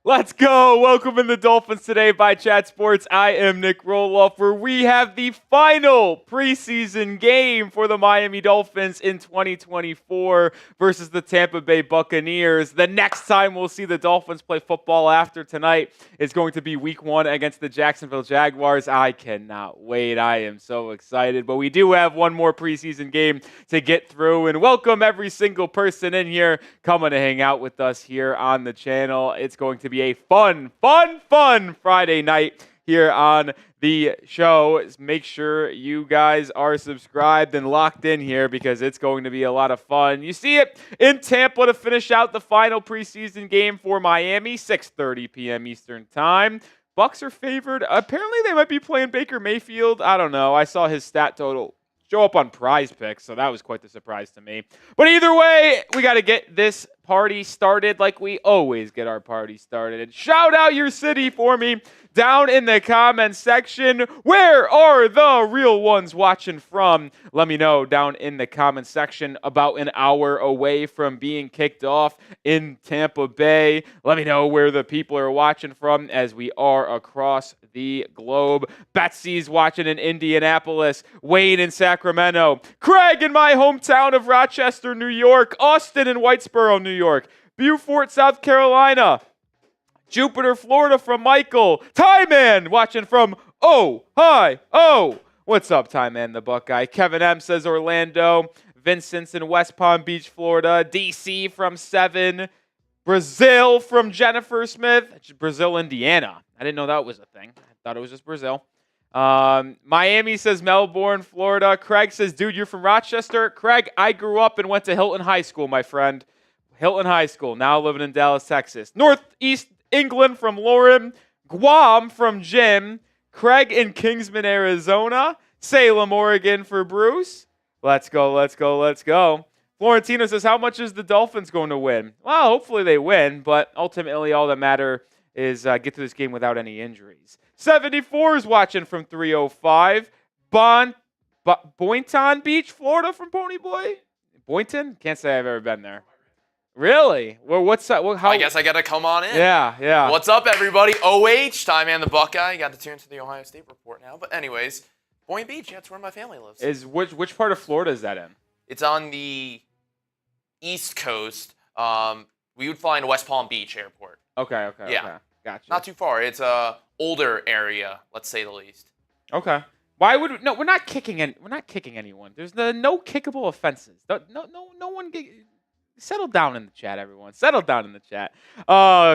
Let's go. Welcome in the Dolphins Today by Chat Sports. I am Nic Rohloff, where we have the final preseason game for the Miami Dolphins in 2024 versus the Tampa Bay Buccaneers. The next time we'll see the Dolphins play football after tonight is going to be week 1 against the Jacksonville Jaguars. I cannot wait. I am so excited. But we do have one more preseason game to get through. And welcome every single person in here coming to hang out with us here on the channel. It's going to be a fun Friday night here on the show. Make sure you guys are subscribed and locked in here because it's going to be a lot of fun. You see it in Tampa to finish out the final preseason game for Miami, 6:30 p.m. Eastern Time. Bucs are favored. Apparently they might be playing Baker Mayfield. I don't know. I saw his stat total show up on Prize Picks, so that was quite the surprise to me. But either way, we got to get this party started like we always get our party started. And shout out your city for me down in the comments section. Where are the real ones watching from? Let me know down in the comments section. About an hour away from being kicked off in Tampa Bay. Let me know where the people are watching from as we are across the globe. Betsy's watching in Indianapolis. Wayne in Sacramento. Craig in my hometown of Rochester, New York. Austin in Whitesboro, New York. Beaufort, South Carolina. Jupiter, Florida from Michael. Ty Man watching from Ohio. What's up, Ty Man, the Buckeye? Kevin M says Orlando. Vincent's in West Palm Beach, Florida. DC from 7. Brazil from Jennifer Smith. Brazil, Indiana. I didn't know that was a thing. I thought it was just Brazil. Miami says Melbourne, Florida. Craig says, dude, you're from Rochester. Craig, I grew up and went to Hilton High School, my friend. Hilton High School, now living in Dallas, Texas. Northeast England from Lauren. Guam from Jim. Craig in Kingsman, Arizona. Salem, Oregon for Bruce. Let's go. Florentino says, how much is the Dolphins going to win? Well, hopefully they win, but ultimately all that matters is get to this game without any injuries. 74 is watching from 305. Boynton Beach, Florida from Ponyboy. Boynton? Can't say I've ever been there. Really? Well, what's up? I guess I got to come on in. Yeah. What's up, everybody? OH, Ty Man the Buckeye. Got to tune to the Ohio State report now. But anyways, Boynton Beach, that's where my family lives. Which part of Florida is that in? It's on the East Coast. We would fly into West Palm Beach Airport. Okay. Yeah. Gotcha. Not too far. It's a older area, let's say the least. Okay. Why would no? We're not kicking anyone. There's no kickable offenses. No one. Settle down in the chat, everyone. Settle down in the chat.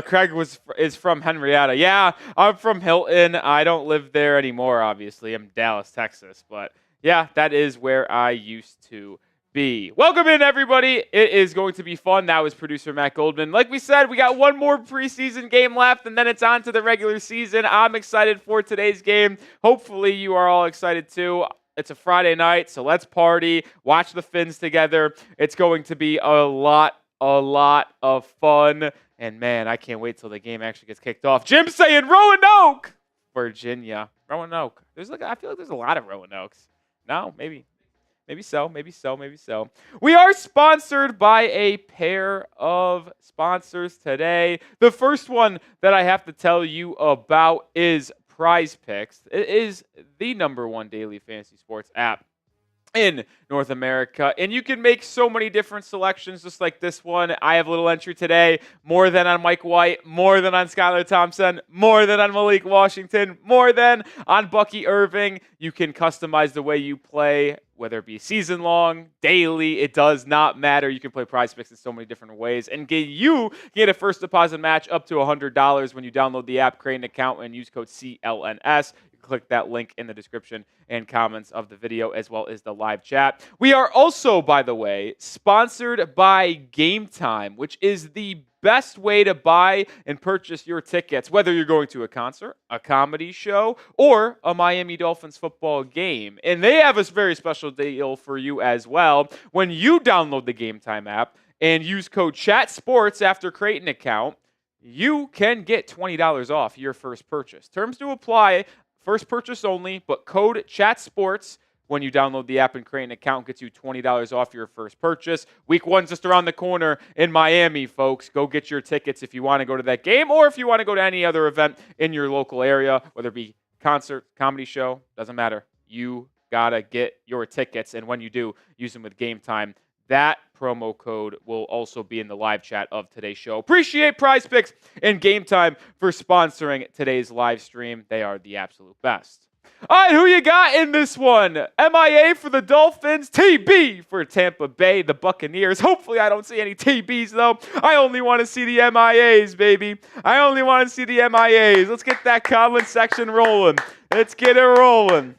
Craig is from Henrietta. Yeah, I'm from Hilton. I don't live there anymore, obviously. I'm Dallas, Texas. But yeah, that is where I used to be. Welcome in, everybody. It is going to be fun. That was producer Matt Goldman. Like we said, we got one more preseason game left, and then it's on to the regular season. I'm excited for today's game. Hopefully, you are all excited too. It's a Friday night, so let's party, watch the Fins together. It's going to be a lot of fun. And, man, I can't wait till the game actually gets kicked off. Jim's saying Roanoke, Virginia. Roanoke. I feel like there's a lot of Roanokes. No, maybe so. We are sponsored by a pair of sponsors today. The first one that I have to tell you about is Prize Picks. It is the #1 daily fantasy sports app in North America, and you can make so many different selections just like this one. I have a little entry today, more than on Mike White, more than on Skylar Thompson, more than on Malik Washington, more than on Bucky Irving. You can customize the way you play, whether it be season long, daily, it does not matter. You can play Prize Picks in so many different ways and get a first deposit match up to $100 when you download the app, create an account, and use code CLNS. Click that link in the description and comments of the video as well as the live chat. We are also, by the way, sponsored by Game Time, which is the best way to buy and purchase your tickets, whether you're going to a concert, a comedy show, or a Miami Dolphins football game. And they have a very special deal for you as well. When you download the Game Time app and use code CHATSPORTS after creating an account, you can get $20 off your first purchase. Terms to apply. First purchase only, but code CHATSPORTS when you download the app and create an account. Gets you $20 off your first purchase. Week 1's just around the corner in Miami, folks. Go get your tickets if you want to go to that game or if you want to go to any other event in your local area, whether it be concert, comedy show, doesn't matter. You got to get your tickets, and when you do, use them with Game Time. That promo code will also be in the live chat of today's show. Appreciate Prize Picks and Game Time for sponsoring today's live stream. They are the absolute best. All right, who you got in this one? MIA for the Dolphins, TB for Tampa Bay, the Buccaneers. Hopefully I don't see any TBs, though. I only want to see the MIAs, baby. I only want to see the MIAs. Let's get that comment section rolling. Let's get it rolling.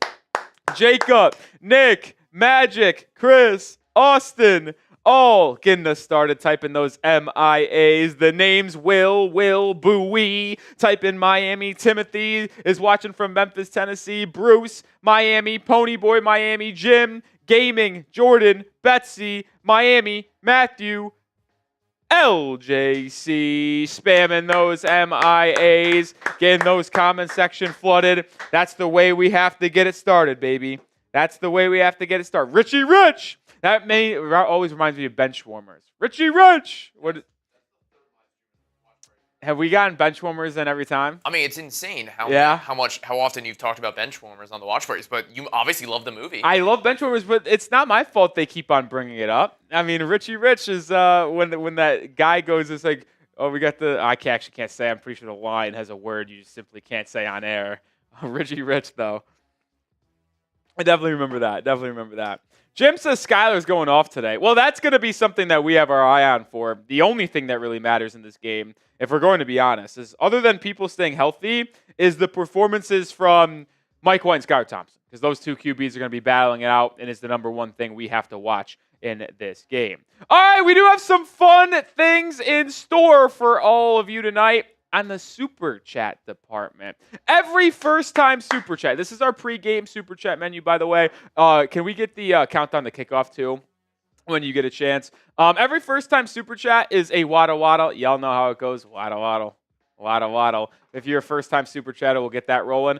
Jacob, Nick, Magic, Chris, Austin, all getting us started. Type in those MIAs. The names Will, Bowie. Type in Miami. Timothy is watching from Memphis, Tennessee. Bruce, Miami. Ponyboy, Miami. Jim, Gaming. Jordan, Betsy, Miami. Matthew, LJC. Spamming those MIAs. Getting those comment section flooded. That's the way we have to get it started, baby. That's the way we have to get it started. Richie Rich. That always reminds me of bench warmers. Richie Rich. What? Have we gotten bench warmers in every time? I mean, it's insane how often you've talked about bench warmers on the watch parties, but you obviously love the movie. I love bench warmers, but it's not my fault they keep on bringing it up. I mean, Richie Rich is when that guy goes, it's like, oh, we got the. I actually can't say. I'm pretty sure the line has a word you just simply can't say on air. Richie Rich, though. I definitely remember that. Jim says Skylar's going off today. Well, that's going to be something that we have our eye on for. The only thing that really matters in this game, if we're going to be honest, is other than people staying healthy, is the performances from Mike White and Skylar Thompson. Because those two QBs are going to be battling it out, and it's the number one thing we have to watch in this game. All right, we do have some fun things in store for all of you tonight on the Super Chat department. Every first-time Super Chat. This is our pregame Super Chat menu, by the way. Can we get the countdown to kickoff, too, when you get a chance? Every first-time Super Chat is a waddle waddle. Y'all know how it goes. Waddle waddle. Waddle waddle. If you're a first-time Super Chatter, we'll get that rolling.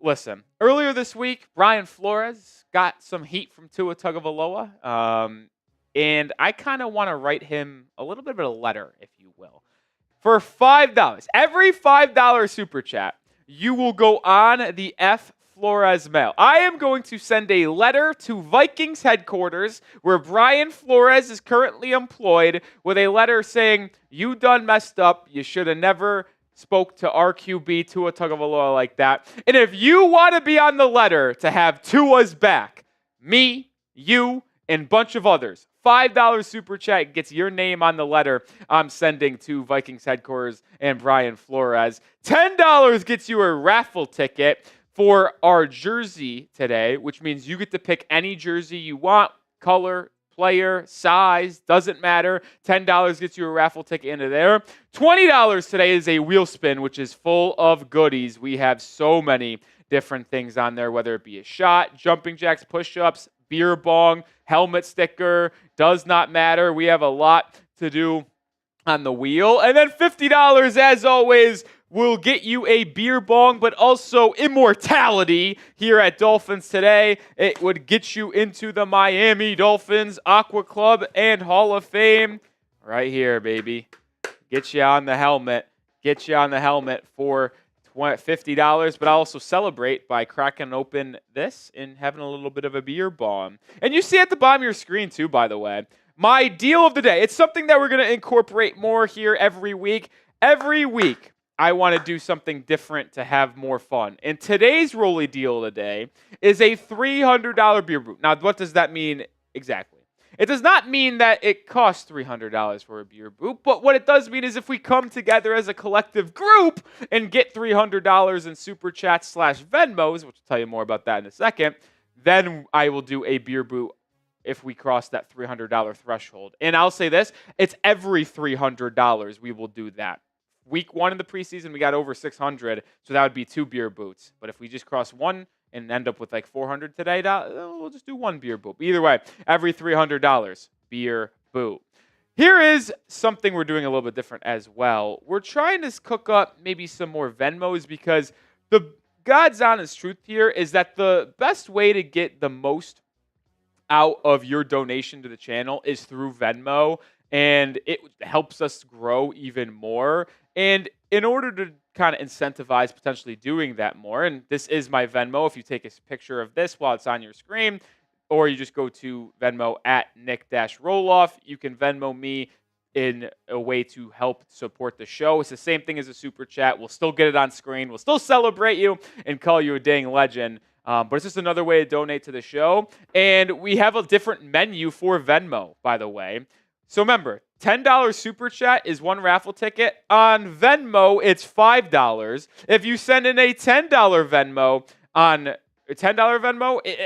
Listen, earlier this week, Brian Flores got some heat from Tua Tagovailoa, and I kind of want to write him a little bit of a letter, if you will. For $5, every $5 Super Chat, you will go on the F. Flores mail. I am going to send a letter to Vikings headquarters where Brian Flores is currently employed with a letter saying, you done messed up. You should have never spoke to our QB, Tua Tagovailoa, like that. And if you want to be on the letter to have Tua's back, me, you, and a bunch of others, $5 Super Chat gets your name on the letter I'm sending to Vikings headquarters and Brian Flores. $10 gets you a raffle ticket for our jersey today, which means you get to pick any jersey you want, color, player, size, doesn't matter. $10 gets you a raffle ticket into there. $20 today is a wheel spin, which is full of goodies. We have so many different things on there, whether it be a shot, jumping jacks, push-ups, beer bong, helmet sticker, does not matter. We have a lot to do on the wheel. And then $50, as always, will get you a beer bong, but also immortality here at Dolphins Today. It would get you into the Miami Dolphins Aqua Club and Hall of Fame right here, baby. Get you on the helmet. Get you on the helmet for $50, but I'll also celebrate by cracking open this and having a little bit of a beer bomb. And you see at the bottom of your screen, too, by the way, my deal of the day. It's something that we're going to incorporate more here every week. Every week, I want to do something different to have more fun. And today's Rolly deal of the day is a $300 beer boot. Now, what does that mean exactly? It does not mean that it costs $300 for a beer boot, but what it does mean is if we come together as a collective group and get $300 in Super Chats / Venmos, which I'll tell you more about that in a second, then I will do a beer boot if we cross that $300 threshold. And I'll say this, it's every $300 we will do that. Week 1 in the preseason, we got over 600, so that would be 2 beer boots. But if we just cross one and end up with like 400 today, we'll just do 1 beer boot. But either way, every $300, beer boot. Here is something we're doing a little bit different as well. We're trying to cook up maybe some more Venmos because the God's honest truth here is that the best way to get the most out of your donation to the channel is through Venmo, and it helps us grow even more. And in order to kind of incentivize potentially doing that more, and this is my Venmo, if you take a picture of this while it's on your screen, or you just go to Venmo at Nic-Rohloff, you can Venmo me in a way to help support the show. It's the same thing as a super chat. We'll still get it on screen. We'll still celebrate you and call you a dang legend. But it's just another way to donate to the show. And we have a different menu for Venmo, by the way. So remember, $10 super chat is one raffle ticket. On Venmo, it's $5. If you send in a $10 Venmo on it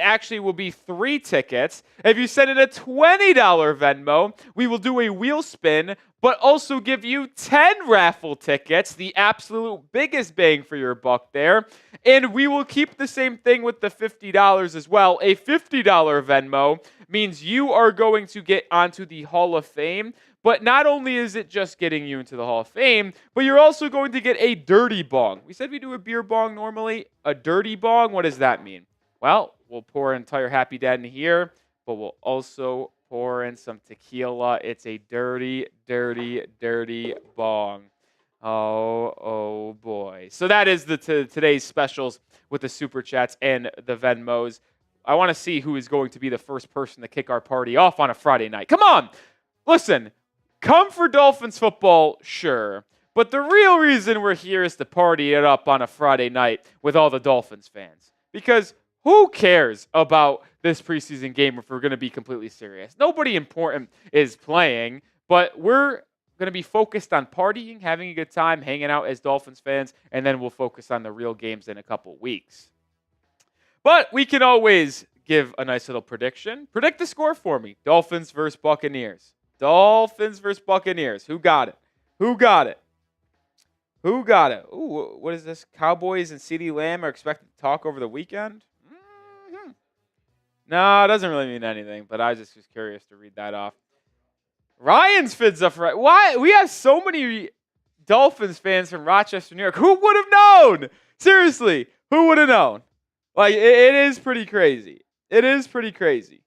actually will be 3 tickets. If you send in a $20 Venmo, we will do a wheel spin, but also give you 10 raffle tickets, the absolute biggest bang for your buck there. And we will keep the same thing with the $50 as well. A $50 Venmo means you are going to get onto the Hall of Fame. But not only is it just getting you into the Hall of Fame, but you're also going to get a dirty bong. We said we do a beer bong normally. A dirty bong, what does that mean? Well, we'll pour an entire Happy Dad in here, but we'll also pour in some tequila. It's a dirty, dirty, dirty bong. Oh boy. So that is today's specials with the Super Chats and the Venmos. I want to see who is going to be the first person to kick our party off on a Friday night. Come on! Listen. Come for Dolphins football, sure. But the real reason we're here is to party it up on a Friday night with all the Dolphins fans. Because who cares about this preseason game if we're going to be completely serious? Nobody important is playing, but we're going to be focused on partying, having a good time, hanging out as Dolphins fans, and then we'll focus on the real games in a couple weeks. But we can always give a nice little prediction. Predict the score for me. Dolphins versus Buccaneers. Dolphins versus Buccaneers. Who got it? Who got it? Who got it? Ooh, what is this? Cowboys and CeeDee Lamb are expected to talk over the weekend? Mm-hmm. No, it doesn't really mean anything, but I just was curious to read that off. Ryan's fids up right. Why? We have so many Dolphins fans from Rochester, New York. Who would have known? Seriously, who would have known? Like, it is pretty crazy. It is pretty crazy.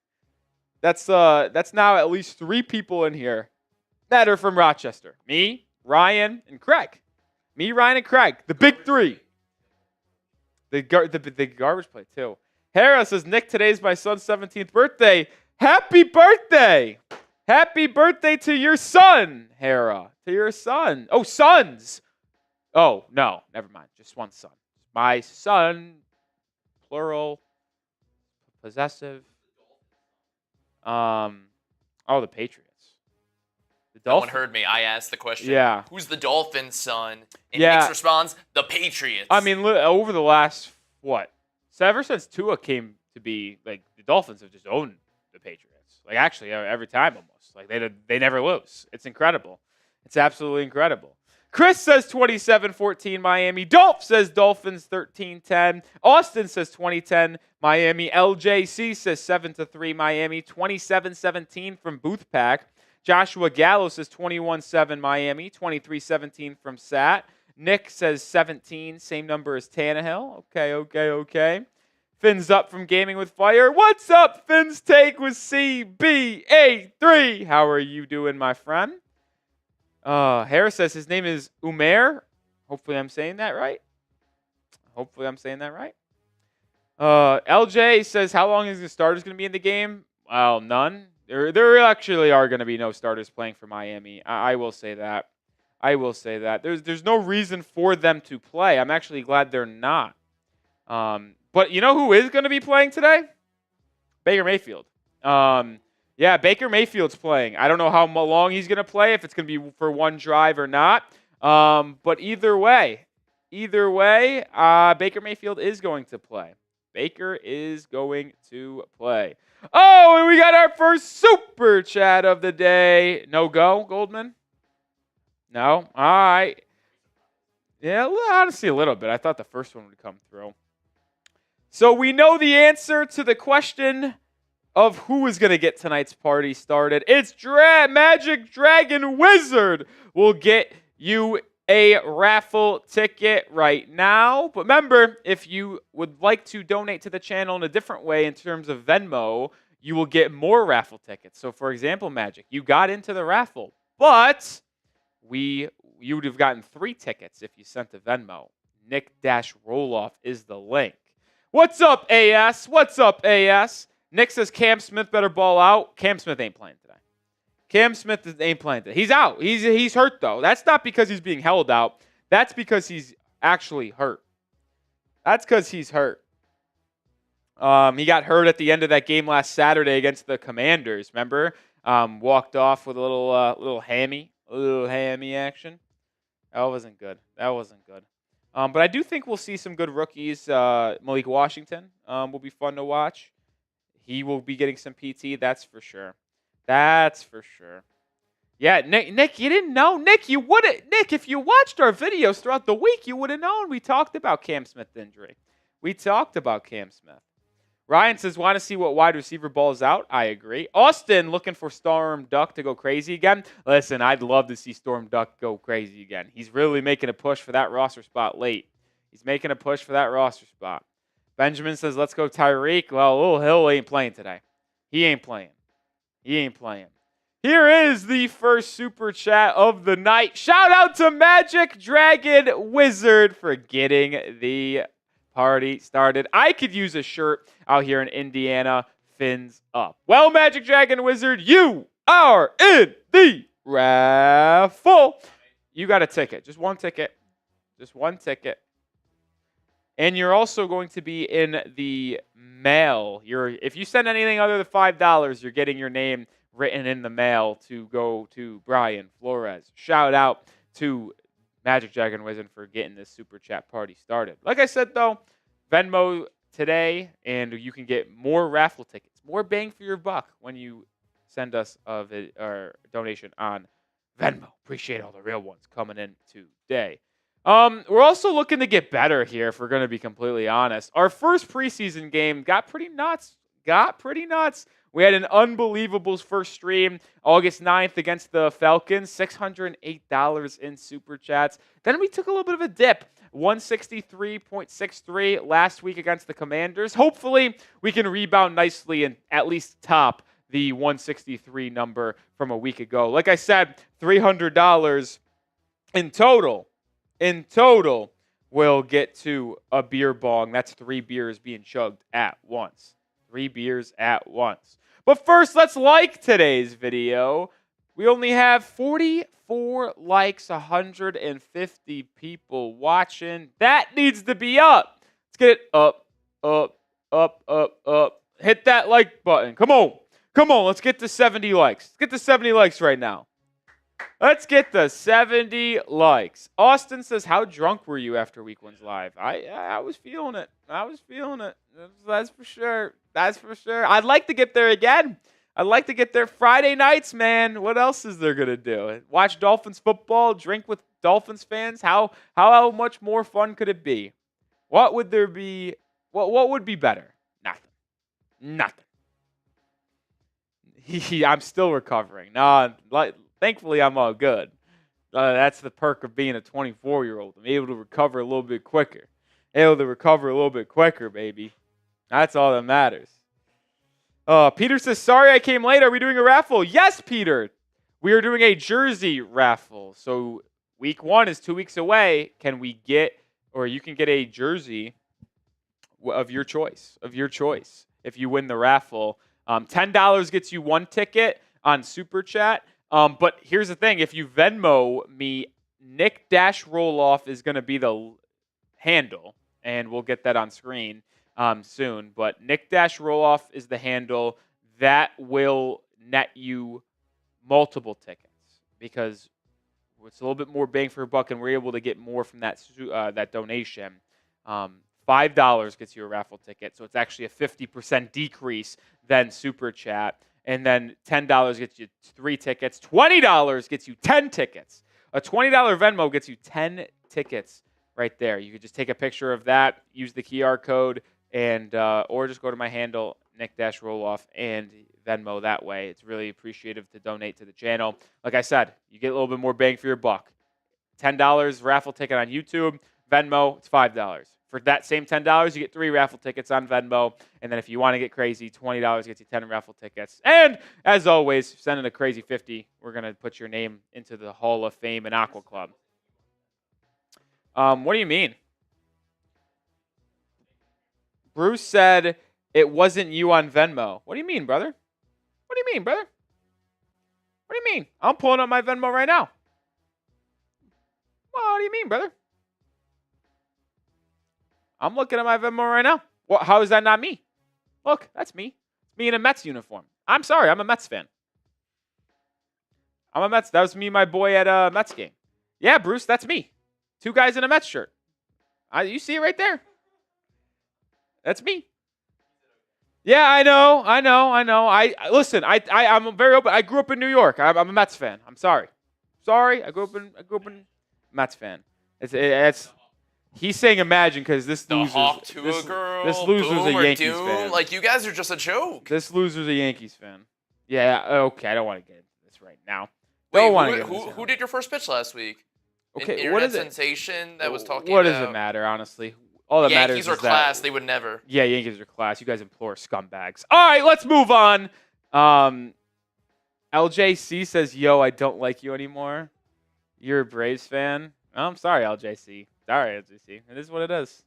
That's now at least 3 people in here that are from Rochester. Me, Ryan, and Craig. Me, Ryan, and Craig. The big 3. The garbage plate, too. Hera says, Nick, today's my son's 17th birthday. Happy birthday! Happy birthday to your son, Hera. To your son. Oh, sons. Oh, no. Never mind. Just one son. My son, plural, possessive. The Patriots. No one heard me. I asked the question. Yeah. Who's the Dolphins' son? And Nick responds, the Patriots. I mean, over the last, ever since Tua came to be, like, the Dolphins have just owned the Patriots. Like, actually, every time almost. Like, they never lose. It's incredible. It's absolutely incredible. Chris says 27-14 Miami. Dolph says Dolphins 13-10. Austin says 2010 Miami. LJC says 7-3 Miami. 27-17 from Booth Pack. Joshua Gallo says 21-7 Miami. 23-17 from Sat. Nick says 17, same number as Tannehill. Okay. Fins up from Gaming with Fire. What's up, Fins Take with CBA3? How are you doing, my friend? Harris says his name is Umair. Hopefully I'm saying that right. LJ says, how long is the starters going to be in the game? Well, none. There actually are going to be no starters playing for Miami. I will say that. There's no reason for them to play. I'm actually glad they're not. But you know who is going to be playing today? Baker Mayfield. Yeah, Baker Mayfield's playing. I don't know how long he's going to play, if it's going to be for one drive or not. But either way, Baker Mayfield is going to play. Oh, and we got our first super chat of the day. No go, Goldman? No? All right. Yeah, honestly, a little bit. I thought the first one would come through. So we know the answer to the question of who is going to get tonight's party started. It's Magic Dragon Wizard will get you a raffle ticket right now. But remember, if you would like to donate to the channel in a different way in terms of Venmo, you will get more raffle tickets. So, for example, Magic, you got into the raffle, but you would have gotten 3 tickets if you sent a Venmo. Nic Rohloff is the link. What's up, AS? What's up, AS? Nick says Cam Smith better ball out. Cam Smith ain't playing today. Cam Smith ain't playing today. He's out. He's hurt, though. That's not because he's being held out. That's because he's actually hurt. That's because he's hurt. He got hurt at the end of that game last Saturday against the Commanders. Remember? Walked off with a little hammy action. That wasn't good. But I do think we'll see some good rookies. Malik Washington will be fun to watch. He will be getting some PT. That's for sure. Yeah, Nick, you didn't know. Nick, if you watched our videos throughout the week, you would have known we talked about Cam Smith's injury. Ryan says, want to see what wide receiver balls out? I agree. Austin looking for Storm Duck to go crazy again. Listen, I'd love to see Storm Duck go crazy again. He's really making a push for that roster spot late. Benjamin says, let's go Tyreek. Well, Lil Hill ain't playing today. He ain't playing. Here is the first super chat of the night. Shout out to Magic Dragon Wizard for getting the party started. I could use a shirt out here in Indiana. Fins up. Well, Magic Dragon Wizard, you are in the raffle. You got a ticket. Just one ticket. And you're also going to be in the mail. If you send anything other than $5, you're getting your name written in the mail to go to Brian Flores. Shout out to Magic Dragon Wizard for getting this super chat party started. Like I said, though, Venmo today, and you can get more raffle tickets, more bang for your buck when you send us a donation on Venmo. Appreciate all the real ones coming in today. We're also looking to get better here, if we're going to be completely honest. Our first preseason game got pretty nuts. We had an unbelievable first stream, August 9th against the Falcons, $608 in super chats. Then we took a little bit of a dip, 163.63 last week against the Commanders. Hopefully, we can rebound nicely and at least top the 163 number from a week ago. Like I said, $300 in total will get to a beer bong. That's 3 beers being chugged at once. But first, let's like today's video. We only have 44 likes, 150 people watching. That needs to be up. Let's get it up. Hit that like button. Come on. Let's get to 70 likes. Let's get to 70 likes right now. Let's get the 70 likes. Austin says, how drunk were you after week 1's live? I was feeling it. That's for sure. I'd like to get there again. I'd like to get there Friday nights, man. What else is there going to do? Watch Dolphins football, drink with Dolphins fans? How much more fun could it be? What would there be? What would be better? Nothing. I'm still recovering. Thankfully, I'm all good. That's the perk of being a 24-year-old. I'm able to recover a little bit quicker. Baby. That's all that matters. Peter says, sorry I came late. Are we doing a raffle? Yes, Peter. We are doing a jersey raffle. So week 1 is 2 weeks away. You can get a jersey of your choice. If you win the raffle. $10 gets you 1 ticket on Super Chat. But here's the thing. If you Venmo me, Nic Rohloff is going to be the handle. And we'll get that on screen soon. But Nic Rohloff is the handle. That will net you multiple tickets. Because it's a little bit more bang for your buck. And we're able to get more from that donation. $5 gets you a raffle ticket. So it's actually a 50% decrease than Super Chat. And then $10 gets you 3 tickets. $20 gets you 10 tickets. A $20 Venmo gets you 10 tickets right there. You could just take a picture of that, use the QR code, and or just go to my handle, Nic Rohloff, and Venmo that way. It's really appreciative to donate to the channel. Like I said, you get a little bit more bang for your buck. $10 raffle ticket on YouTube. Venmo, it's $5. For that same $10, you get 3 raffle tickets on Venmo. And then if you want to get crazy, $20 gets you 10 raffle tickets. And as always, send in a crazy 50. We're going to put your name into the Hall of Fame and Aqua Club. What do you mean? Bruce said it wasn't you on Venmo. What do you mean, brother? What do you mean, brother? What do you mean? I'm pulling up my Venmo right now. What do you mean, brother? I'm looking at my Venmo right now. What? How is that not me? Look, that's me. It's me in a Mets uniform. I'm sorry, I'm a Mets fan. I'm a Mets. That was me and my boy at a Mets game. Yeah, Bruce, that's me. 2 guys in a Mets shirt. You see it right there. That's me. Yeah, I know. Listen. I'm very open. I grew up in New York. I'm a Mets fan. I'm sorry. I grew up in Mets fan. It's. He's saying imagine because this loser's a Yankees fan. Like, you guys are just a joke. This loser's a Yankees fan. Yeah, okay. I don't want to get into this right now. Wait, who did your first pitch last week? Okay, Internet what is sensation that was talking what about. does it matter, honestly? All that matters is Yankees are class. They would never. Yeah, Yankees are class. You guys implore scumbags. All right, let's move on. LJC says, yo, I don't like you anymore. You're a Braves fan? Oh, I'm sorry, LJC. Sorry, LJC. It is what it is.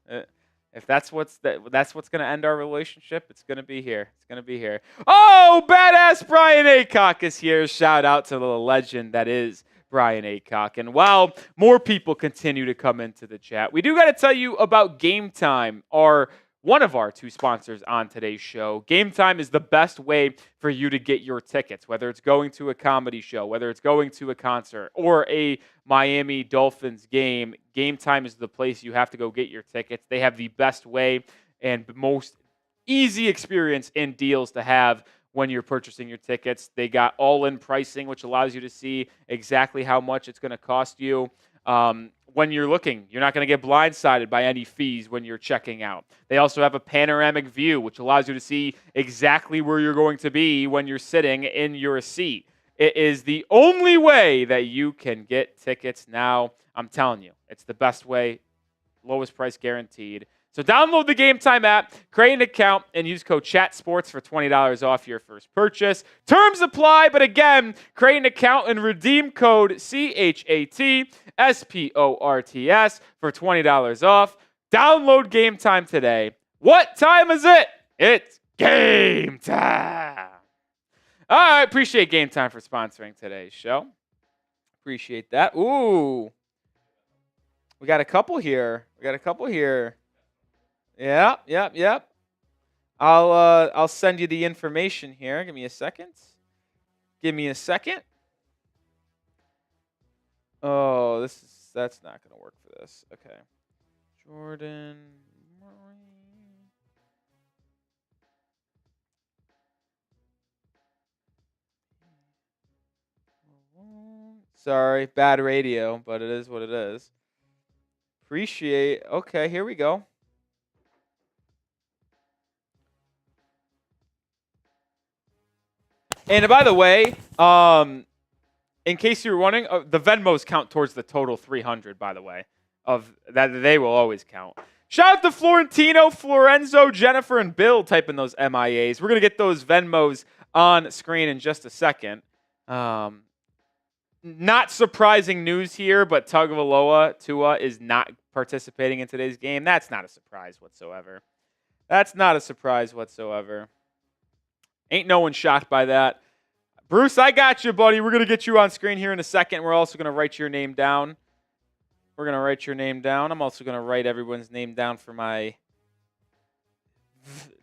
If that's what's going to end our relationship, it's going to be here. It's going to be here. Oh, badass Brian Aycock is here. Shout out to the legend that is Brian Aycock. And while more people continue to come into the chat, we do got to tell you about Game Time, one of our 2 sponsors on today's show. Game Time is the best way for you to get your tickets, whether it's going to a comedy show, whether it's going to a concert, or a Miami Dolphins game. Game Time is the place you have to go get your tickets. They have the best way and most easy experience and deals to have when you're purchasing your tickets. They got all-in pricing, which allows you to see exactly how much it's going to cost you. When you're looking, you're not going to get blindsided by any fees when you're checking out. They also have a panoramic view, which allows you to see exactly where you're going to be when you're sitting in your seat. It is the only way that you can get tickets now. I'm telling you, it's the best way, lowest price guaranteed. So download the Game Time app, create an account, and use code CHATSPORTS for $20 off your first purchase. Terms apply, but again, create an account and redeem code CHATSPORTS for $20 off. Download Game Time today. What time is it? It's game time. All right, appreciate Game Time for sponsoring today's show. Appreciate that. Ooh. We got a couple here. Yep. I'll send you the information here. Give me a second. Oh, that's not gonna work for this. Okay. Jordan Murray. Sorry, bad radio, but it is what it is. Appreciate. Okay, here we go. And by the way, in case you were wondering, the Venmos count towards the total 300, by the way. Of that, they will always count. Shout out to Florentino, Florenzo, Jennifer, and Bill typing those MIAs. We're going to get those Venmos on screen in just a second. Not surprising news here, but Tagovailoa, Tua, is not participating in today's game. That's not a surprise whatsoever. Ain't no one shocked by that. Bruce, I got you, buddy. We're going to get you on screen here in a second. We're also going to write your name down. I'm also going to write everyone's name down for my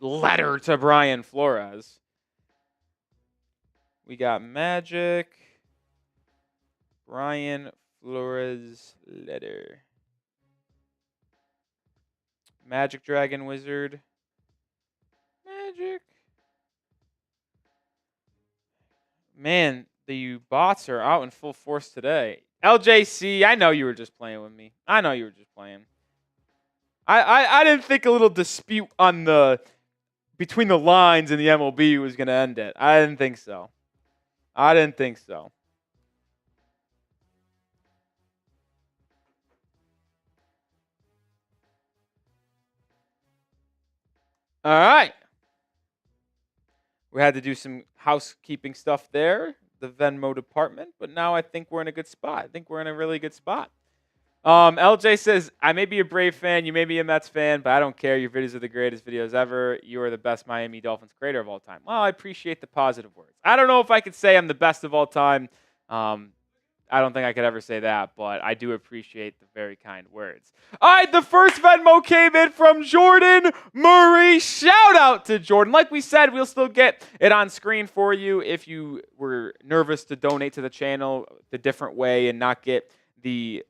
letter to Brian Flores. We got Magic. Brian Flores letter. Magic Dragon Wizard. Magic. Man, the bots are out in full force today. LJC, I know you were just playing with me. I didn't think a little dispute on between the lines in the MLB was going to end it. I didn't think so. All right. We had to do some housekeeping stuff there, the Venmo department, but now I think we're in a good spot. I think we're in a really good spot. LJ says, I may be a Brave fan, you may be a Mets fan, but I don't care. Your videos are the greatest videos ever. You are the best Miami Dolphins creator of all time. Well, I appreciate the positive words. I don't know if I could say I'm the best of all time. I don't think I could ever say that, but I do appreciate the very kind words. All right, the first Venmo came in from Jordan Murray. Shout out to Jordan. Like we said, we'll still get it on screen for you if you were nervous to donate to the channel the different way and not get the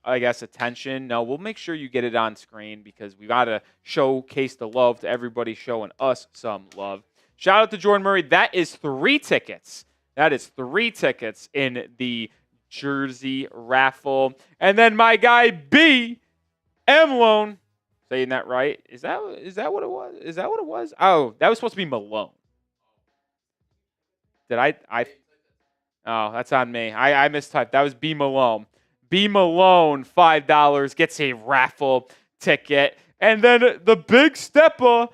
attention. No, we'll make sure you get it on screen because we got to showcase the love to everybody showing us some love. Shout out to Jordan Murray. That is 3 tickets. That is 3 tickets in the jersey raffle. And then my guy B. Emlone, saying that right? Is that what it was? Is that what it was? Oh, that was supposed to be Malone. Did I Oh, that's on me. I mistyped. That was B. Malone. B. Malone, $5, gets a raffle ticket. And then the big stepper,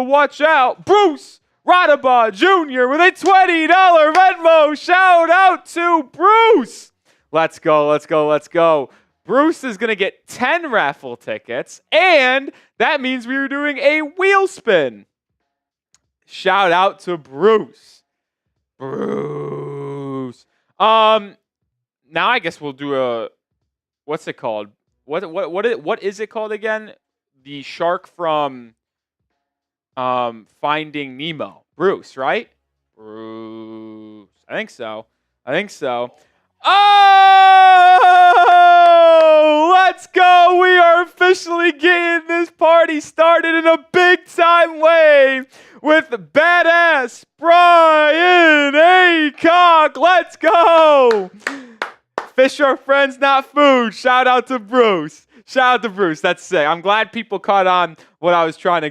watch out, Bruce Radaba Jr. with a $20 Venmo. Shout out to Bruce. Let's go. Bruce is going to get 10 raffle tickets, and that means we were doing a wheel spin. Shout out to Bruce. Now I guess we'll do a, what's it called? What is it called again? The shark from Finding Nemo. Bruce, right? Bruce. I think so. Oh, let's go. We are officially getting this party started in a big time way with badass Brian Aycock. Let's go. Fish are friends, not food. Shout out to Bruce. That's sick. I'm glad people caught on what I was trying to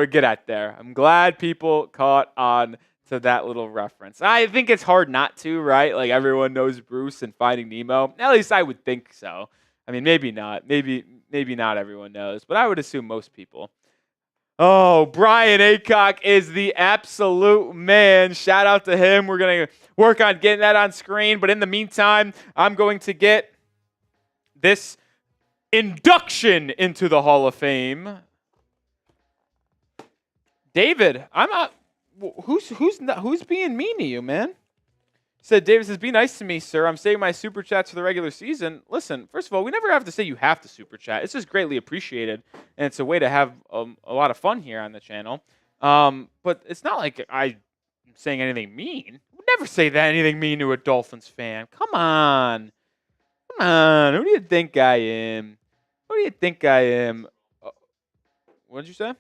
get at there. I'm glad people caught on to that little reference. I think it's hard not to, right? Like everyone knows Bruce and Finding Nemo. At least I would think so. I mean, maybe not. Maybe not everyone knows, but I would assume most people. Oh, Brian Aycock is the absolute man. Shout out to him. We're going to work on getting that on screen, but in the meantime, I'm going to get this induction into the Hall of Fame. David, I'm not. Who's being mean to you, man? Said David says, "Be nice to me, sir. I'm saving my super chats for the regular season." Listen, first of all, we never have to say you have to super chat. It's just greatly appreciated, and it's a way to have a lot of fun here on the channel. But it's not like I'm saying anything mean. I would never say anything mean to a Dolphins fan. Come on. Who do you think I am? What did you say?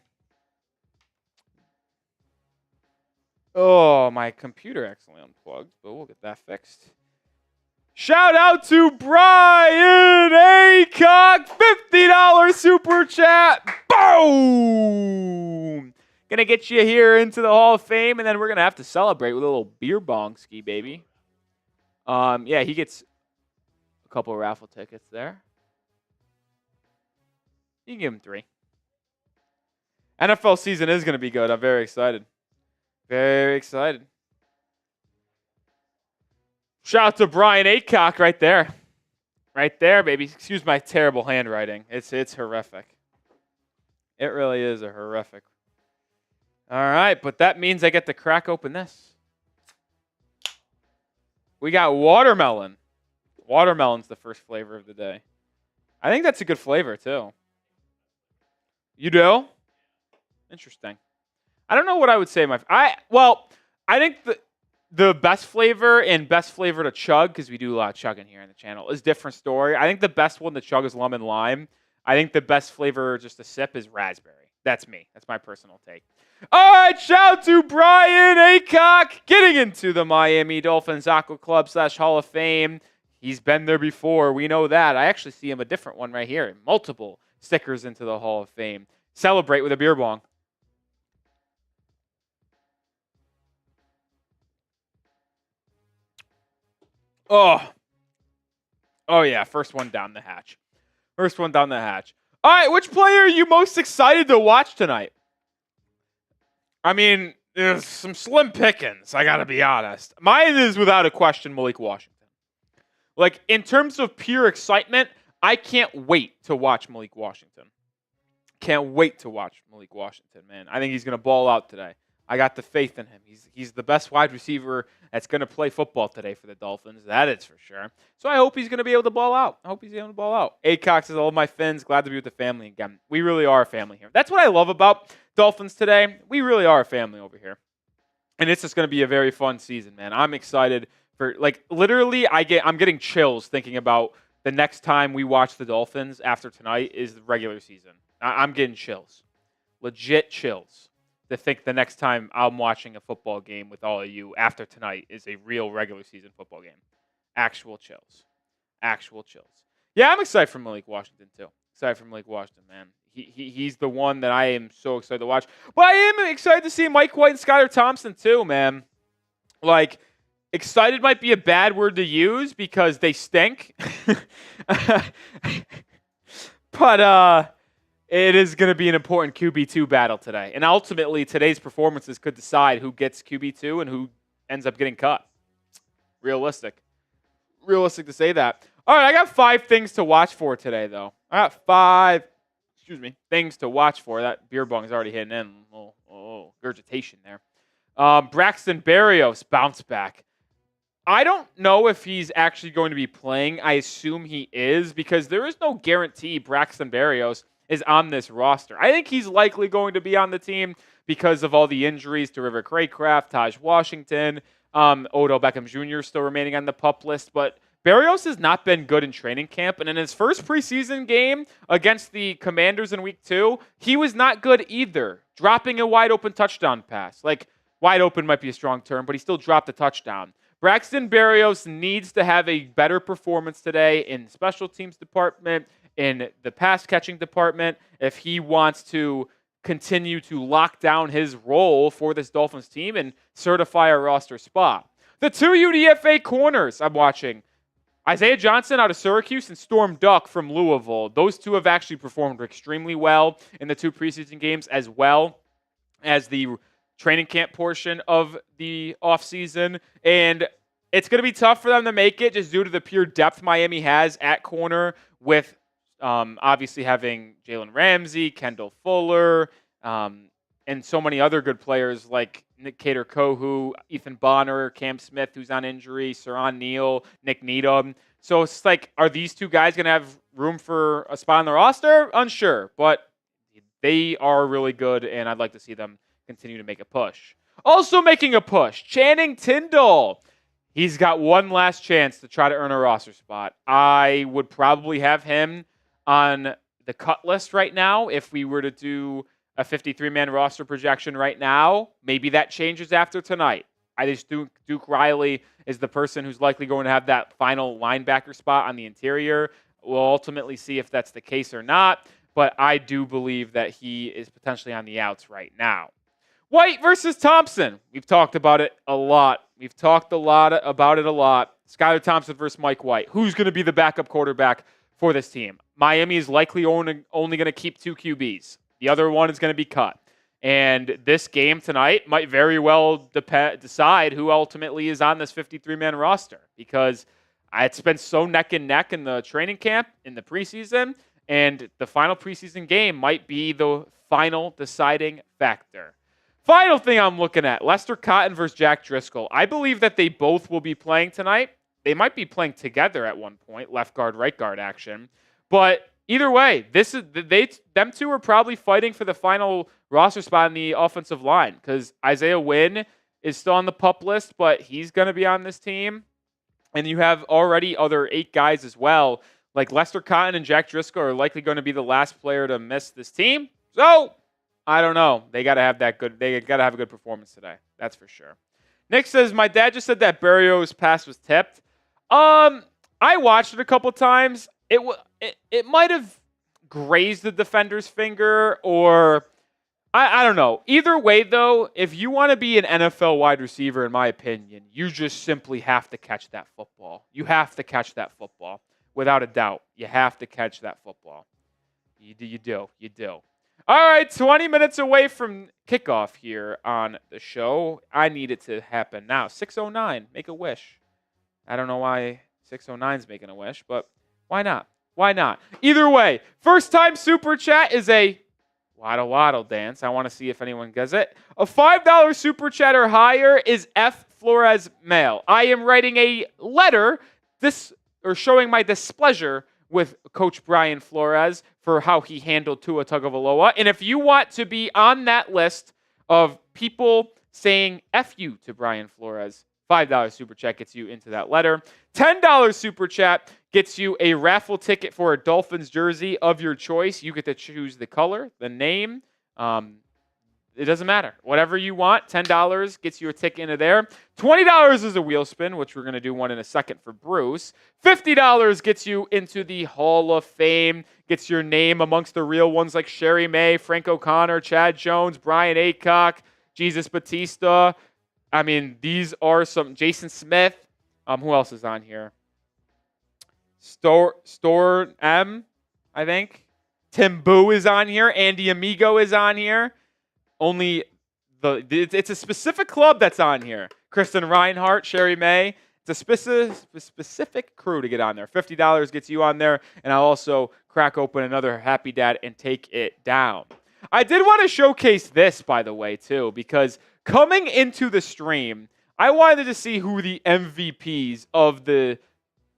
Oh, my computer actually unplugged, but we'll get that fixed. Shout out to Brian Aycock, $50 super chat. Boom! Gonna get you here into the Hall of Fame, and then we're gonna have to celebrate with a little beer bong ski, baby. Yeah, he gets a couple of raffle tickets there. You can give him 3. NFL season is gonna be good. I'm very excited. Very excited. Shout out to Brian Aycock right there. Right there, baby. Excuse my terrible handwriting. It's horrific. It really is a horrific. All right, but that means I get to crack open this. We got watermelon. Watermelon's the first flavor of the day. I think that's a good flavor, too. You do? Interesting. I don't know what I would say. I think the best flavor and best flavor to chug, because we do a lot of chugging here on the channel, is different story. I think the best one to chug is lemon lime. I think the best flavor just to sip is raspberry. That's me. That's my personal take. All right, shout out to Brian Aycock getting into the Miami Dolphins Aqua Club / Hall of Fame. He's been there before. We know that. I actually see him a different one right here. Multiple stickers into the Hall of Fame. Celebrate with a beer bong. Oh yeah, first one down the hatch. All right, which player are you most excited to watch tonight? I mean, there's some slim pickings, I got to be honest. Mine is without a question Malik Washington. Like, in terms of pure excitement, I can't wait to watch Malik Washington. Can't wait to watch Malik Washington, man. I think he's going to ball out today. I got the faith in him. He's the best wide receiver that's going to play football today for the Dolphins. That is for sure. So I hope he's going to be able to ball out. Acox says, all my Fins, glad to be with the family again. We really are a family here. That's what I love about Dolphins today. We really are a family over here. And it's just going to be a very fun season, man. I'm excited for, like, literally, I'm getting chills thinking about the next time we watch the Dolphins after tonight is the regular season. I'm getting chills. Legit chills. To think the next time I'm watching a football game with all of you after tonight is a real regular season football game. Actual chills. Yeah, I'm excited for Malik Washington too. Man. He's the one that I am so excited to watch. But I am excited to see Mike White and Skylar Thompson too, man. Like, excited might be a bad word to use because they stink. But it is going to be an important QB2 battle today. And ultimately, today's performances could decide who gets QB2 and who ends up getting cut. Realistic to say that. All right, I got 5 things to watch for today, though. I got 5 things to watch for. That beer bong is already hitting in. Regurgitation there. Braxton Berrios bounce back. I don't know if he's actually going to be playing. I assume he is because there is no guarantee Braxton Berrios is on this roster. I think he's likely going to be on the team because of all the injuries to River Craycraft, Taj Washington, Odell Beckham Jr. still remaining on the PUP list. But Berrios has not been good in training camp. And in his first preseason game against the Commanders in week 2, he was not good either, dropping a wide open touchdown pass. Like, wide open might be a strong term, but he still dropped a touchdown. Braxton Berrios needs to have a better performance today in the special teams department, in the pass catching department, if he wants to continue to lock down his role for this Dolphins team and certify a roster spot. The 2 UDFA corners I'm watching, Isaiah Johnson out of Syracuse and Storm Duck from Louisville. Those two have actually performed extremely well in the 2 preseason games as well as the training camp portion of the offseason. And it's going to be tough for them to make it just due to the pure depth Miami has at corner with obviously having Jalen Ramsey, Kendall Fuller, and so many other good players like Nick Cater-Kohu, Ethan Bonner, Cam Smith, who's on injury, Saron Neal, Nick Needham. So it's like, are these 2 guys going to have room for a spot on the roster? Unsure, but they are really good, and I'd like to see them continue to make a push. Also making a push, Channing Tindall. He's got one last chance to try to earn a roster spot. I would probably have him on the cut list right now. If we were to do a 53-man roster projection right now, maybe that changes after tonight. I just think Duke Riley is the person who's likely going to have that final linebacker spot on the interior. We'll ultimately see if that's the case or not, but I do believe that he is potentially on the outs right now. White versus Thompson. We've talked about it a lot. Skylar Thompson versus Mike White. Who's going to be the backup quarterback for this team? Miami is likely only going to keep 2 QBs. The other one is going to be cut. And this game tonight might very well decide who ultimately is on this 53-man roster because it's been so neck and neck in the training camp, in the preseason, and the final preseason game might be the final deciding factor. Final thing I'm looking at, Lester Cotton versus Jack Driscoll. I believe that they both will be playing tonight. They might be playing together at one point, left guard, right guard action. But either way, them 2 are probably fighting for the final roster spot in the offensive line because Isaiah Wynn is still on the PUP list, but he's going to be on this team. And you have already other 8 guys as well. Like Lester Cotton and Jack Driscoll are likely going to be the last player to miss this team. So I don't know. They got to have a good performance today. That's for sure. Nick says, my dad just said that Berrios' pass was tipped. I watched it a couple times. It might have grazed the defender's finger or I don't know. Either way, though, if you want to be an NFL wide receiver, in my opinion, you just simply have to catch that football. You have to catch that football. Without a doubt. You have to catch that football. You do. All right, 20 minutes away from kickoff here on the show. I need it to happen now. 6:09, make a wish. I don't know why 6:09 is making a wish, but why not? Either way, first time super chat is a waddle waddle dance. I want to see if anyone gets it. A $5 super chat or higher is F Flores Mail. I am writing a letter showing my displeasure with Coach Brian Flores for how he handled Tua Tagovailoa. And if you want to be on that list of people saying F you to Brian Flores, $5 super chat gets you into that letter. $10 super chat gets you a raffle ticket for a Dolphins jersey of your choice. You get to choose the color, the name. It doesn't matter. Whatever you want, $10 gets you a ticket into there. $20 is a wheel spin, which we're going to do one in a second for Bruce. $50 gets you into the Hall of Fame, gets your name amongst the real ones like Sherry May, Frank O'Connor, Chad Jones, Brian Aycock, Jesus Batista. I mean, these are some. Jason Smith. Who else is on here? Store M, I think. Tim Boo is on here. Andy Amigo is on here. Only it's a specific club that's on here. Kristen Reinhart, Sherry May. It's a specific crew to get on there. $50 gets you on there, and I'll also crack open another Happy Dad and take it down. I did want to showcase this, by the way, too, because coming into the stream, I wanted to see who the MVPs of the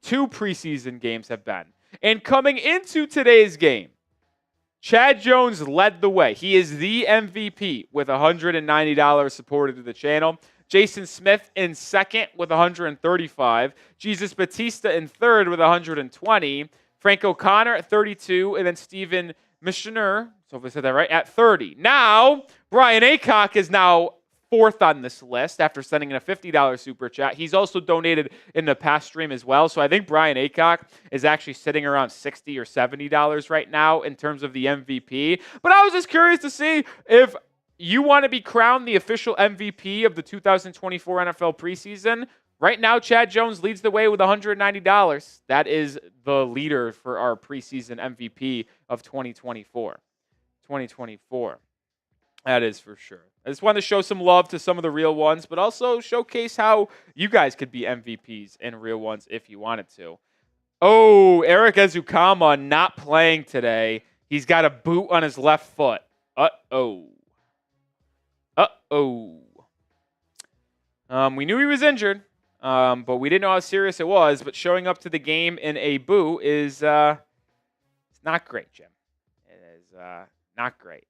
2 preseason games have been. And coming into today's game, Chad Jones led the way. He is the MVP with $190 supported to the channel. Jason Smith in second with $135. Jesus Batista in third with $120. Frank O'Connor at $32. And then Steven Missioner, so if I said that right, at $30. Now, Brian Aycock is now fourth on this list after sending in a $50 super chat. He's also donated in the past stream as well. So I think Brian Aycock is actually sitting around $60 or $70 right now in terms of the MVP. But I was just curious to see if you want to be crowned the official MVP of the 2024 NFL preseason. Right now, Chad Jones leads the way with $190. That is the leader for our preseason MVP of 2024. That is for sure. I just wanted to show some love to some of the real ones, but also showcase how you guys could be MVPs and real ones if you wanted to. Oh, Eric Ezukama not playing today. He's got a boot on his left foot. Uh-oh. We knew he was injured, but we didn't know how serious it was. But showing up to the game in a boot is it's not great, Jim. It is not great.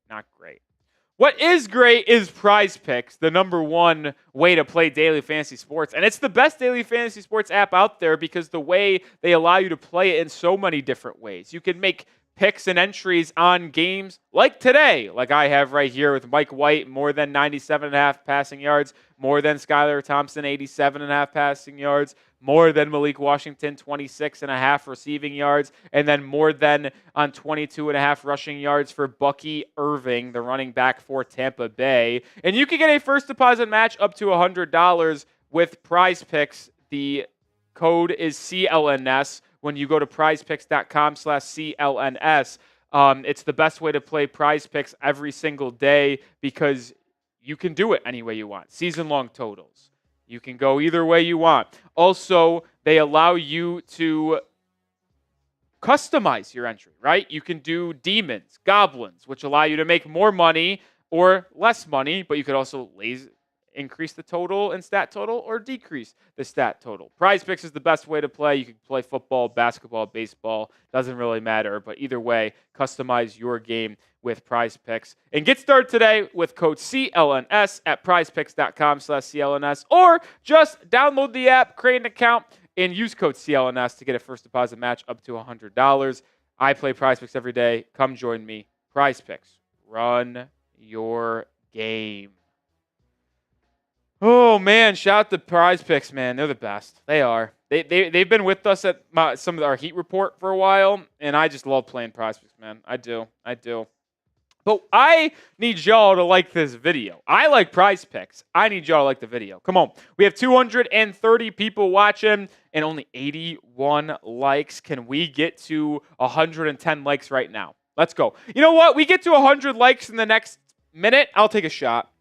What is great is Prize Picks, the #1 way to play daily fantasy sports. And it's the best daily fantasy sports app out there because the way they allow you to play it in so many different ways. You can make picks and entries on games like today, like I have right here with Mike White, more than 97.5 passing yards, more than Skylar Thompson, 87.5 passing yards, more than Malik Washington, 26.5 receiving yards, and then more than on 22.5 rushing yards for Bucky Irving, the running back for Tampa Bay. And you can get a first deposit match up to $100 with Prize Picks. The code is CLNS. When you go to prizepicks.com/CLNS, it's the best way to play Prize Picks every single day because you can do it any way you want. Season-long totals. You can go either way you want. Also, they allow you to customize your entry, right? You can do demons, goblins, which allow you to make more money or less money, but you could also increase the total and stat total or decrease the stat total. Prize Picks is the best way to play. You can play football, basketball, baseball. Doesn't really matter. But either way, customize your game with Prize Picks. And get started today with code CLNS at prizepicks.com/CLNS or just download the app, create an account, and use code CLNS to get a first deposit match up to $100. I play Prize Picks every day. Come join me. Prize Picks. Run your game. Oh, man, shout out to Prize Picks, man. They're the best. They are. They've been with us at some of our Heat Report for a while, and I just love playing Prize Picks, man. I do. But I need y'all to like this video. I like Prize Picks. I need y'all to like the video. Come on. We have 230 people watching and only 81 likes. Can we get to 110 likes right now? Let's go. You know what? We get to 100 likes in the next minute. I'll take a shot.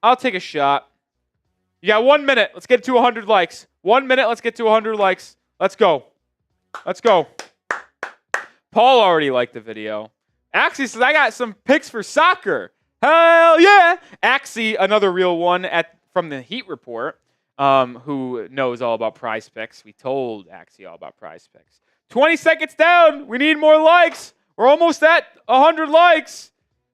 You got 1 minute. Let's get to 100 likes. 1 minute. Let's get to 100 likes. Let's go. Paul already liked the video. Axie says, I got some picks for soccer. Hell yeah. Axie, another real one from the Heat Report, who knows all about Prize Picks. We told Axie all about Prize Picks. 20 seconds down. We need more likes. We're almost at 100 likes.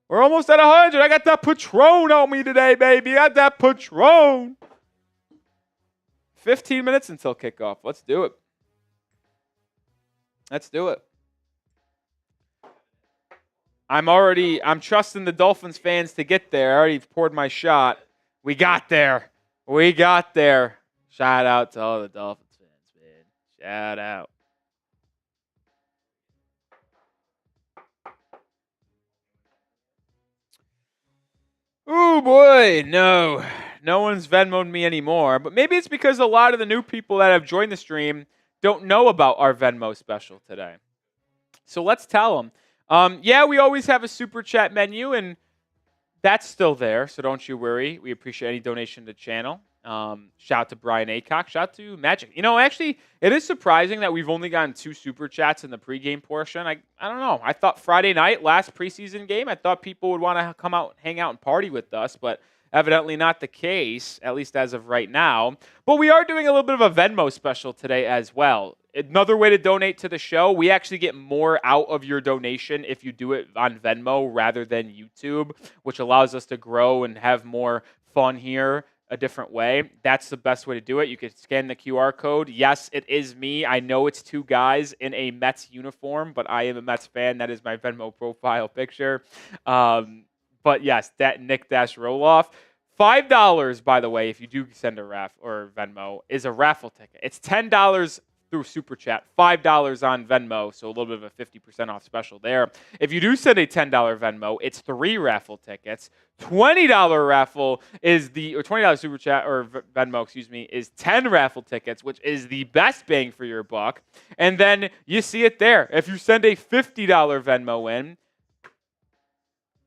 We're almost at 100. I got that Patron on me today, baby. I got that Patron. 15 minutes until kickoff. Let's do it. I'm trusting the Dolphins fans to get there. I already poured my shot. We got there. Shout out to all the Dolphins fans, man. Shout out. Oh boy, no one's Venmoed me anymore. But maybe it's because a lot of the new people that have joined the stream don't know about our Venmo special today. So let's tell them. Yeah, we always have a super chat menu, and that's still there. So don't you worry. We appreciate any donation to the channel. Shout out to Brian Acock. Shout out to Magic. You know, actually, it is surprising that we've only gotten 2 super chats in the pregame portion. I don't know. I thought Friday night, last preseason game, I thought people would want to come out, hang out, and party with us, but evidently not the case, at least as of right now. But we are doing a little bit of a Venmo special today as well. Another way to donate to the show, we actually get more out of your donation if you do it on Venmo rather than YouTube, which allows us to grow and have more fun here a different way. That's the best way to do it. You can scan the QR code. Yes, it is me. I know it's 2 guys in a Mets uniform, but I am a Mets fan. That is my Venmo profile picture. But yes, that Nic Rohloff. $5, by the way, if you do send a Raffle or Venmo, is a raffle ticket. It's $10 through Super Chat, $5 on Venmo, so a little bit of a 50% off special there. If you do send a $10 Venmo, it's 3 raffle tickets. $20 raffle is or $20 Super Chat or Venmo, is 10 raffle tickets, which is the best bang for your buck. And then you see it there. If you send a $50 Venmo in,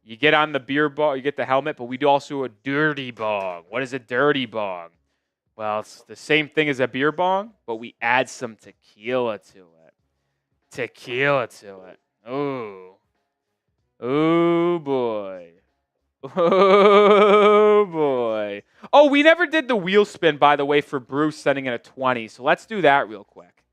you get on the beer bong, you get the helmet, but we do also a dirty bong. What is a dirty bong? Well, it's the same thing as a beer bong, but we add some tequila to it. Oh. Oh, boy. Oh, boy. Oh, we never did the wheel spin, by the way, for Bruce sending in a 20, so let's do that real quick.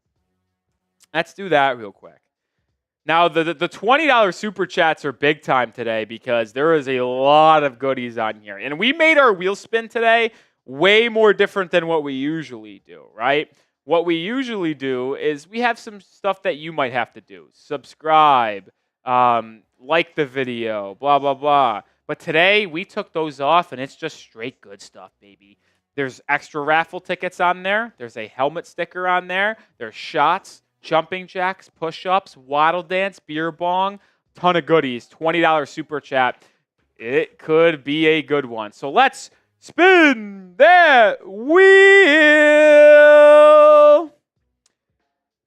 Now, the $20 super chats are big time today because there is a lot of goodies on here. And we made our wheel spin today way more different than what we usually do, right? What we usually do is we have some stuff that you might have to do. Subscribe, like the video, blah, blah, blah. But today, we took those off, and it's just straight good stuff, baby. There's extra raffle tickets on there. There's a helmet sticker on there. There's shots, jumping jacks, push-ups, waddle dance, beer bong, ton of goodies. $20 super chat. It could be a good one. So let's spin that wheel.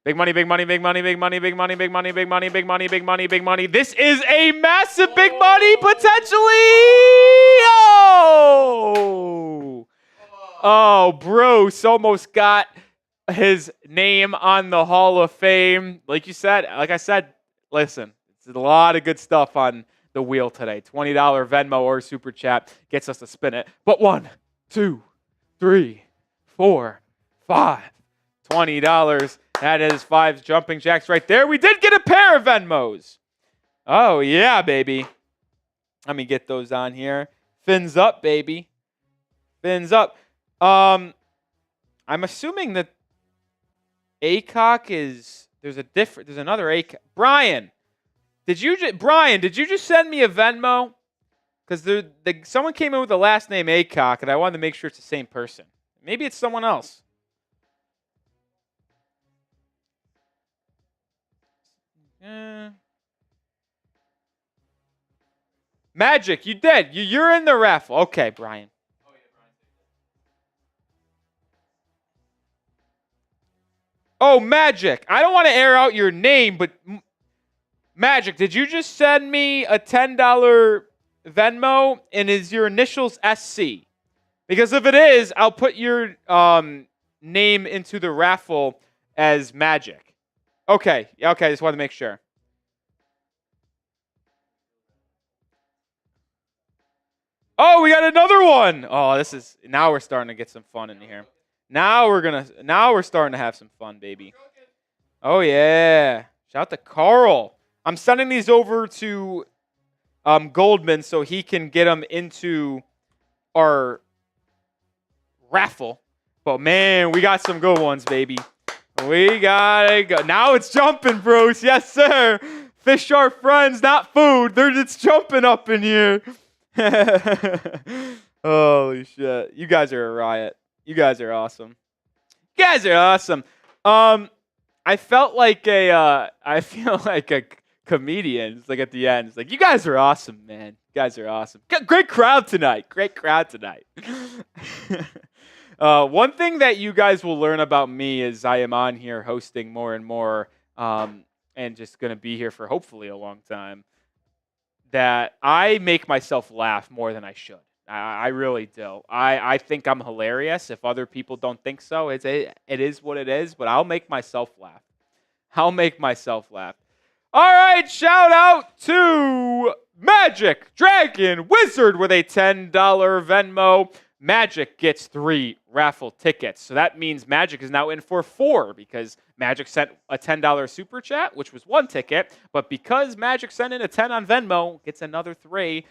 Big money, big money, big money, big money, big money, big money, big money, big money, big money, big money. This is a massive big money potentially. Oh, Bruce almost got his name on the Hall of Fame. Like I said, listen, it's a lot of good stuff on the wheel today. $20 Venmo or Super Chat gets us to spin it. But 1, 2, 3, 4, 5. $20. That is 5 jumping jacks right there. We did get a pair of Venmos. Oh, yeah, baby. Let me get those on here. Fins up, baby. Fins up. I'm assuming that Acock is there's another Acock. Brian, did you just send me a Venmo? Because someone came in with the last name Acock, and I wanted to make sure it's the same person. Maybe it's someone else. Magic, you did. You're in the raffle. Okay, Brian. Oh, Magic. I don't want to air out your name, but Magic, did you just send me a $10 Venmo and is your initials SC? Because if it is, I'll put your name into the raffle as Magic. Okay, just wanted to make sure. Oh, we got another one. Oh, now we're starting to get some fun in here. Now we're starting to have some fun, baby. Oh yeah. Shout out to Carl. I'm sending these over to Goldman so he can get them into our raffle. But man, we got some good ones, baby. We gotta go. Now it's jumping, bros. Yes, sir. Fish are friends, not food. It's jumping up in here. Holy shit. You guys are a riot. You guys are awesome. You guys are awesome. I feel like a comedian. It's like at the end. It's like, you guys are awesome, man. You guys are awesome. Great crowd tonight. Great crowd tonight. One thing that you guys will learn about me is I am on here hosting more and more, and just going to be here for hopefully a long time, that I make myself laugh more than I should. I really do. I think I'm hilarious. If other people don't think so, it is what it is, but I'll make myself laugh. All right, shout out to Magic Dragon Wizard with a $10 Venmo. Magic gets 3 raffle tickets. So that means Magic is now in for 4 because Magic sent a $10 super chat, which was 1 ticket. But because Magic sent in a 10 on Venmo, gets another 3.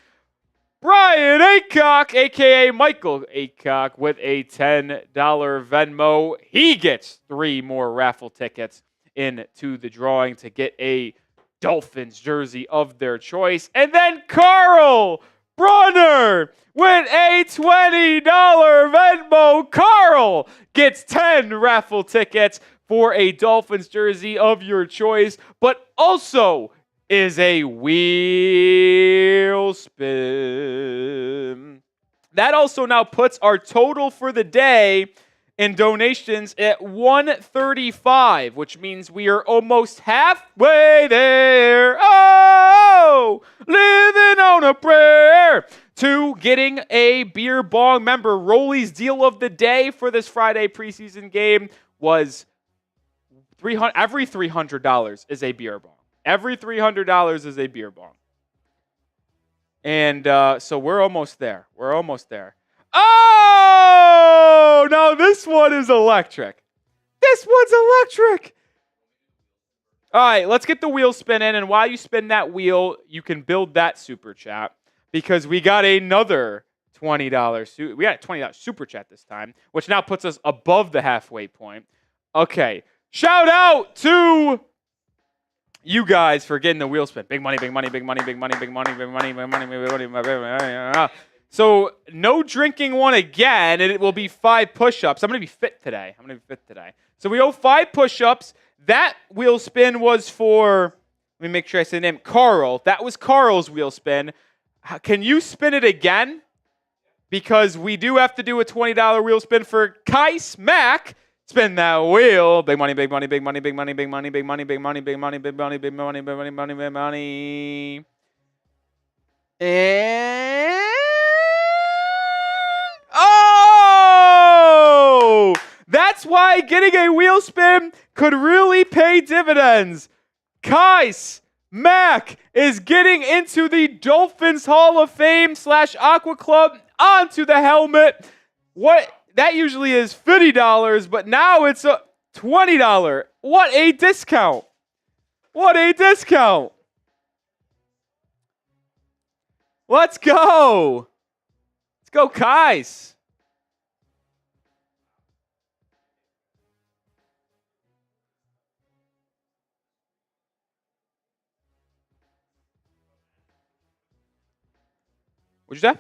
Brian Aycock, a.k.a. Michael Aycock, with a $10 Venmo. He gets 3 more raffle tickets into the drawing to get a Dolphins jersey of their choice. And then Carl Brunner with a $20 Venmo. Carl gets 10 raffle tickets for a Dolphins jersey of your choice, but also is a wheel spin. That also now puts our total for the day in donations at 135, which means we are almost halfway there. Oh, living on a prayer to getting a beer bong. Member Rolly's deal of the day for this Friday preseason game was every $300 is a beer bong. Every $300 is a beer bong. And so we're almost there. Oh, now this one is electric. All right, let's get the wheel spin in. And while you spin that wheel, you can build that super chat because we got another $20. We got a $20 super chat this time, which now puts us above the halfway point. Okay, shout out to you guys for getting the wheel spin. Big money. So no drinking one again, and it will be 5 push-ups. I'm going to be fit today. So we owe 5 push-ups. That wheel spin was for, let me make sure I say the name, Carl. That was Carl's wheel spin. Can you spin it again? Because we do have to do a $20 wheel spin for Kais Mack. Spin that wheel. Big money. And oh! That's why getting a wheel spin could really pay dividends. Kais Mack is getting into the Dolphins Hall of Fame / Aqua Club onto the helmet. What? That usually is $50, but now it's a $20. What a discount. Let's go. Let's go, Kais. What'd you say?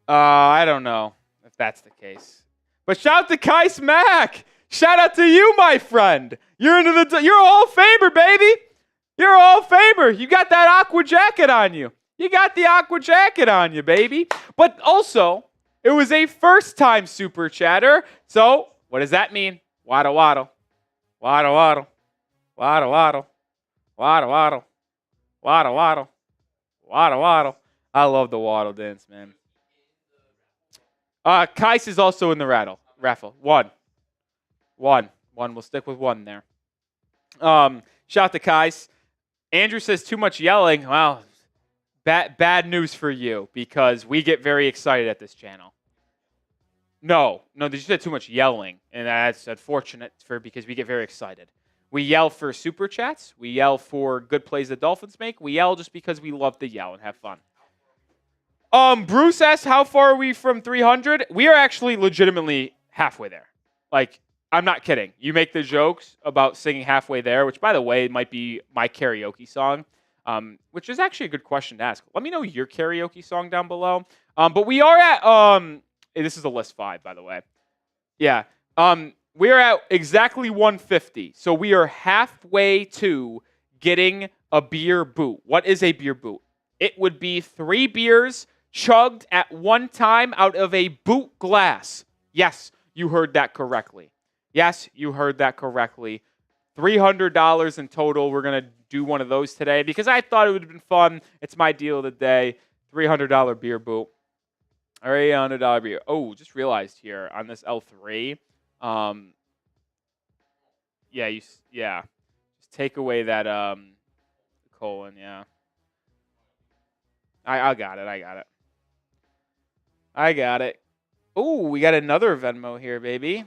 I don't know if that's the case. But shout out to Kais Mack. Shout out to you, my friend. You're a Hall of Famer, baby. You're a Hall of Famer. You got that aqua jacket on you. Baby. But also, it was a first-time super chatter. So, what does that mean? Waddle, waddle. Waddle, waddle. Waddle, waddle. Waddle, waddle. Waddle, waddle. I love the waddle dance, man. Kais is also in the raffle. One. We'll stick with one there. Shout out to Kais. Andrew says too much yelling. Well, bad news for you because we get very excited at this channel. No, you said too much yelling, and that's unfortunate because we get very excited. We yell for super chats. We yell for good plays the Dolphins make. We yell just because we love to yell and have fun. Bruce asks, how far are we from 300? We are actually legitimately halfway there. Like, I'm not kidding. You make the jokes about singing halfway there, which, by the way, might be my karaoke song, which is actually a good question to ask. Let me know your karaoke song down below. But we are at, this is a list 5, by the way. Yeah. We are at exactly 150. So we are halfway to getting a beer boot. What is a beer boot? It would be 3 beers chugged at one time out of a boot glass. Yes, you heard that correctly. $300 in total. We're going to do one of those today because I thought it would have been fun. It's my deal of the day. $300 beer boot. All right, $800 beer. Oh, just realized here on this L3. Just take away that colon. Yeah, I got it. Oh, we got another Venmo here, baby.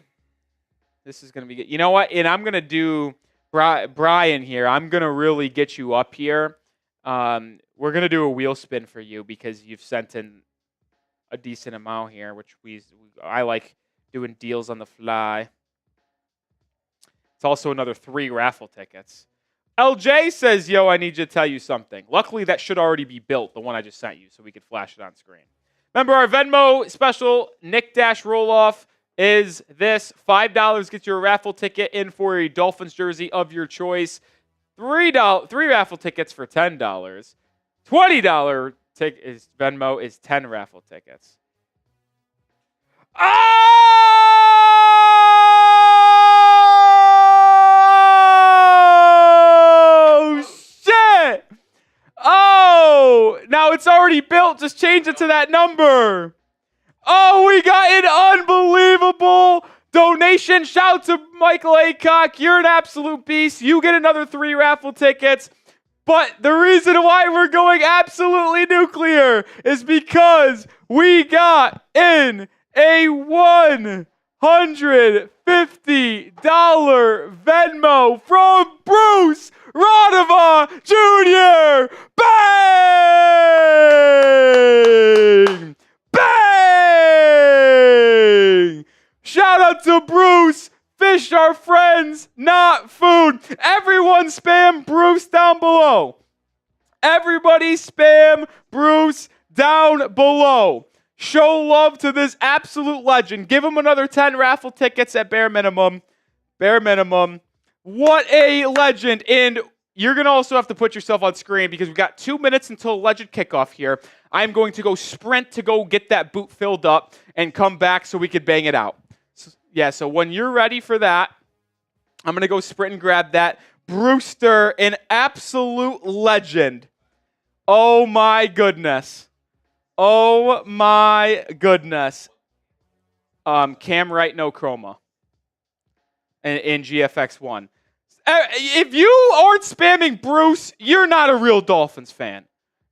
This is gonna be good. You know what? And I'm gonna do Brian here. I'm gonna really get you up here. We're gonna do a wheel spin for you because you've sent in a decent amount here, which I like doing deals on the fly. It's also another 3 raffle tickets. LJ says, yo, I need you to tell you something. Luckily, that should already be built, the one I just sent you, so we could flash it on screen. Remember, our Venmo special, Nic Rohloff, is this. $5 gets you a raffle ticket in for a Dolphins jersey of your choice. $3 raffle tickets for $10. $20 Venmo is 10 raffle tickets. Oh, shit! Oh, now it's already built. Just change it to that number. Oh, we got an unbelievable donation. Shout out to Michael Aycock. You're an absolute beast. You get another 3 raffle tickets. But the reason why we're going absolutely nuclear is because we got in a $150 Venmo from Bruce Rohloff Jr. Bang! Bang! Shout out to Bruce. Fish are friends, not food. Everyone spam Bruce down below. Everybody spam Bruce down below. Show love to this absolute legend. Give him another 10 raffle tickets at bare minimum. Bare minimum. What a legend. And you're going to also have to put yourself on screen because we've got 2 minutes until legend kickoff here. I'm going to go sprint to go get that boot filled up and come back so we could bang it out. So when you're ready for that, I'm going to go sprint and grab that. Brewster, an absolute legend. Oh, my goodness. Oh, my goodness. Cam Wright, no chroma. In GFX1. If you aren't spamming Bruce, you're not a real Dolphins fan.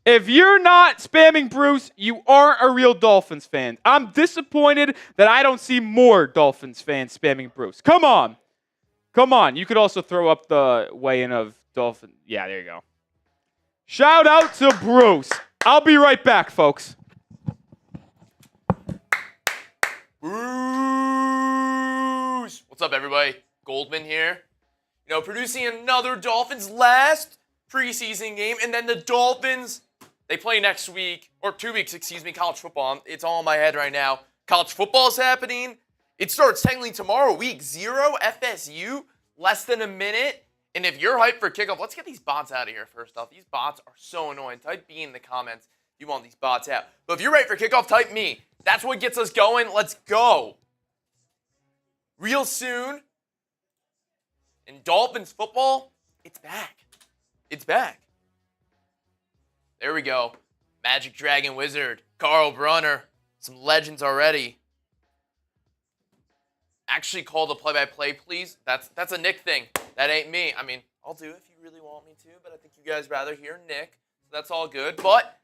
If you're not spamming Bruce, you aren't a real Dolphins fan. I'm disappointed that I don't see more Dolphins fans spamming Bruce. Come on. Come on. You could also throw up the weigh-in of Dolphin. Yeah, there you go. Shout out to Bruce. I'll be right back, folks. Bruce! What's up, everybody? Goldman here. Producing another Dolphins last preseason game, and then the Dolphins, they play next week, or 2 weeks, college football. It's all in my head right now. College football is happening. It starts technically tomorrow, week 0, FSU, less than a minute. And if you're hyped for kickoff, let's get these bots out of here first off. These bots are so annoying. Type B in the comments if you want these bots out. But if you're ready for kickoff, type me. That's what gets us going. Let's go. Real soon, in Dolphins football, It's back. It's back. There we go. Magic Dragon Wizard, Carl Brunner, some legends already. Actually call the play-by-play, please. That's a Nick thing. That ain't me. I mean, I'll do it if you really want me to, but I think you guys rather hear Nick, so that's all good. But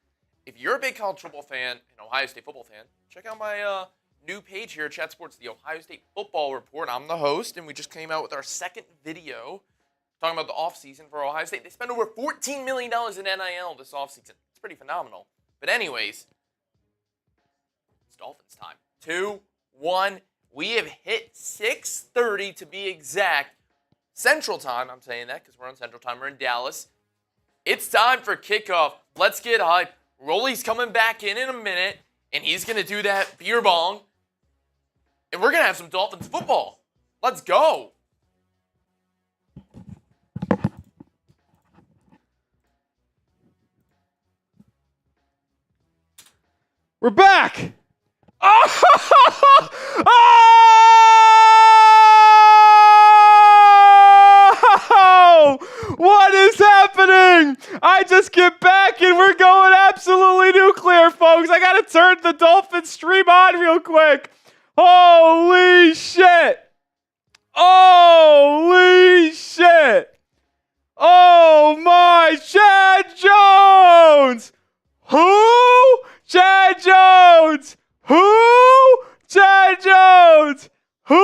if you're a big college football fan, an Ohio State football fan, check out my new page here at Chat Sports, the Ohio State Football Report. I'm the host, and we just came out with our second video talking about the offseason for Ohio State. They spent over $14 million in NIL this offseason. It's pretty phenomenal. But anyways, it's Dolphins time. 2-1. We have hit 6:30 to be exact. Central time, I'm saying that because we're on Central time. We're in Dallas. It's time for kickoff. Let's get hype. Rolly's coming back in a minute, and he's going to do that beer bong. And we're going to have some Dolphins football. Let's go. We're back! Oh! What is happening? I just get back and we're going absolutely nuclear, folks. I gotta turn the Dolphins stream on real quick. Holy shit! Holy shit! Oh my, Chad Jones! Who? Chad Jones! Who? Chad Jones! Who?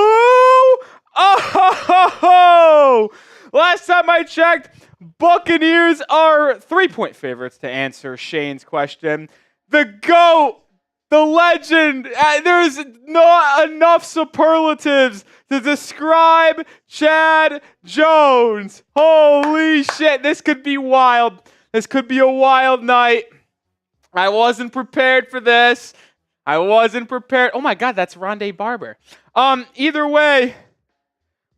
Oh! Last time I checked, Buccaneers are 3-point favorites to answer Shane's question. The GOAT, the legend, there's not enough superlatives to describe Chad Jones. Holy shit, this could be wild. This could be a wild night. I wasn't prepared for this. I wasn't prepared. Oh my God, that's Rondé Barber. Either way,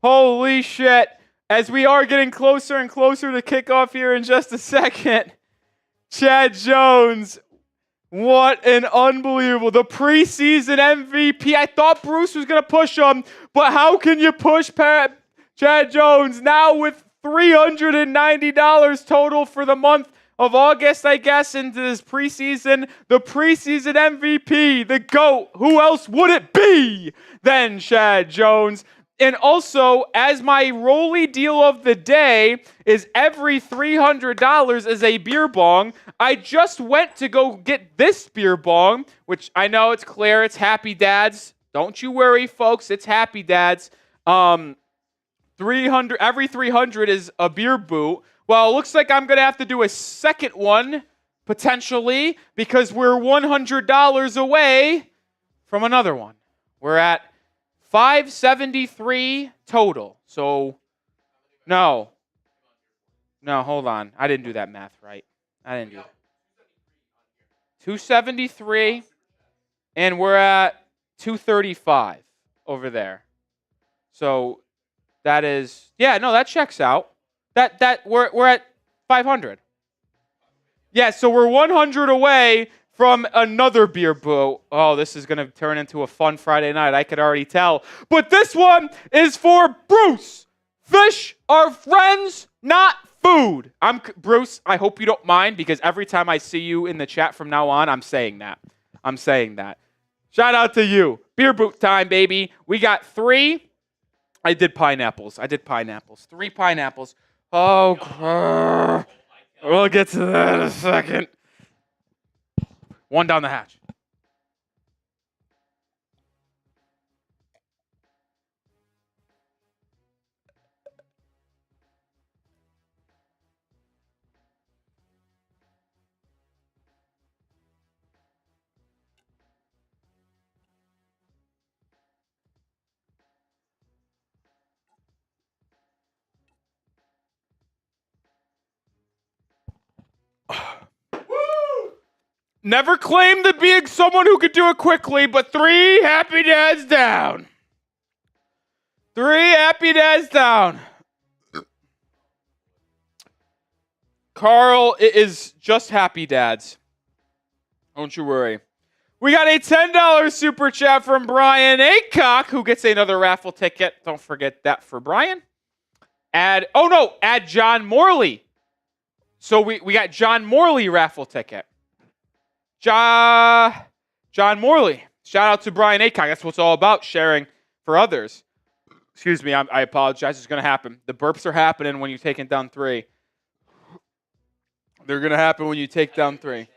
holy shit. As we are getting closer and closer to kickoff here in just a second, Chad Jones, what an unbelievable, the preseason MVP. I thought Bruce was going to push him, but how can you push Chad Jones now with $390 total for the month of August, I guess, into this preseason? The preseason MVP, the GOAT. Who else would it be than Chad Jones? And also, as my Rolly deal of the day is every $300 is a beer bong, I just went to go get this beer bong, which I know it's clear, it's Happy Dad's. Don't you worry, folks, it's Happy Dad's. 300 every 300 is a beer boot. Well, it looks like I'm going to have to do a second one, potentially, because we're $100 away from another one. We're at $573 total. So, no, hold on. I didn't do that math right. I didn't do that. 273, and we're at 235 over there. So, that is, yeah, no, that checks out. That we're at 500. Yeah, so we're 100 away from another beer boot. Oh, this is going to turn into a fun Friday night. I could already tell. But this one is for Bruce. Fish are friends, not food. Bruce, I hope you don't mind, because every time I see you in the chat from now on, I'm saying that. Shout out to you. Beer boot time, baby. We got 3. I did pineapples. 3 pineapples. Oh, we'll get to that in a second. 1 down the hatch. Never claimed to be someone who could do it quickly, but 3 happy dads down. 3 happy dads down. Carl, it is just happy dads. Don't you worry. We got a $10 super chat from Brian Acock, who gets another raffle ticket. Don't forget that for Brian. Add John Morley. So we got John Morley raffle ticket. John Morley. Shout out to Brian Aycock. That's what it's all about, sharing for others. Excuse me, I apologize. It's going to happen. The burps are happening when you're taking down 3. They're going to happen when you take down 3.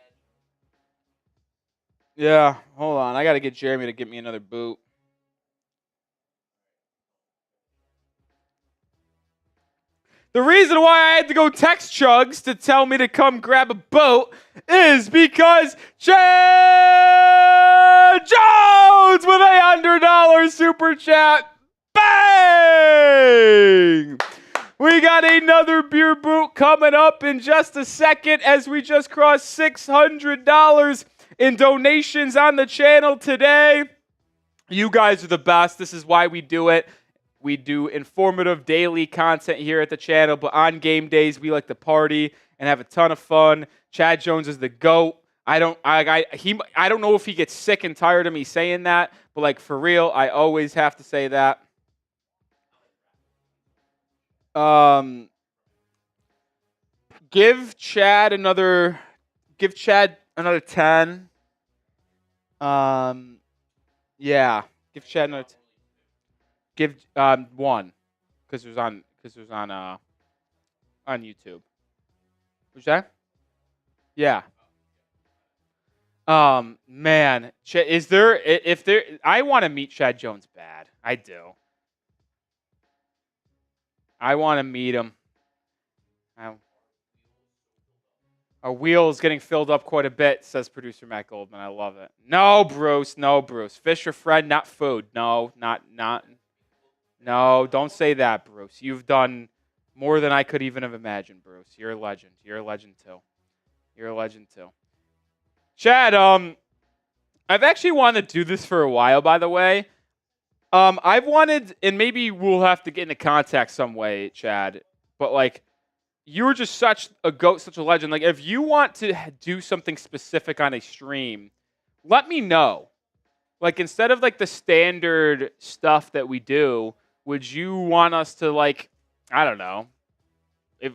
Yeah, hold on. I got to get Jeremy to get me another boot. The reason why I had to go text Chugs to tell me to come grab a boat is because Chad Jones with $100 super chat. Bang! We got another beer boot coming up in just a second as we just crossed $600 in donations on the channel today. You guys are the best. This is why we do it. We do informative daily content here at the channel, but on game days, we like to party and have a ton of fun. Chad Jones is the GOAT. I don't know if he gets sick and tired of me saying that, but like for real, I always have to say that. Give Chad another 10. Yeah, give Chad another 10. Give 1 because it was on YouTube. What's that? Yeah. Man, is there if there? I want to meet Chad Jones bad. I do. I want to meet him. Our wheel is getting filled up quite a bit, says producer Matt Goldman. I love it. No, Bruce. No, Bruce. Fish are friend, not food. No, not. No, don't say that, Bruce. You've done more than I could even have imagined, Bruce. You're a legend. You're a legend, too. Chad, I've actually wanted to do this for a while, by the way. I've wanted, and maybe we'll have to get into contact some way, Chad, but, like, you were just such a GOAT, such a legend. Like, if you want to do something specific on a stream, let me know. Like, instead of, like, the standard stuff that we do, would you want us to, like, I don't know.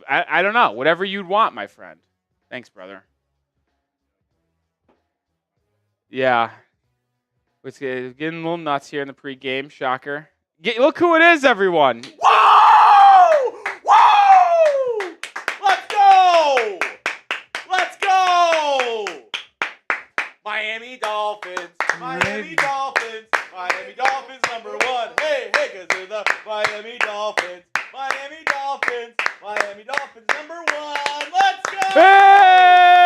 I don't know. Whatever you'd want, my friend. Thanks, brother. Yeah. It's getting a little nuts here in the pregame. Shocker. Look who it is, everyone. Whoa! Whoa! Let's go! Let's go! Miami Dolphins. Miami Dolphins. Miami Dolphins #1. Hey, because they're the Miami Dolphins. Miami Dolphins. Miami Dolphins #1. Let's go! Yeah!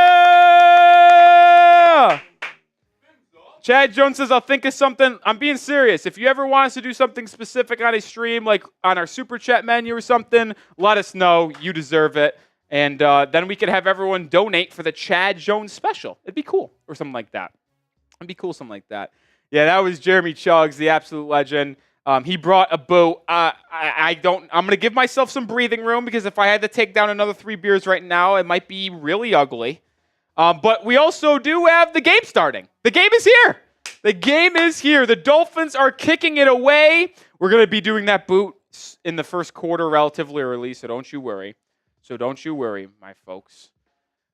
Chad Jones says, I'll think of something. I'm being serious. If you ever want us to do something specific on a stream, like on our super chat menu or something, let us know. You deserve it. And then we could have everyone donate for the Chad Jones special. It'd be cool. Or something like that. It'd be cool, something like that. Yeah, that was Jeremy Chugs, the absolute legend. He brought a boat. I'm going to give myself some breathing room because if I had to take down another 3 beers right now, it might be really ugly. But we also do have the game starting. The game is here. The game is here. The Dolphins are kicking it away. We're going to be doing that boot in the first quarter relatively early, so don't you worry. My folks.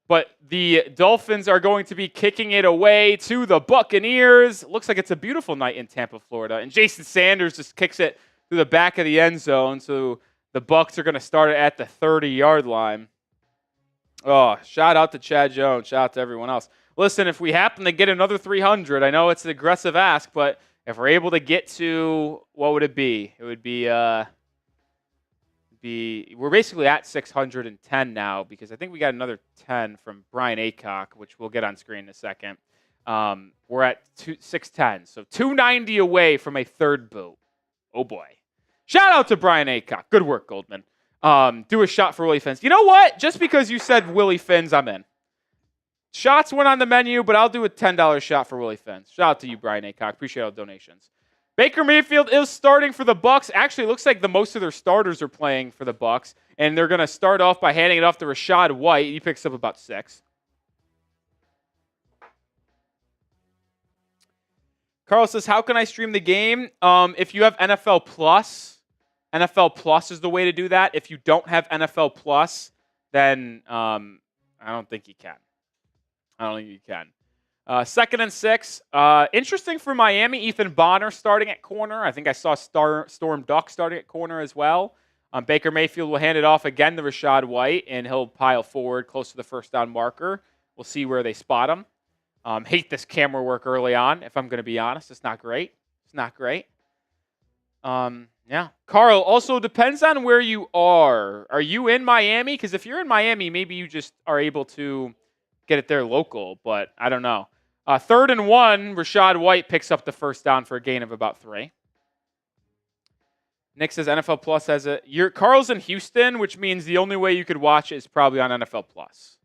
But the Dolphins are going to be kicking it away to the Buccaneers. Looks like it's a beautiful night in Tampa, Florida. And Jason Sanders just kicks it through the back of the end zone. So the Bucs are going to start it at the 30-yard line. Oh, shout out to Chad Jones. Shout out to everyone else. Listen, if we happen to get another 300, I know it's an aggressive ask, but if we're able to get to, what would it be? It would be, we're basically at 610 now because I think we got another 10 from Brian Aycock, which we'll get on screen in a second. We're at 610, so 290 away from a third boot. Oh, boy. Shout out to Brian Aycock. Good work, Goldman. Do a shot for Willie Fins. You know what? Just because you said Willie Fins, I'm in. Shots went on the menu, but I'll do a $10 shot for Willie Fins. Shout out to you, Brian Aycock. Appreciate all the donations. Baker Mayfield is starting for the Bucs. Actually, it looks like the most of their starters are playing for the Bucs, and they're going to start off by handing it off to Rachaad White. He picks up about 6. Carl says, how can I stream the game? If you have NFL Plus, NFL Plus is the way to do that. If you don't have NFL Plus, then I don't think you can. I don't think you can. 2nd and 6. Interesting for Miami. Ethan Bonner starting at corner. I think I saw Storm Duck starting at corner as well. Baker Mayfield will hand it off again to Rachaad White, and he'll pile forward close to the first down marker. We'll see where they spot him. Hate this camera work early on, if I'm going to be honest. It's not great. It's not great. Yeah. Carl, also depends on where you are. Are you in Miami? Because if you're in Miami, maybe you just are able to get it there local, but I don't know. 3rd and 1, Rachaad White picks up the first down for a gain of about 3. Nick says NFL Plus has it. Carl's in Houston, which means the only way you could watch it is probably on NFL Plus.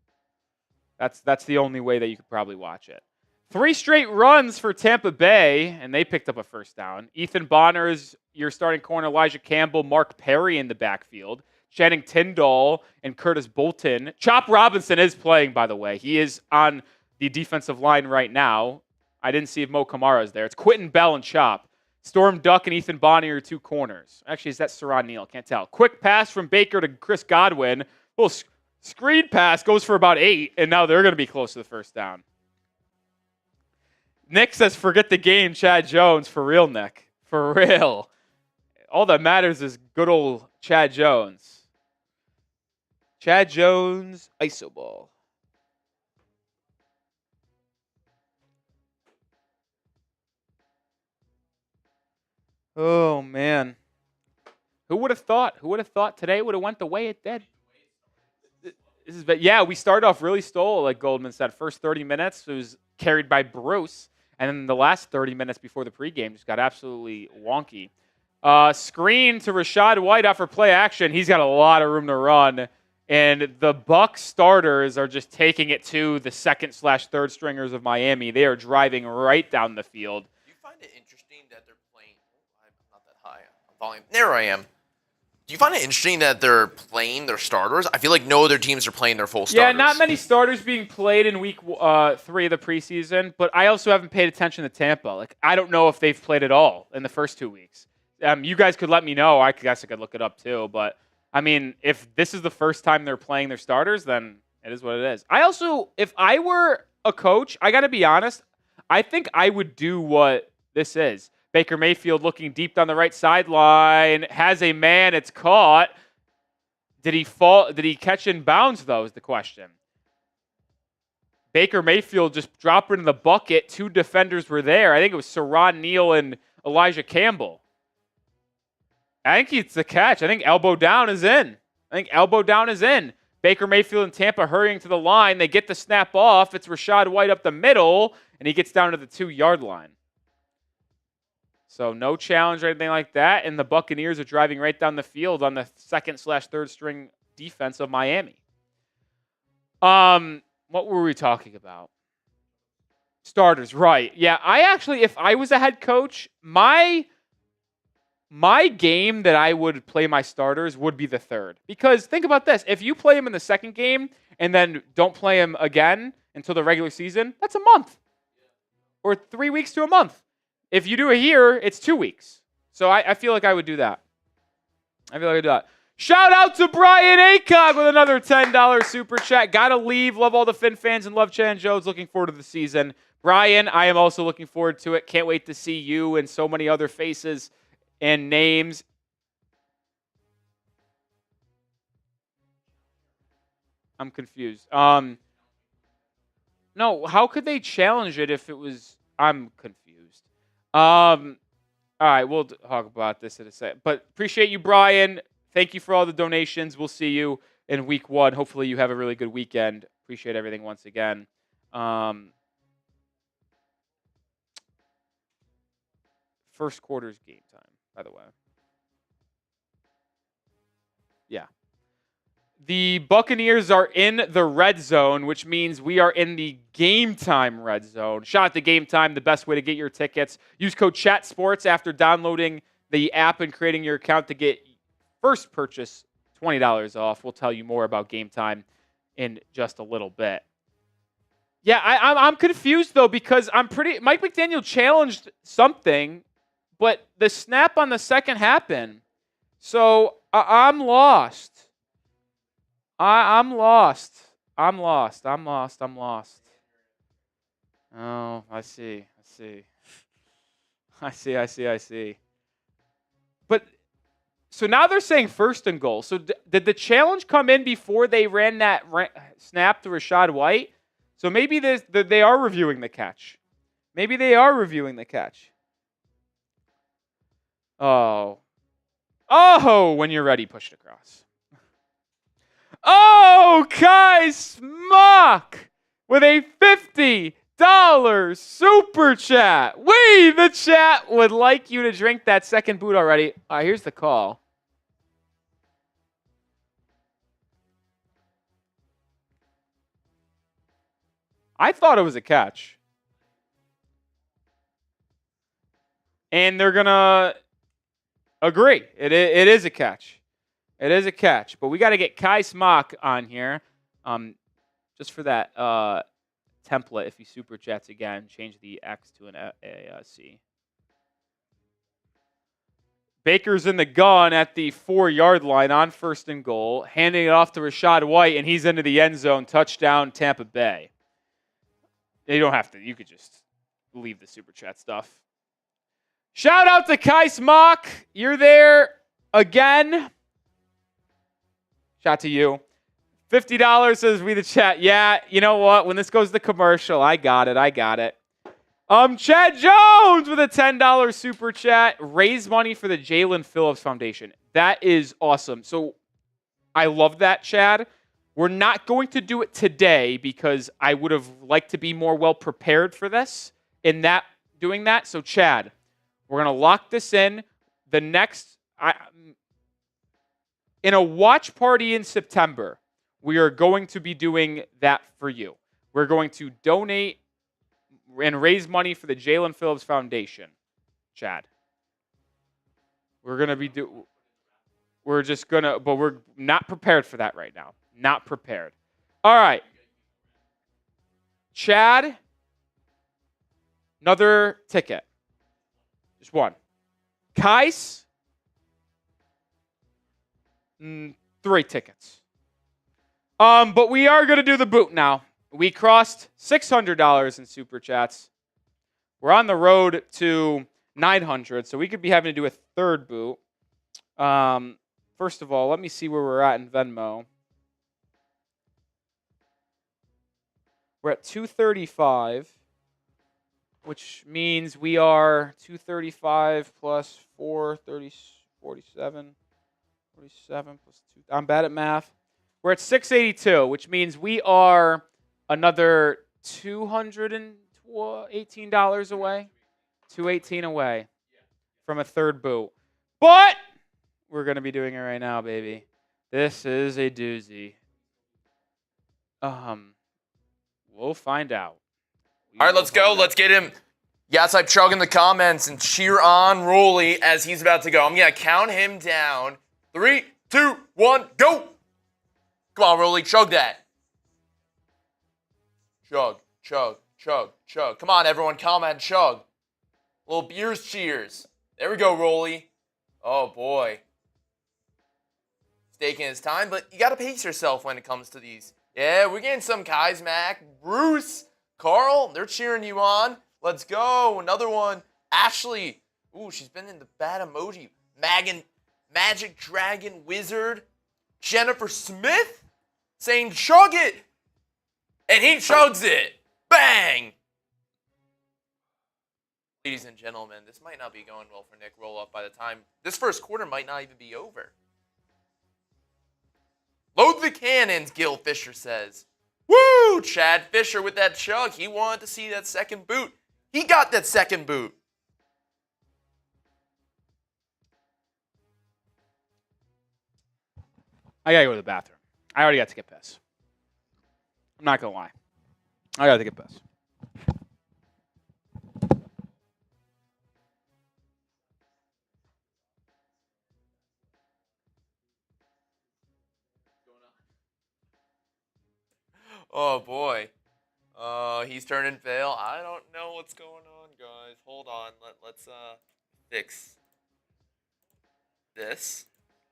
That's the only way that you could probably watch it. 3 straight runs for Tampa Bay, and they picked up a first down. Ethan Bonner is your starting corner. Elijah Campbell, Mark Perry in the backfield. Channing Tyndall and Curtis Bolton. Chop Robinson is playing, by the way. He is on the defensive line right now. I didn't see if Mo Kamara is there. It's Quentin Bell and Chop. Storm Duck and Ethan Bonner are 2 corners. Actually, is that Saran Neal? Can't tell. Quick pass from Baker to Chris Godwin. Little screen pass goes for about 8, and now they're going to be close to the first down. Nick says, forget the game, Chad Jones. For real, Nick. For real. All that matters is good old Chad Jones. Chad Jones, ISO ball. Oh, man. Who would have thought? Who would have thought today would have went the way it did? Yeah, we started off really stole, like Goldman said. First 30 minutes, it was carried by Bruce. And then the last 30 minutes before the pregame just got absolutely wonky. Screen to Rachaad White after play action. He's got a lot of room to run. And the Bucs starters are just taking it to the 2nd/3rd stringers of Miami. They are driving right down the field. Do you find it interesting that they're playing? I'm not that high on volume. There I am. Do you find it interesting that they're playing their starters? I feel like no other teams are playing their full starters. Yeah, not many starters being played in week 3 of the preseason, but I also haven't paid attention to Tampa. Like, I don't know if they've played at all in the first 2 weeks. You guys could let me know. I guess I could look it up too. But, I mean, if this is the first time they're playing their starters, then it is what it is. I also, if I were a coach, I got to be honest, I think I would do what this is. Baker Mayfield looking deep down the right sideline, has a man, it's caught. Did he fall? Did he catch in bounds, though, is the question. Baker Mayfield just dropped it in the bucket. 2 defenders were there. I think it was Saran Neal and Elijah Campbell. I think it's the catch. I think elbow down is in. Baker Mayfield and Tampa hurrying to the line. They get the snap off. It's Rachaad White up the middle, and he gets down to the 2-yard line. So no challenge or anything like that, and the Buccaneers are driving right down the field on the 2nd/3rd string defense of Miami. What were we talking about? Starters, right. Yeah, I actually, if I was a head coach, my game that I would play my starters would be the 3rd. Because think about this. If you play him in the 2nd game and then don't play him again until the regular season, that's a month. Or 3 weeks to a month. If you do it here, it's 2 weeks. So I feel like I would do that. Shout out to Brian Acog with another $10 super chat. Gotta leave. Love all the Finn fans and love Chan Jones. Looking forward to the season. Brian, I am also looking forward to it. Can't wait to see you and so many other faces and names. I'm confused. No, how could they challenge it if it was... I'm confused. All right, we'll talk about this in a second. But appreciate you, Brian. Thank you for all the donations. We'll see you in week 1. Hopefully you have a really good weekend. Appreciate everything once again. First quarter's game time, by the way. Yeah. The Buccaneers are in the red zone, which means we are in the game time red zone. Shout out to Game Time, the best way to get your tickets. Use code CHATSPORTS after downloading the app and creating your account to get first purchase $20 off. We'll tell you more about Game Time in just a little bit. Yeah, I'm confused, though, because Mike McDaniel challenged something, but the snap on the second happened. So I'm lost. I'm lost. I'm lost. I'm lost. I'm lost. Oh, I see. I see. But so now they're saying first and goal. So did the challenge come in before they ran that snap to Rachaad White? So maybe they are reviewing the catch. Maybe they are reviewing the catch. Oh, when you're ready, push it across. Oh, Kai Smock with a $50 super chat. We, the chat, would like you to drink that second boot already. Here's the call. I thought it was a catch. And they're going to agree. It is a catch. It is a catch. But we got to get Kai Smock on here. Just for that template, if he super chats again, change the X to a C. Baker's in the gun at the 4-yard line on first and goal, handing it off to Rachaad White, and he's into the end zone. Touchdown, Tampa Bay. You don't have to. You could just leave the super chat stuff. Shout out to Kai Smock. You're there again. Shout to you. $50 says we the chat. Yeah, you know what? When this goes to commercial, I got it. Chad Jones with a $10 super chat. Raise money for the Jalen Phillips Foundation. That is awesome. So I love that, Chad. We're not going to do it today because I would have liked to be more well prepared for this in that doing that. So Chad, we're going to lock this in. The next in a watch party in September, we are going to be doing that for you. We're going to donate and raise money for the Jalen Phillips Foundation, Chad. We're going to be we're just going to, but we're not prepared for that right now. Not prepared. All right. Chad, another ticket. Just one. Kais, 3 tickets. But we are going to do the boot now. We crossed $600 in super chats. We're on the road to 900, so we could be having to do a third boot. First of all, let me see where we're at in Venmo. We're at 235, which means we are 235 plus 47 plus 2. I'm bad at math. We're at 682, which means we are another $218 away. $218 away from a third boot. But we're going to be doing it right now, baby. This is a doozy. We'll find out. All right, let's go. Let's get him. Yes, I chug in the comments and cheer on Rolly as he's about to go. I'm going to count him down. 3, 2, 1, go. Come on, Rolly, chug that. Chug, chug, chug, chug. Come on, everyone, comment, chug. Little beers cheers. There we go, Rolly. Oh, boy. He's taking his time, but you got to pace yourself when it comes to these. Yeah, we're getting some guys, Mac, Bruce, Carl, they're cheering you on. Let's go. Another one. Ashley. Ooh, she's been in the bad emoji. Magic Dragon Wizard. Jennifer Smith saying chug it. And he chugs it. Bang. Ladies and gentlemen, this might not be going well for Nic Rohloff by the time. This first quarter might not even be over. Load the cannons, Gil Fisher says. Woo! Chad Fisher with that chug. He wanted to see that second boot. He got that second boot. I gotta go to the bathroom. I already got to get piss. I'm not gonna lie. I gotta get piss. Oh, boy. He's turning pale. I don't know what's going on, guys. Hold on. Let's fix this.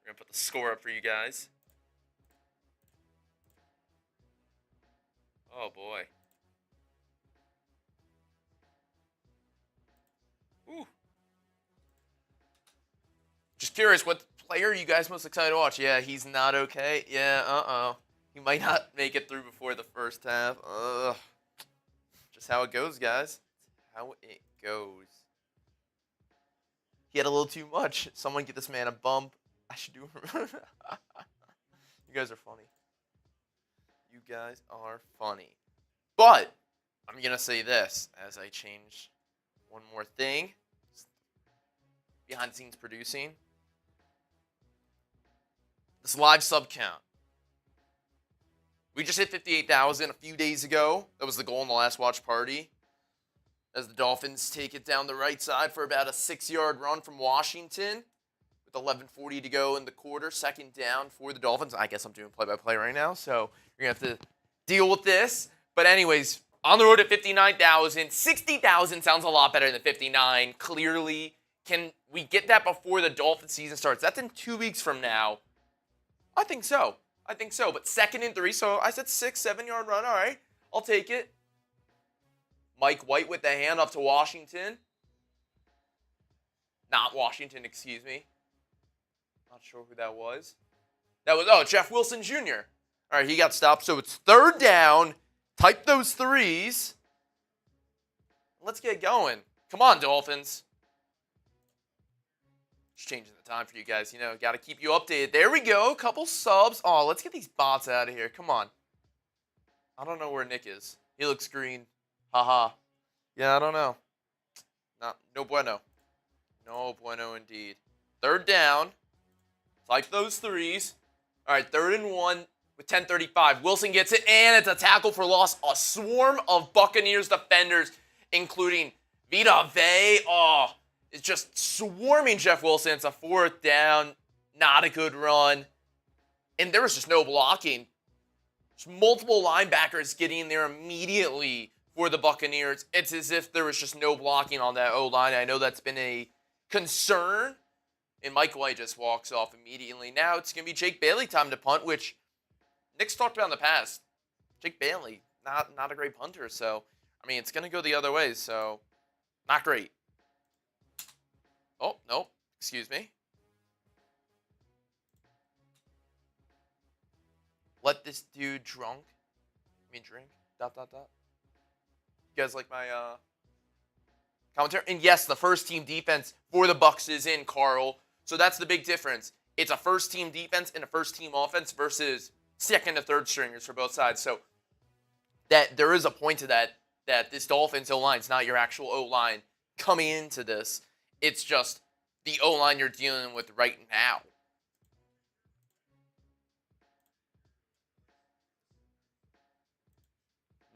We're going to put the score up for you guys. Oh, boy. Ooh. Just curious, what player are you guys most excited to watch? Yeah, he's not okay. Yeah, He might not make it through before the first half. Ugh. Just how it goes, guys. How it goes. He had a little too much. Someone get this man a bump. I should do You guys are funny. You guys are funny. But I'm going to say this as I change one more thing. Behind the scenes producing. This live sub count. We just hit 58,000 a few days ago. That was the goal in the last watch party. As the Dolphins take it down the right side for about a 6-yard run from Washington. With 11:40 to go in the quarter. Second down for the Dolphins. I guess I'm doing play-by-play right now, so you're going to have to deal with this. But anyways, on the road to 59,000. 60,000 sounds a lot better than 59, clearly. Can we get that before the Dolphins season starts? That's in 2 weeks from now. I think so. But 2nd and 3, so I said 6-7 yard run. All right, I'll take it. Mike White with the handoff to Washington. Not Washington, excuse me. Not sure who that was. That was, Jeff Wilson Jr. All right, he got stopped, so it's 3rd down. Type those 3s. Let's get going. Come on, Dolphins. Just changing the time for you guys. Got to keep you updated. There we go. Couple subs. Oh, let's get these bots out of here. Come on. I don't know where Nick is. He looks green. Haha. Yeah, I don't know. No bueno. No bueno indeed. 3rd down. Type those 3s. All right, 3rd and 1 with 10:35. Wilson gets it, and it's a tackle for loss. A swarm of Buccaneers defenders, including Vita Vea. Oh, it's just swarming Jeff Wilson. It's a 4th down. Not a good run. And there was just no blocking. Just multiple linebackers getting there immediately for the Buccaneers. It's as if there was just no blocking on that O-line. I know that's been a concern. And Mike White just walks off immediately. Now it's going to be Jake Bailey time to punt, which Nick's talked about in the past. Jake Bailey, not a great punter. So, it's going to go the other way. So, not great. Oh, no. Excuse me. Let this dude drink. Dot. You guys like my commentary? And yes, the first team defense for the Bucs is in, Carl. So that's the big difference. It's a first team defense and a first team offense versus 2nd and 3rd stringers for both sides. So that there is a point to that this Dolphins O-line is not your actual O-line coming into this. It's just the O-line you're dealing with right now.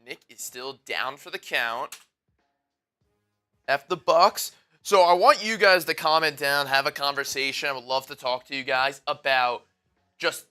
Nick is still down for the count. F the Bucs. So I want you guys to comment down, have a conversation. I would love to talk to you guys about just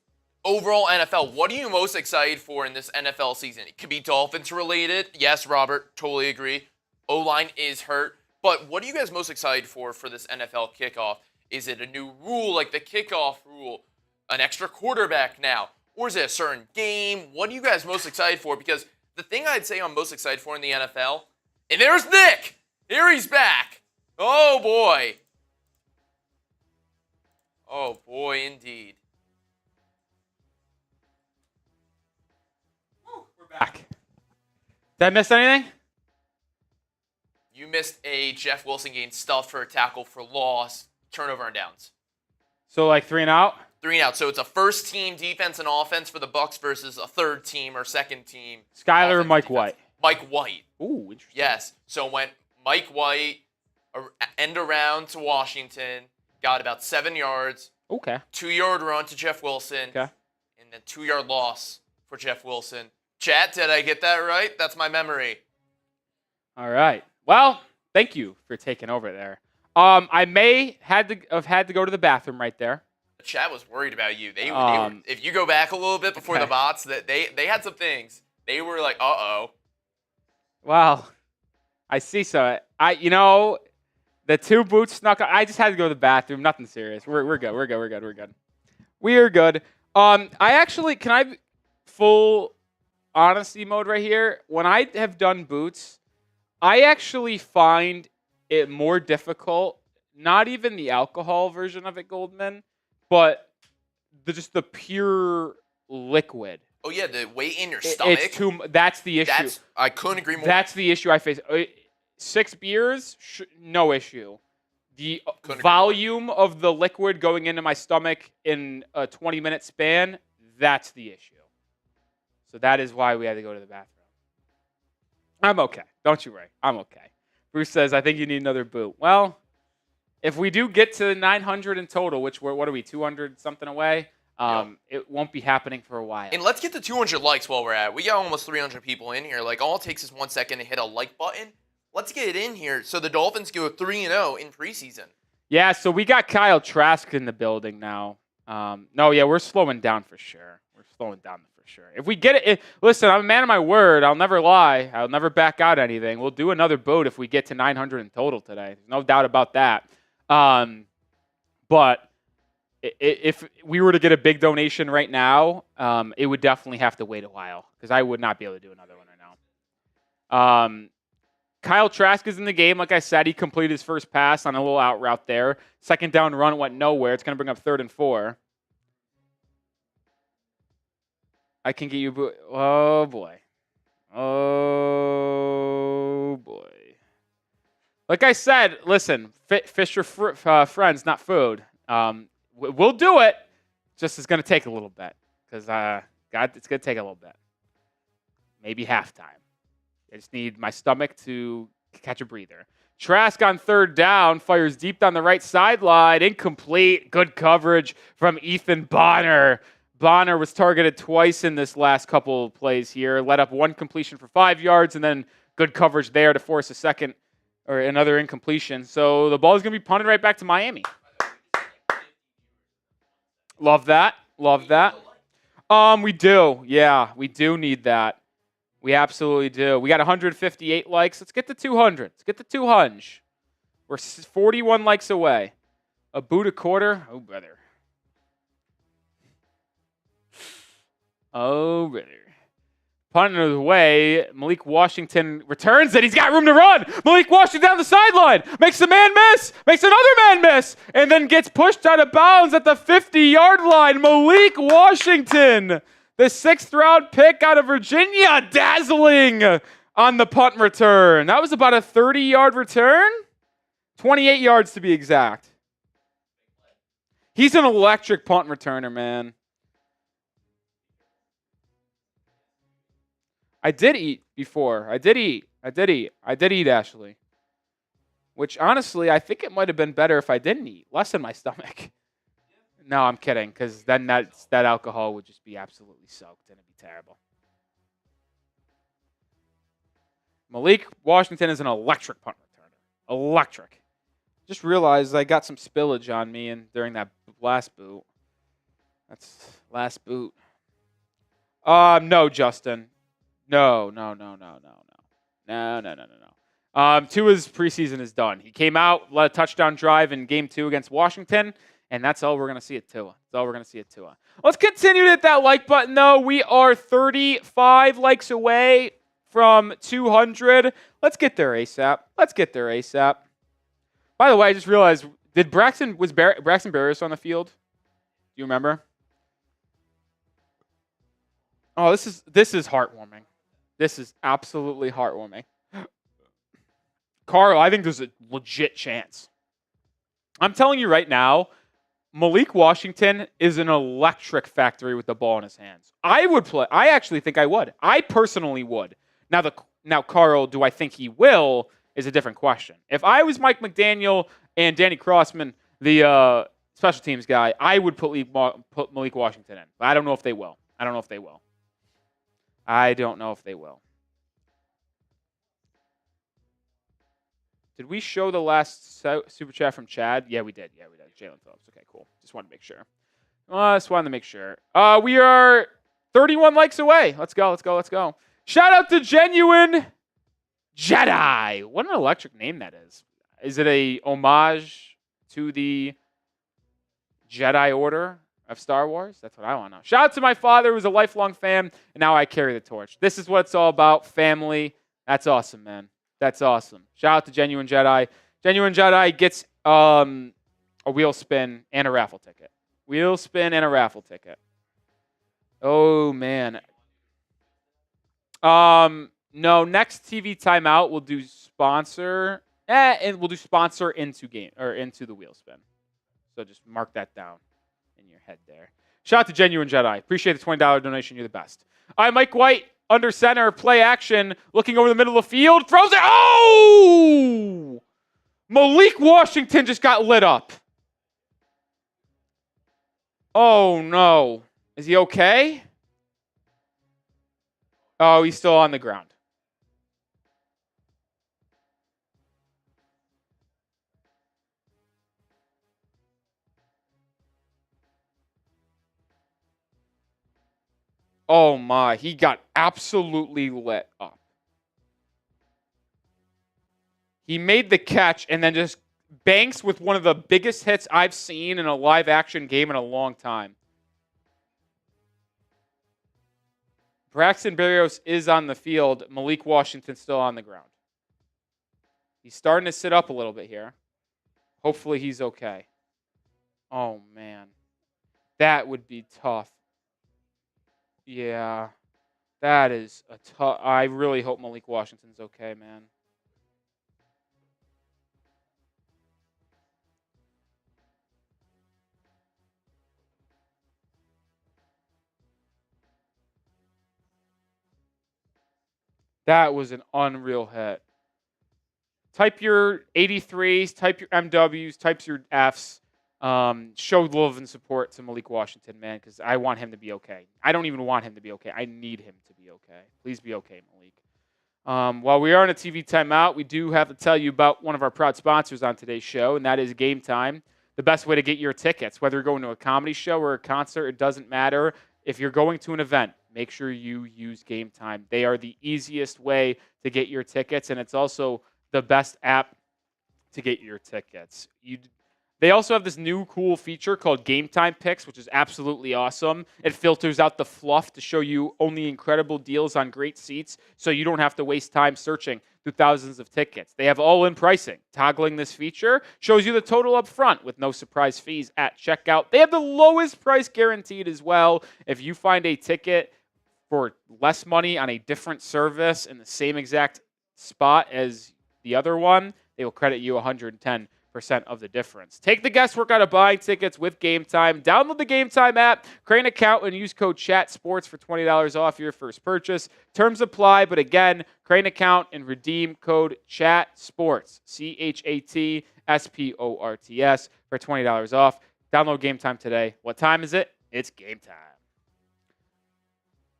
overall NFL. What are you most excited for in this NFL season? It could be Dolphins related. Yes, Robert, totally agree. O-line is hurt. But what are you guys most excited for this NFL kickoff? Is it a new rule like the kickoff rule? An extra quarterback now? Or is it a certain game? What are you guys most excited for? Because the thing I'd say I'm most excited for in the NFL, and there's Nick! Here he's back! Oh boy! Oh boy, indeed. We're back. Did I miss anything? You missed a Jeff Wilson getting stuffed for a tackle for loss, turnover and downs. So like 3 and out? 3 and out. So it's a first team defense and offense for the Bucs versus a 3rd team or 2nd team. Skylar or Mike White? Mike White. Ooh, interesting. Yes. So went Mike White, end around to Washington, got about 7 yards. Okay. 2-yard run to Jeff Wilson. Okay. And then 2-yard loss for Jeff Wilson. Chat, did I get that right? That's my memory. All right. Well, thank you for taking over there. I may have had to go to the bathroom right there. The chat was worried about you. They were, if you go back a little bit before the bots, that they had some things. They were like, uh-oh. Well, I see. So the 2 boots snuck. I just had to go to the bathroom. Nothing serious. We're good. We're good. We are good. Can I full honesty mode right here? When I have done boots, I actually find it more difficult, not even the alcohol version of it, Goldman, but just the pure liquid. Oh, yeah, the weight in your stomach. That's the issue. I couldn't agree more. That's the issue I face. 6 beers, no issue. The volume of the liquid going into my stomach in a 20-minute span, that's the issue. So that is why we had to go to the bathroom. I'm okay. Don't you worry. I'm okay. Bruce says, I think you need another boot. Well, if we do get to 900 in total, which what are we, 200 something away? It won't be happening for a while. And let's get to 200 likes while we're at it. We got almost 300 people in here. Like, all it takes is 1 second to hit a like button. Let's get it in here so the Dolphins go 3-0 in preseason. Yeah, so we got Kyle Trask in the building now. We're slowing down for sure. We're slowing down for sure. If we get it, listen, I'm a man of my word. I'll never lie. I'll never back out anything. We'll do another boat if we get to 900 in total today. There's no doubt about that. But if we were to get a big donation right now, it would definitely have to wait a while because I would not be able to do another one right now. Kyle Trask is in the game. Like I said, he completed his first pass on a little out route there. Second down run went nowhere. It's going to bring up 3rd and 4. I can get you. Oh, boy. Oh, boy. Like I said, listen, fish are friends, not food. We'll do it. Just it's going to take a little bit because it's going to take a little bit. Maybe halftime. I just need my stomach to catch a breather. Trask on 3rd down, fires deep down the right sideline. Incomplete. Good coverage from Ethan Bonner. Bonner was targeted twice in this last couple of plays here. Let up 1 completion for 5 yards, and then good coverage there to force another incompletion. So the ball is going to be punted right back to Miami. Love that. Love that. We do. Yeah, we do need that. We absolutely do. We got 158 likes. Let's get to 200. Let's get to 200. We're 41 likes away. A boot a quarter? Oh, brother. Oh, brother. Punting it away. Malik Washington returns it. He's got room to run. Malik Washington down the sideline. Makes a man miss. Makes another man miss. And then gets pushed out of bounds at the 50-yard line. Malik Washington, the 6th-round pick out of Virginia, dazzling on the punt return. That was about a 30-yard return. 28 yards to be exact. He's an electric punt returner, man. I did eat before. I did eat, Ashley. Which, honestly, I think it might have been better if I didn't eat. Less in my stomach. No, I'm kidding, because then that alcohol would just be absolutely soaked, and it'd be terrible. Malik Washington is an electric punt returner. Electric. Just realized I got some spillage on me during that last boot. That's last boot. No, Justin. No. Tua's preseason is done. He came out, led a touchdown drive in Game 2 against Washington, and that's all we're going to see at Tua. That's all we're going to see at Tua. Let's continue to hit that like button, though. We are 35 likes away from 200. Let's get there ASAP. By the way, I just realized, was Braxton Berrios on the field? Do you remember? Oh, this is heartwarming. This is absolutely heartwarming. Carl, I think there's a legit chance. I'm telling you right now, Malik Washington is an electric factory with the ball in his hands. I would play. I actually think I would. I personally would. Now, Carl, do I think he will is a different question. If I was Mike McDaniel and Danny Crossman, the special teams guy, I would put Malik Washington in. But I don't know if they will. I don't know if they will. Did we show the last super chat from Chad? Yeah, we did. Jalen Phillips. Okay, cool. Just wanted to make sure. We are 31 likes away. Let's go. Shout out to Genuine Jedi. What an electric name that is. Is it a homage to the Jedi Order? of Star Wars? That's what I want to know. Shout out to my father, who was a lifelong fan, and now I carry the torch. This is what it's all about, family. That's awesome, man. That's awesome. Shout out to Genuine Jedi. Genuine Jedi gets a wheel spin and a raffle ticket. Wheel spin and a raffle ticket. Oh, man. No, next TV timeout we'll do sponsor. And we'll do sponsor into game or into the wheel spin. So just mark that down in your head there. Shout out to Genuine Jedi. Appreciate the $20 donation. You're the best. All right, Mike White under center, play action, looking over the middle of the field, throws it. Oh! Malik Washington just got lit up. Oh, no. Is he okay? Oh, he's still on the ground. Oh, my. He got absolutely lit up. He made the catch and then just banks with one of the biggest hits I've seen in a live action game in a long time. Braxton Berrios is on the field. Malik Washington still on the ground. He's starting to sit up a little bit here. Hopefully he's okay. Oh, man. That would be tough. Yeah. That is a tough. I really hope Malik Washington's okay, man. That was an unreal hit. Type your 83s, type your MWs, type your Fs. Show love and support to Malik Washington, man, because I want him to be okay. I don't even want him to be okay. I need him to be okay. Please be okay, Malik. While we are in a TV timeout, we do have to tell you about one of our proud sponsors on today's show, and that is Game Time. The best way to get your tickets, whether you're going to a comedy show or a concert, it doesn't matter. If you're going to an event, make sure you use Game Time. They are the easiest way to get your tickets, and it's also the best app to get your tickets. They also have this new cool feature called Game Time Picks, which is absolutely awesome. It filters out the fluff to show you only incredible deals on great seats, so you don't have to waste time searching through thousands of tickets. They have all-in pricing. Toggling this feature shows you the total up front with no surprise fees at checkout. They have the lowest price guaranteed as well. If you find a ticket for less money on a different service in the same exact spot as the other one, they will credit you 110% of the difference. Take the guesswork out of buying tickets with Game Time. Download the Game Time app, create an account, and use code CHATSPORTS for $20 off your first purchase. Terms apply, but again, create an account and redeem code CHATSPORTS, CHATSPORTS, for $20 off. Download Game Time today. What time is it? It's game time.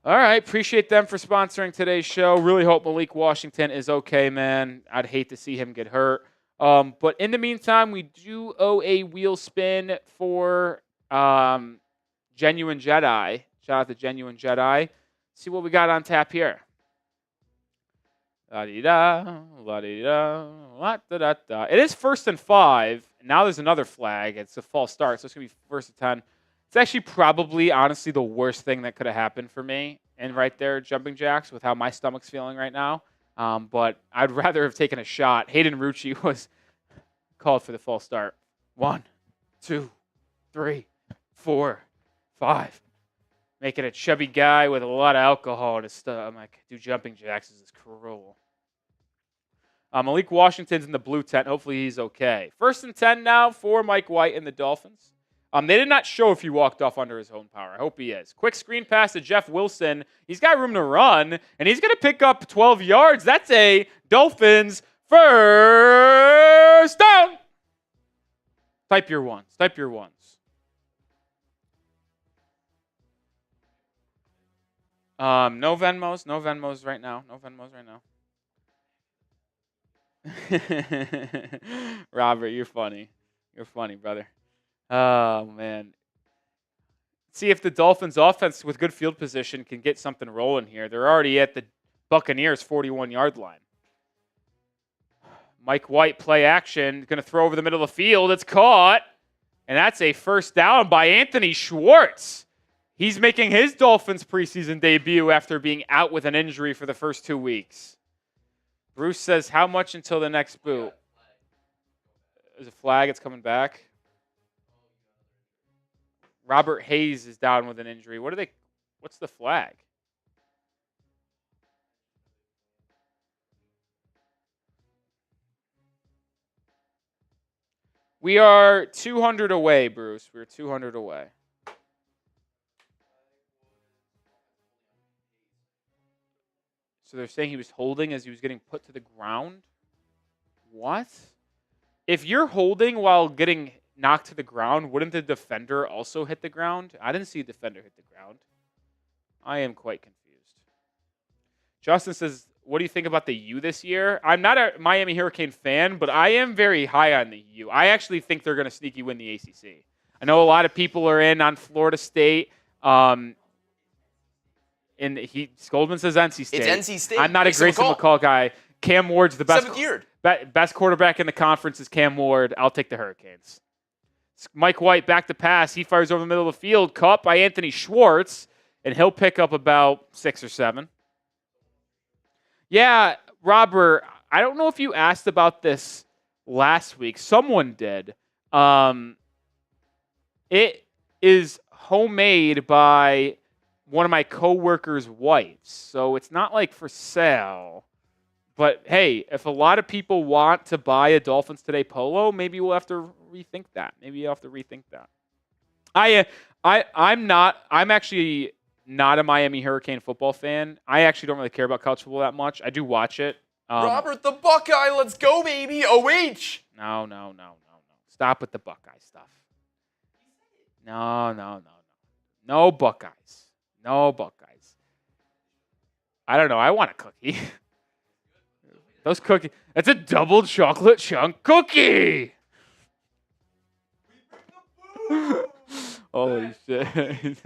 All right, appreciate them for sponsoring today's show. Really hope Malik Washington is okay, man. I'd hate to see him get hurt. But in the meantime, we do owe a wheel spin for Genuine Jedi. Shout out to Genuine Jedi. See what we got on tap here. La-dee-da, la-dee-da, la-da-da-da. It is 1st and 5. Now there's another flag. It's a false start, so it's going to be 1st and 10. It's actually probably, honestly, the worst thing that could have happened for me. And right there, jumping jacks, with how my stomach's feeling right now. But I'd rather have taken a shot. Hayden Rucci was called for the false start. 1, 2, 3, 4, 5. Making a chubby guy with a lot of alcohol in his stuff. I'm like, dude, jumping jacks is cruel. Malik Washington's in the blue tent. Hopefully he's okay. 1st and 10 now for Mike White and the Dolphins. They did not show if he walked off under his own power. I hope he is. Quick screen pass to Jeff Wilson. He's got room to run, and he's going to pick up 12 yards. That's a Dolphins first down. Type your ones. Type your ones. No Venmos. No Venmos right now. No Venmos right now. Robert, you're funny. You're funny, brother. Oh, man. See if the Dolphins offense with good field position can get something rolling here. They're already at the Buccaneers 41-yard line. Mike White, play action. Going to throw over the middle of the field. It's caught. And that's a first down by Anthony Schwartz. He's making his Dolphins preseason debut after being out with an injury for the first 2 weeks. Bruce says, how much until the next boot? There's a flag. It's coming back. Robert Hayes is down with an injury. What's the flag? We are 200 away, Bruce. We're 200 away. So they're saying he was holding as he was getting put to the ground? What? If you're holding while getting knocked to the ground, wouldn't the defender also hit the ground? I didn't see a defender hit the ground. I am quite confused. Justin says, what do you think about the U this year? I'm not a Miami Hurricane fan, but I am very high on the U. I actually think they're going to sneaky win the ACC. I know a lot of people are in on Florida State. And Goldman says NC State. It's NC State. I'm not a Grayson McCall guy. Cam Ward's the best. 7th year. Best quarterback in the conference is Cam Ward. I'll take the Hurricanes. Mike White back to pass. He fires over the middle of the field. Caught by Anthony Schwartz. And he'll pick up about 6 or 7. Yeah, Robert, I don't know if you asked about this last week. Someone did. It is homemade by one of my coworkers' wives. So it's not like for sale. But hey, if a lot of people want to buy a Dolphins Today polo, maybe we'll have to rethink that. Maybe you'll have to rethink that. I'm actually not a Miami Hurricane football fan. I actually don't really care about college football that much. I do watch it. Robert the Buckeye, let's go, baby. OH. No. Stop with the Buckeye stuff. No. No Buckeyes. No Buckeyes. I don't know. I want a cookie. Those cookies. That's a double chocolate chunk cookie. Holy shit.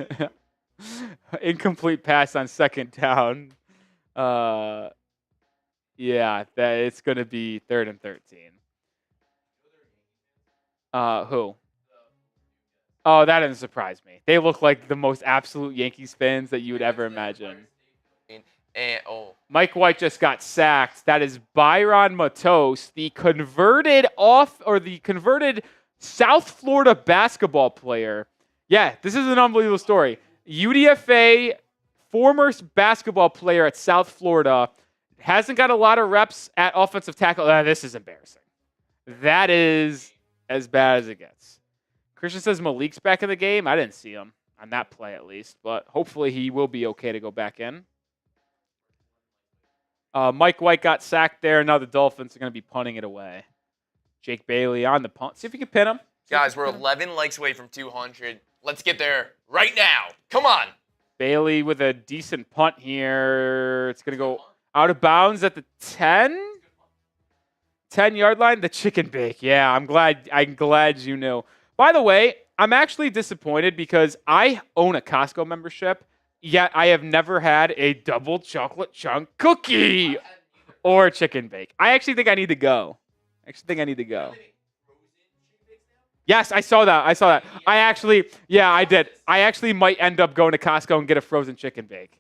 Incomplete pass on second down. Yeah, it's going to be 3rd and 13. Who? Oh, that doesn't surprise me. They look like the most absolute Yankees fans that you would ever imagine. Mike White just got sacked. That is Byron Matos, the converted South Florida basketball player. Yeah, this is an unbelievable story. UDFA, former basketball player at South Florida, hasn't got a lot of reps at offensive tackle. This is embarrassing. That is as bad as it gets. Christian says Malik's back in the game. I didn't see him on that play at least, but hopefully he will be okay to go back in. Mike White got sacked there. Now the Dolphins are going to be punting it away. Jake Bailey on the punt. See if you can pin him. Guys, we're 11 likes away from 200. Let's get there right now. Come on. Bailey with a decent punt here. It's going to go out of bounds at the 10-yard line. The chicken bake. Yeah, I'm glad you knew. By the way, I'm actually disappointed because I own a Costco membership, yet I have never had a double chocolate chunk cookie or a chicken bake. I actually think I need to go. Yes, I saw that. I did. I actually might end up going to Costco and get a frozen chicken bake.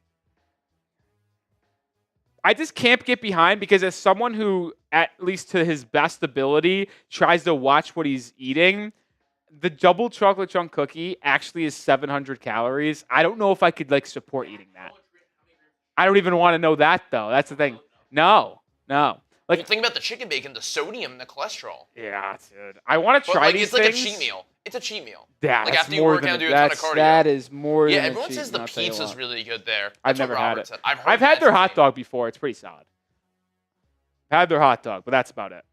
I just can't get behind because as someone who, at least to his best ability, tries to watch what he's eating, the double chocolate chunk cookie actually is 700 calories. I don't know if I could support eating that. I don't even want to know that though. That's the thing. No. Well, think about the chicken bacon, the sodium, and the cholesterol. Yeah, dude. I want to try these things. It's like a cheat meal. It's a cheat meal. Yeah, like that's after you more work than out and do a ton of cardio. That is more than everyone says the pizza's really good there. I've never had it. I've had their hot dog before. It's pretty solid. Had their hot dog, but that's about it.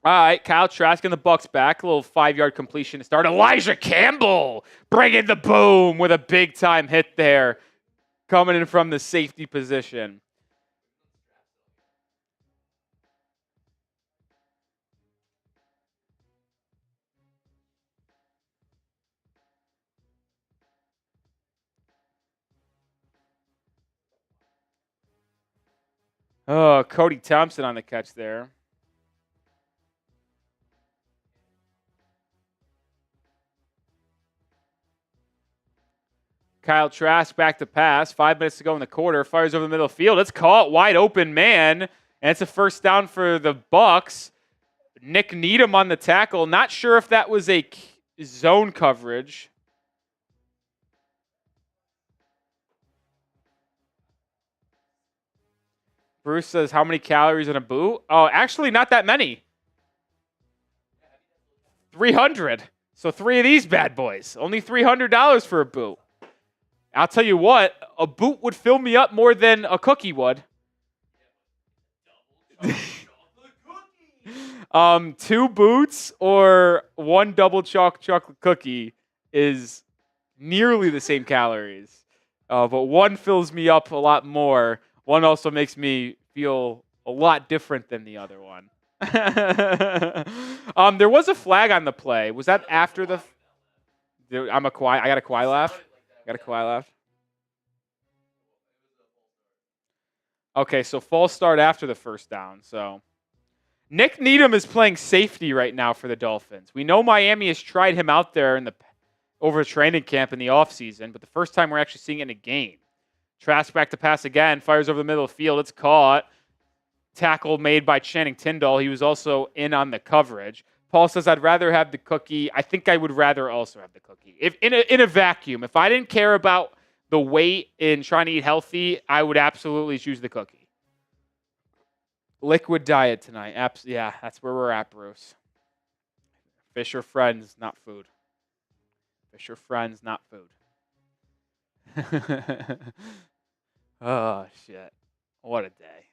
All right, Kyle Trask and the Bucks back. A little 5-yard completion to start. Elijah Campbell bringing the boom with a big-time hit there. Coming in from the safety position. Oh, Cody Thompson on the catch there. Kyle Trask back to pass. 5 minutes to go in the quarter. Fires over the middle of the field. It's caught. Wide open man. And it's a first down for the Bucs. Nick Needham on the tackle. Not sure if that was a zone coverage. Bruce says, how many calories in a boot? Oh, actually not that many. 300. So 3 of these bad boys. Only $300 for a boot. I'll tell you what, a boot would fill me up more than a cookie would. 2 boots or 1 double chocolate cookie is nearly the same calories. But 1 fills me up a lot more. 1 also makes me feel a lot different than the other one. There was a flag on the play. Was that after the? I got a Kawhi laugh. Okay, so false start after the first down. So Nick Needham is playing safety right now for the Dolphins. We know Miami has tried him out there over training camp in the offseason, but the first time we're actually seeing it in a game. Trask back to pass again, fires over the middle of the field. It's caught. Tackle made by Channing Tindall. He was also in on the coverage. Paul says, I'd rather have the cookie. I think I would rather also have the cookie. If in a vacuum, if I didn't care about the weight in trying to eat healthy, I would absolutely choose the cookie. Liquid diet tonight. Yeah, that's where we're at, Bruce. Fish are friends, not food. Fish are friends, not food. Oh, shit. What a day.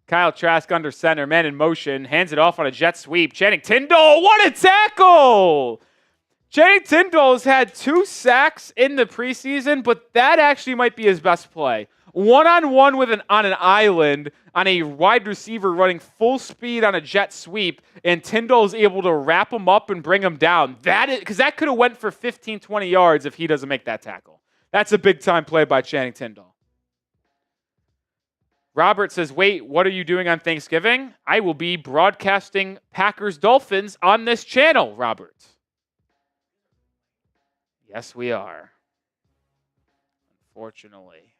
Kyle Trask under center, man in motion, hands it off on a jet sweep. Channing Tindall, what a tackle! Channing Tindall's had 2 sacks in the preseason, but that actually might be his best play. 1-on-1 on an island, on a wide receiver running full speed on a jet sweep, and Tindall's able to wrap him up and bring him down. Because that could have went for 15, 20 yards if he doesn't make that tackle. That's a big-time play by Channing Tindall. Robert says, wait, what are you doing on Thanksgiving? I will be broadcasting Packers-Dolphins on this channel, Robert. Yes, we are. Unfortunately.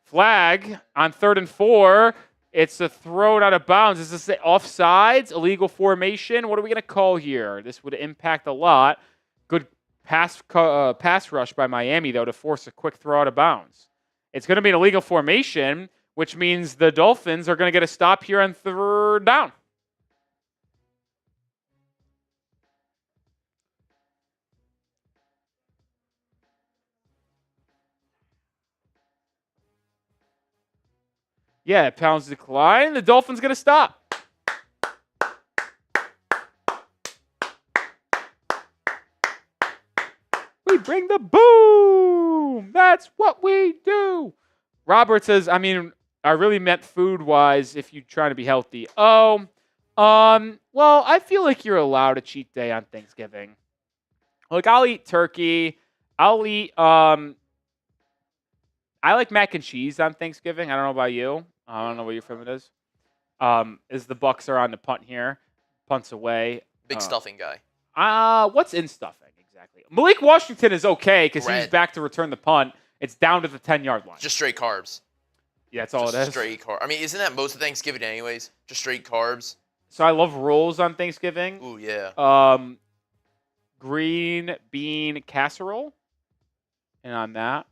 Flag on 3rd and 4. It's a thrown out of bounds. Is this offsides? Illegal formation? What are we going to call here? This would impact a lot. Good pass rush by Miami, though, to force a quick throw out of bounds. It's going to be an illegal formation, which means the Dolphins are going to get a stop here on 3rd down. Yeah, pounds decline. The Dolphins going to stop. We bring the boom. That's what we do. Robert says, I really meant food-wise if you're trying to be healthy. Well, I feel like you're allowed a cheat day on Thanksgiving. Like, I'll eat turkey. I'll eat, I like mac and cheese on Thanksgiving. I don't know about you. I don't know what your favorite is. As the Bucs are on the punt here. Punts away. Big stuffing guy. What's in stuffing, exactly? Malik Washington is okay because he's back to return the punt. It's down to the 10-yard line. Just straight carbs. Yeah, that's all it is. Straight carbs. Isn't that most of Thanksgiving anyways? Just straight carbs. So I love rolls on Thanksgiving. Ooh, yeah. Green bean casserole. And on that.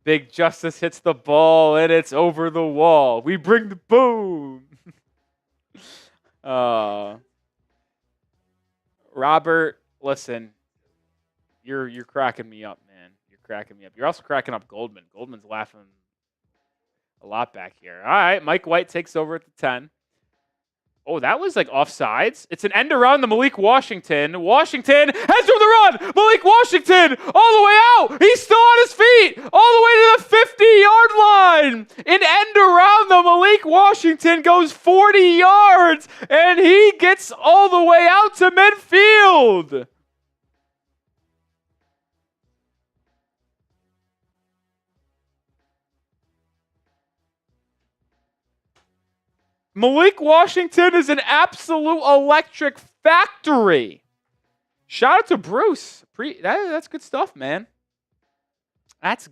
Big Justice hits the ball, and it's over the wall. We bring the boom. Robert, listen. You're cracking me up, man. Cracking me up. You're also cracking up Goldman. Goldman's laughing a lot back here. All right, Mike White takes over at the 10. Oh, that was like offsides. It's an end around the Malik Washington. Washington has through the run. Malik Washington all the way out. He's still on his feet all the way to the 50-yard line. An end around the Malik Washington goes 40 yards, and he gets all the way out to midfield. Malik Washington is an absolute electric factory. Shout out to Bruce. That's good stuff, man. That's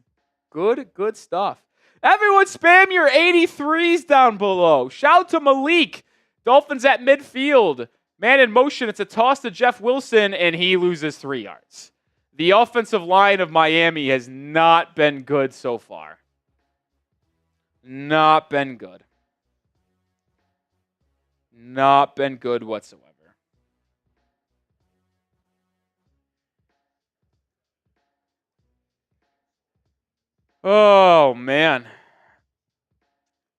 good stuff. Everyone spam your 83s down below. Shout out to Malik. Dolphins at midfield. Man in motion. It's a toss to Jeff Wilson, and he loses 3 yards. The offensive line of Miami has not been good so far. Not been good. Not been good whatsoever. Oh, man.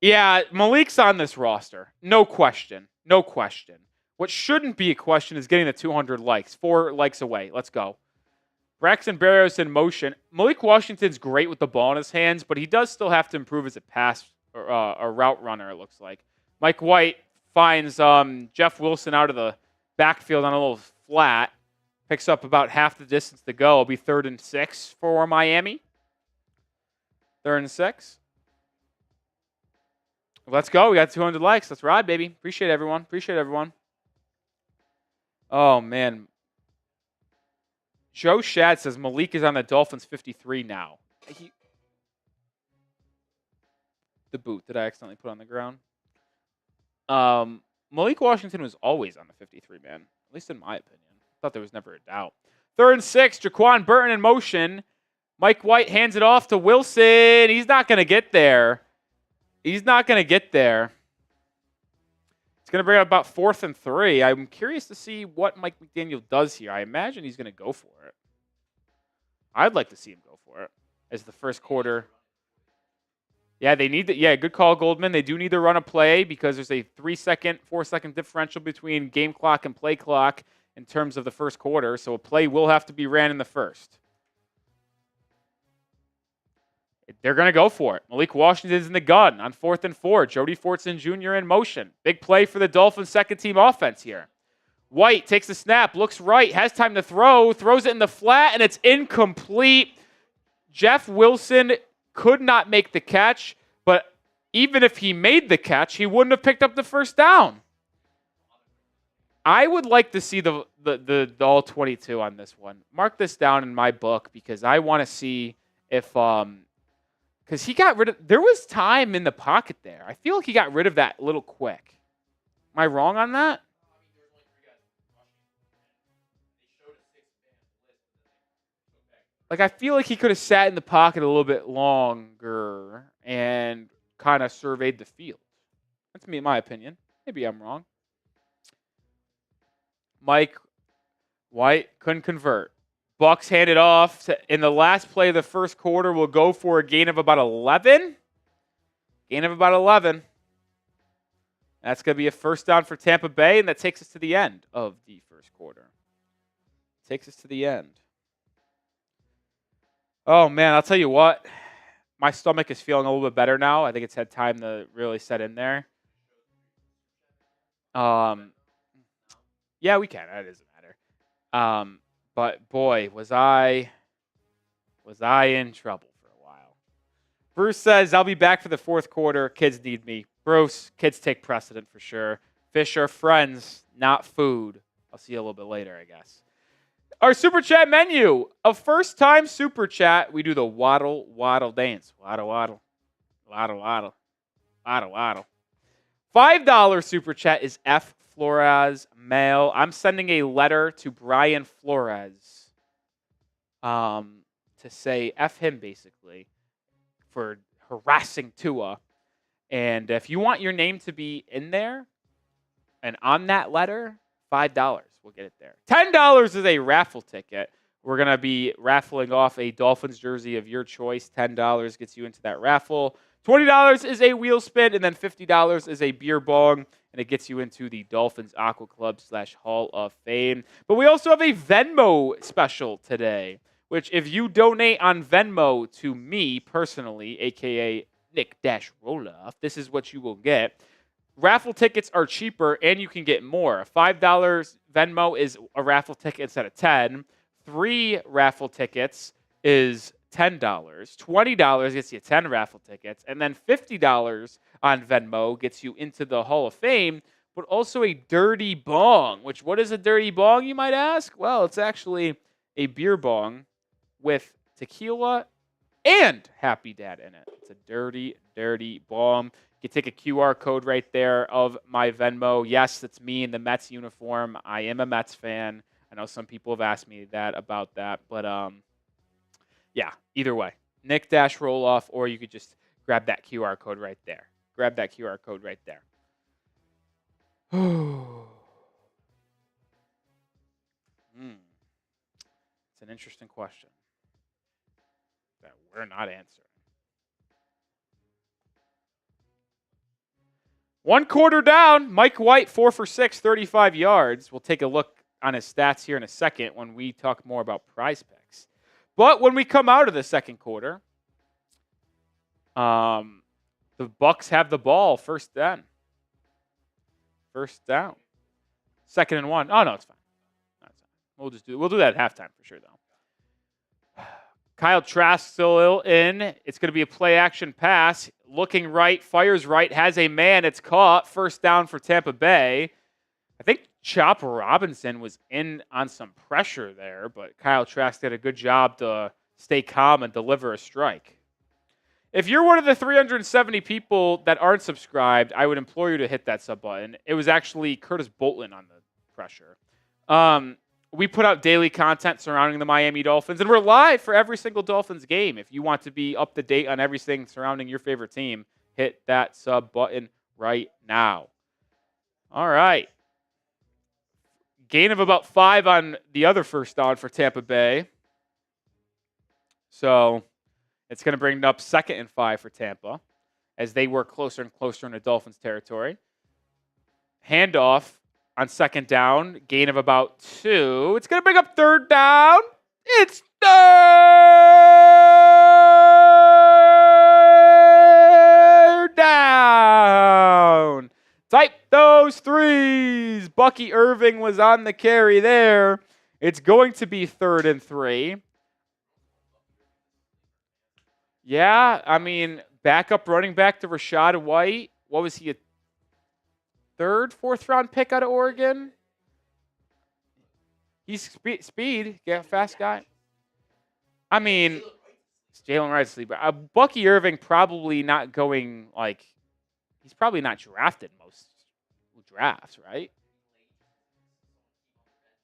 Yeah, Malik's on this roster. No question. No question. What shouldn't be a question is getting the 200 likes. 4 likes away. Let's go. Braxton Berrios in motion. Malik Washington's great with the ball in his hands, but he does still have to improve as a pass or a route runner, it looks like. Mike White finds Jeff Wilson out of the backfield on a little flat. Picks up about half the distance to go. It'll be 3rd and 6 for Miami. 3rd and 6. Let's go. We got 200 likes. Let's ride, baby. Appreciate everyone. Appreciate everyone. Oh, man. Joe Shad says Malik is on the Dolphins 53 now. The boot that I accidentally put on the ground. Malik Washington was always on the 53, man. At least in my opinion. Thought there was never a doubt. 3rd and 6. Jaquan Burton in motion. Mike White hands it off to Wilson. He's not going to get there. He's not going to get there. It's going to bring up about 4th and 3. I'm curious to see what Mike McDaniel does here. I imagine he's going to go for it. I'd like to see him go for it as the first quarter. Yeah, they need to. Yeah, good call, Goldman. They do need to run a play because there's a 3-second, 4-second differential between game clock and play clock in terms of the first quarter. So a play will have to be ran in the first. They're going to go for it. Malik Washington's in the gun on 4th and 4. Jody Fortson Jr. in motion. Big play for the Dolphins' second-team offense here. White takes the snap, looks right, has time to throw, throws it in the flat, and it's incomplete. Jeff Wilson could not make the catch, but even if he made the catch, he wouldn't have picked up the first down. I would like to see the all 22 on this one. Mark this down in my book because I want to see if because he got rid of, there was time in the pocket there. I feel like he got rid of that a little quick. Am I wrong on that? Like, I feel like he could have sat in the pocket a little bit longer and kind of surveyed the field. That's me, my opinion. Maybe I'm wrong. Mike White couldn't convert. Bucks hand it off in the last play of the first quarter. We'll go for a gain of about 11. Gain of about 11. That's going to be a first down for Tampa Bay, and that takes us to the end of the first quarter. Takes us to the end. Oh, man, I'll tell you what. My stomach is feeling a little bit better now. I think it's had time to really set in there. Yeah, we can. That doesn't matter. But, boy, was I in trouble for a while. Bruce says, I'll be back for the fourth quarter. Kids need me. Bruce, kids take precedent for sure. Fish are friends, not food. I'll see you a little bit later, I guess. Our Super Chat menu. A first-time Super Chat. We do the waddle, waddle dance. Waddle, waddle. Waddle, waddle. Waddle, waddle. $5 Super Chat is F. Flores, male. I'm sending a letter to Brian Flores to say F him, basically, for harassing Tua. And if you want your name to be in there and on that letter, $5. We'll get it there. $10 is a raffle ticket. We're going to be raffling off a Dolphins jersey of your choice. $10 gets you into that raffle. $20 is a wheel spin, and then $50 is a beer bong, and it gets you into the Dolphins Aqua Club / Hall of Fame. But we also have a Venmo special today, which if you donate on Venmo to me personally, a.k.a. Nic Rohloff, this is what you will get. Raffle tickets are cheaper, and you can get more. $5 Venmo is a raffle ticket instead of $10. 3 raffle tickets is $10. $20 gets you 10 raffle tickets. And then $50 on Venmo gets you into the Hall of Fame. but also a dirty bong. Which, what is a dirty bong, you might ask? Well, it's actually a beer bong with tequila and Happy Dad in it. It's a dirty, dirty bong. You can take a QR code right there of my Venmo. Yes, it's me in the Mets uniform. I am a Mets fan. I know some people have asked me about that, but yeah, either way. Nic Rohloff, or you could just grab that QR code right there. Grab that QR code right there. It's an interesting question that we're not answering. 1 quarter down, Mike White, 4 for 6, 35 yards. We'll take a look on his stats here in a second when we talk more about Prize Picks. But when we come out of the second quarter, the Bucs have the ball first down. First down. 2nd and 1. Oh, no, it's fine. We'll do that at halftime for sure, though. Kyle Trask still in. It's going to be a play action pass. Looking right, fires right, has a man. It's caught. First down for Tampa Bay. I think Chop Robinson was in on some pressure there, but Kyle Trask did a good job to stay calm and deliver a strike. If you're one of the 370 people that aren't subscribed, I would implore you to hit that sub button. It was actually Curtis Bolton on the pressure. We put out daily content surrounding the Miami Dolphins, and we're live for every single Dolphins game. If you want to be up to date on everything surrounding your favorite team, hit that sub button right now. All right. Gain of about 5 on the other first down for Tampa Bay. So it's going to bring it up 2nd and 5 for Tampa as they work closer and closer into Dolphins territory. Handoff on 2nd down, gain of about 2. It's going to bring up 3rd down. It's 3rd down. Type those 3s. Bucky Irving was on the carry there. It's going to be 3rd and 3. Yeah, I mean, backup running back to Rachaad White. What was he, a 3rd, 4th round pick out of Oregon? He's speed, yeah, fast guy. I mean, Jalen Wright's sleeper. Bucky Irving probably not going, like, he's probably not drafted most drafts, right?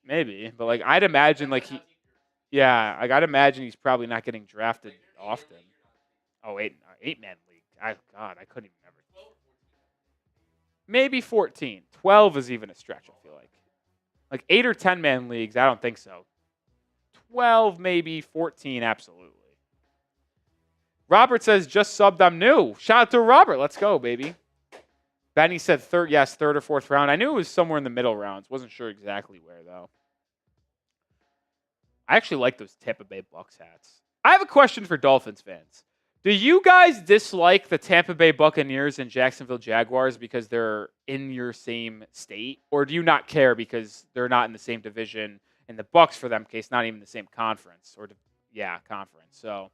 Maybe, but like I'd imagine like I'd imagine he's probably not getting drafted often. Oh, 8-man league. I couldn't even remember. Maybe 14. 12 is even a stretch, I feel like. Like 8 or 10-man leagues, I don't think so. 12, maybe. 14, absolutely. Robert says, just subbed, I'm new. Shout out to Robert. Let's go, baby. Benny said 3rd, yes, 3rd or 4th round. I knew it was somewhere in the middle rounds. Wasn't sure exactly where, though. I actually like those Tampa Bay Bucs hats. I have a question for Dolphins fans. Do you guys dislike the Tampa Bay Buccaneers and Jacksonville Jaguars because they're in your same state? Or do you not care because they're not in the same division, and the Bucs, for them case, not even the same conference? Conference. So,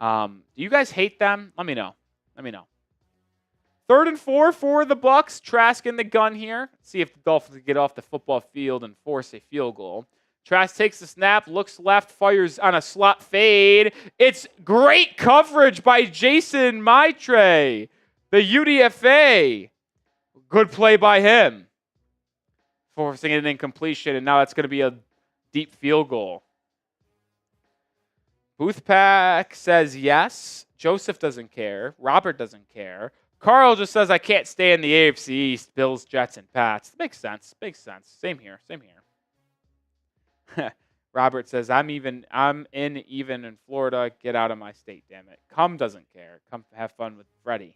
do you guys hate them? Let me know. 3rd and 4 for the Bucs. Trask in the gun here. See if the Dolphins can get off the football field and force a field goal. Trask takes the snap, looks left, fires on a slot fade. It's great coverage by Jason Maitre, the UDFA. Good play by him. Forcing an incompletion, and now it's going to be a deep field goal. Boothpack says yes. Joseph doesn't care. Robert doesn't care. Carl just says, I can't stay in the AFC East. Bills, Jets, and Pats. Makes sense. Same here. Robert says, I'm in Florida. Get out of my state, damn it. Cum doesn't care. Come have fun with Freddie.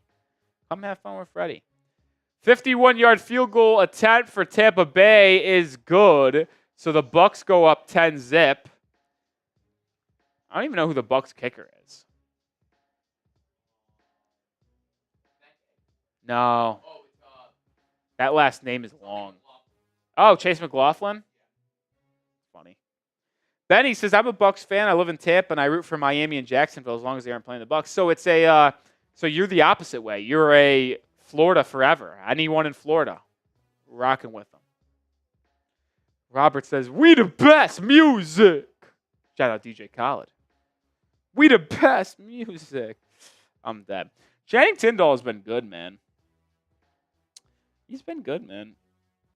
51-yard field goal attempt for Tampa Bay is good. So the Bucs go up 10-zip. I don't even know who the Bucs kicker is. No. That last name is long. Oh, Chase McLaughlin? Funny. Benny says, I'm a Bucs fan. I live in Tampa, and I root for Miami and Jacksonville as long as they aren't playing the Bucs. So it's so you're the opposite way. You're a Florida forever. Anyone in Florida. Rocking with them. Robert says, we the best music. Shout out DJ Khaled. We the best music. I'm dead. Channing Tindall has been good, man. He's been good, man.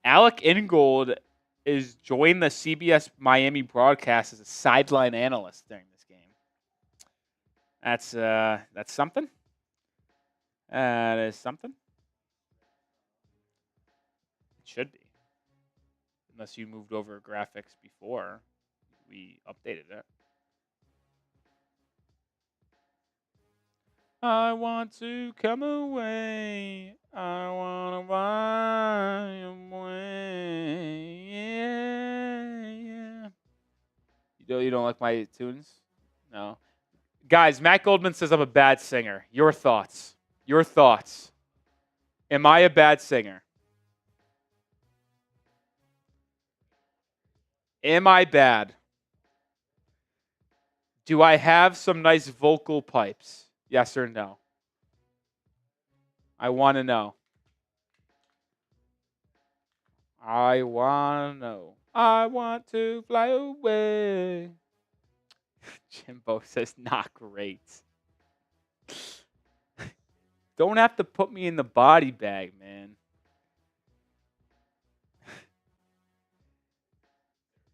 Alec Ingold is joining the CBS Miami broadcast as a sideline analyst during this game. That's something. That is something. It should be. Unless you moved over graphics before we updated it. I want to come away. I want to fly away. Yeah. You don't like my tunes? No. Guys, Matt Goldman says I'm a bad singer. Your thoughts? Your thoughts? Am I a bad singer? Am I bad? Do I have some nice vocal pipes? Yes or no? I want to know. I want to know. I want to fly away. Jimbo says, not great. Don't have to put me in the body bag, man.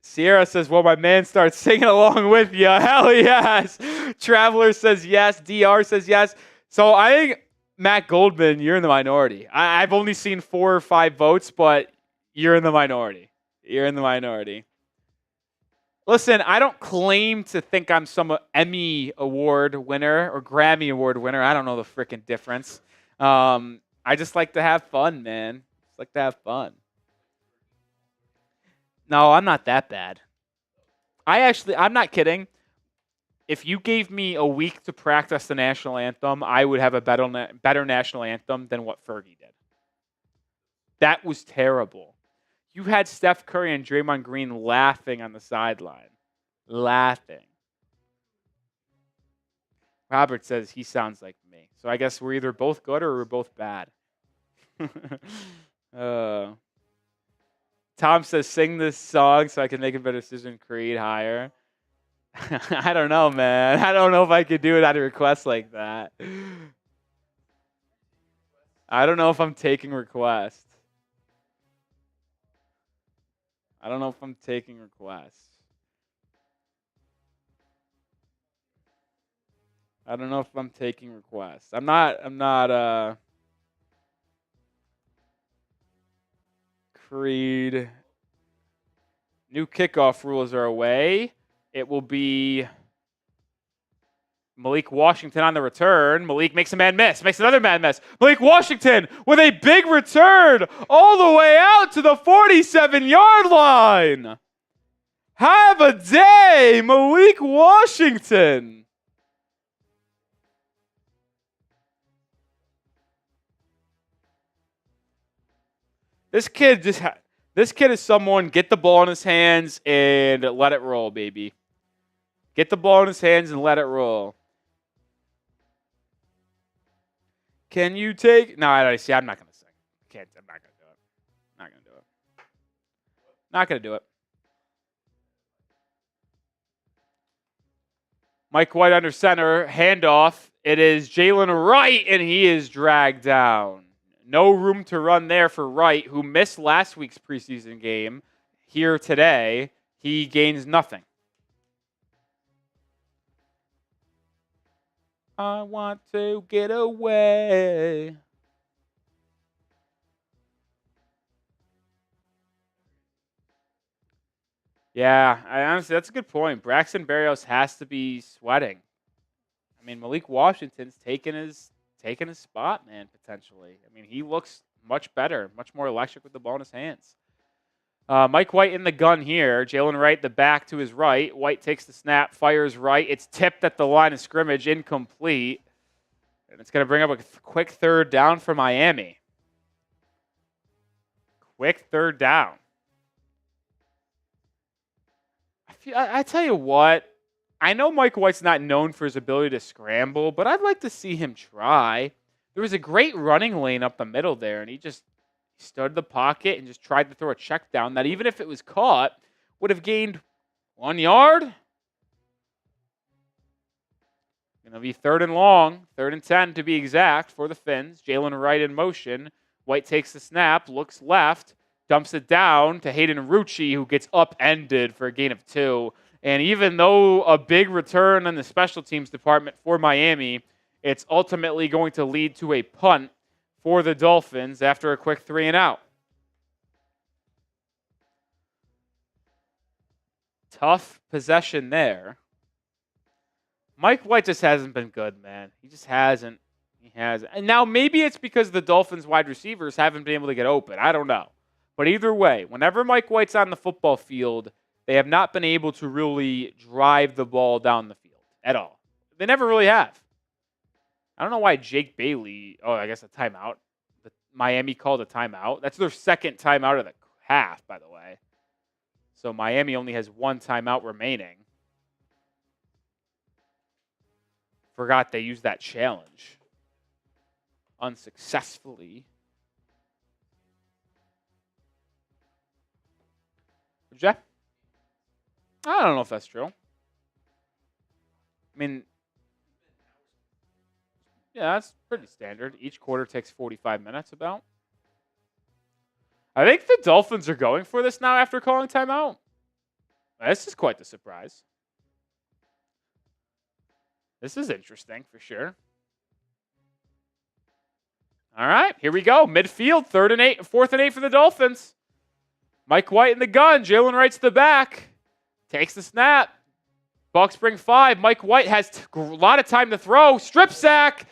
Sierra says, well, my man starts singing along with you. Hell yes. Traveler says yes. DR says yes. So I think, Matt Goldman, you're in the minority. I've only seen 4 or 5 votes, but you're in the minority. You're in the minority. Listen, I don't claim to think I'm some Emmy Award winner or Grammy Award winner. I don't know the freaking difference. I just like to have fun, man. Just like to have fun. No, I'm not that bad. I'm not kidding. If you gave me a week to practice the national anthem, I would have a better national anthem than what Fergie did. That was terrible. You had Steph Curry and Draymond Green laughing on the sideline. Laughing. Robert says he sounds like me. So I guess we're either both good or we're both bad. Tom says, sing this song so I can make a better decision, Creed, higher. I don't know, man. I don't know if I could do it at a request like that. I don't know if I'm taking requests. I don't know if I'm taking requests. I don't know if I'm taking requests. I'm not Creed. New kickoff rules are away. It will be Malik Washington on the return. Malik makes a man miss. Makes another man miss. Malik Washington with a big return all the way out to the 47-yard line. Have a day, Malik Washington. This kid is someone, get the ball in his hands and let it roll, baby. Get the ball in his hands and let it roll. Can you take... No, I see. I'm not going to sing. I'm not going to do it. Not going to do it. Not going to do it. Mike White under center. Handoff. It is Jalen Wright, and he is dragged down. No room to run there for Wright, who missed last week's preseason game. Here today, he gains nothing. I want to get away. Yeah, honestly, that's a good point. Braxton Berrios has to be sweating. I mean, Malik Washington's taking his spot, man, potentially. I mean, he looks much better, much more electric with the ball in his hands. Mike White in the gun here. Jalen Wright, the back to his right. White takes the snap, fires right. It's tipped at the line of scrimmage, incomplete. And it's going to bring up a quick third down for Miami. Quick third down. I tell you what, I know Mike White's not known for his ability to scramble, but I'd like to see him try. There was a great running lane up the middle there, and he He stood in the pocket and just tried to throw a check down that, even if it was caught, would have gained 1 yard. Going to be 3rd and long, 3rd and 10 to be exact for the Fins. Jalen Wright in motion. White takes the snap, looks left, dumps it down to Hayden Rucci, who gets upended for a gain of 2. And even though a big return in the special teams department for Miami, it's ultimately going to lead to a punt for the Dolphins after a quick 3 and out. Tough possession there. Mike White just hasn't been good, man. He just hasn't. He hasn't. And now maybe it's because the Dolphins wide receivers haven't been able to get open. I don't know. But either way, whenever Mike White's on the football field, they have not been able to really drive the ball down the field at all. They never really have. I don't know why Jake Bailey, I guess a timeout. Miami called a timeout. That's their second timeout of the half, by the way. So Miami only has 1 timeout remaining. Forgot they used that challenge unsuccessfully. Jeff? I don't know if that's true. I mean, yeah, that's pretty standard. Each quarter takes 45 minutes about. I think the Dolphins are going for this now after calling timeout. This is quite the surprise. This is interesting for sure. All right, here we go. Midfield, 4th and 8 for the Dolphins. Mike White in the gun. Jalen Wright's the back. Takes the snap. Bucks bring 5. Mike White has a lot of time to throw. Strip sack.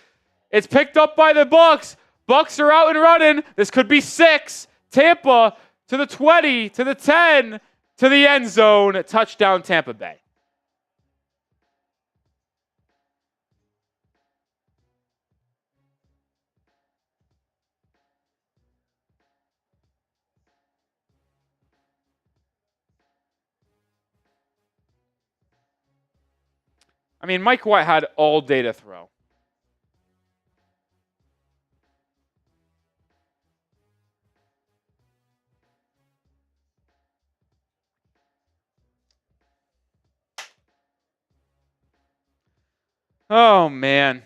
It's picked up by the Bucks. Bucks are out and running. This could be 6. Tampa to the 20, to the 10, to the end zone. Touchdown Tampa Bay. I mean, Mike White had all day to throw. Oh, man.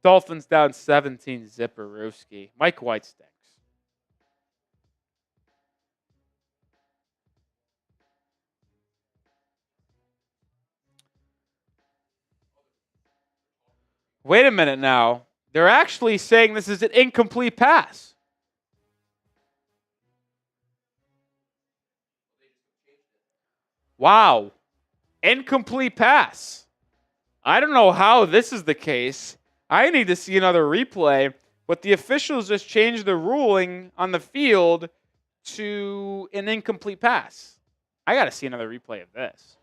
Dolphins down 17, Zipperowski. Mike White stinks. Wait a minute now. They're actually saying this is an incomplete pass. Wow. Incomplete pass. I don't know how this is the case. I need to see another replay, but the officials just changed the ruling on the field to an incomplete pass. I got to see another replay of this.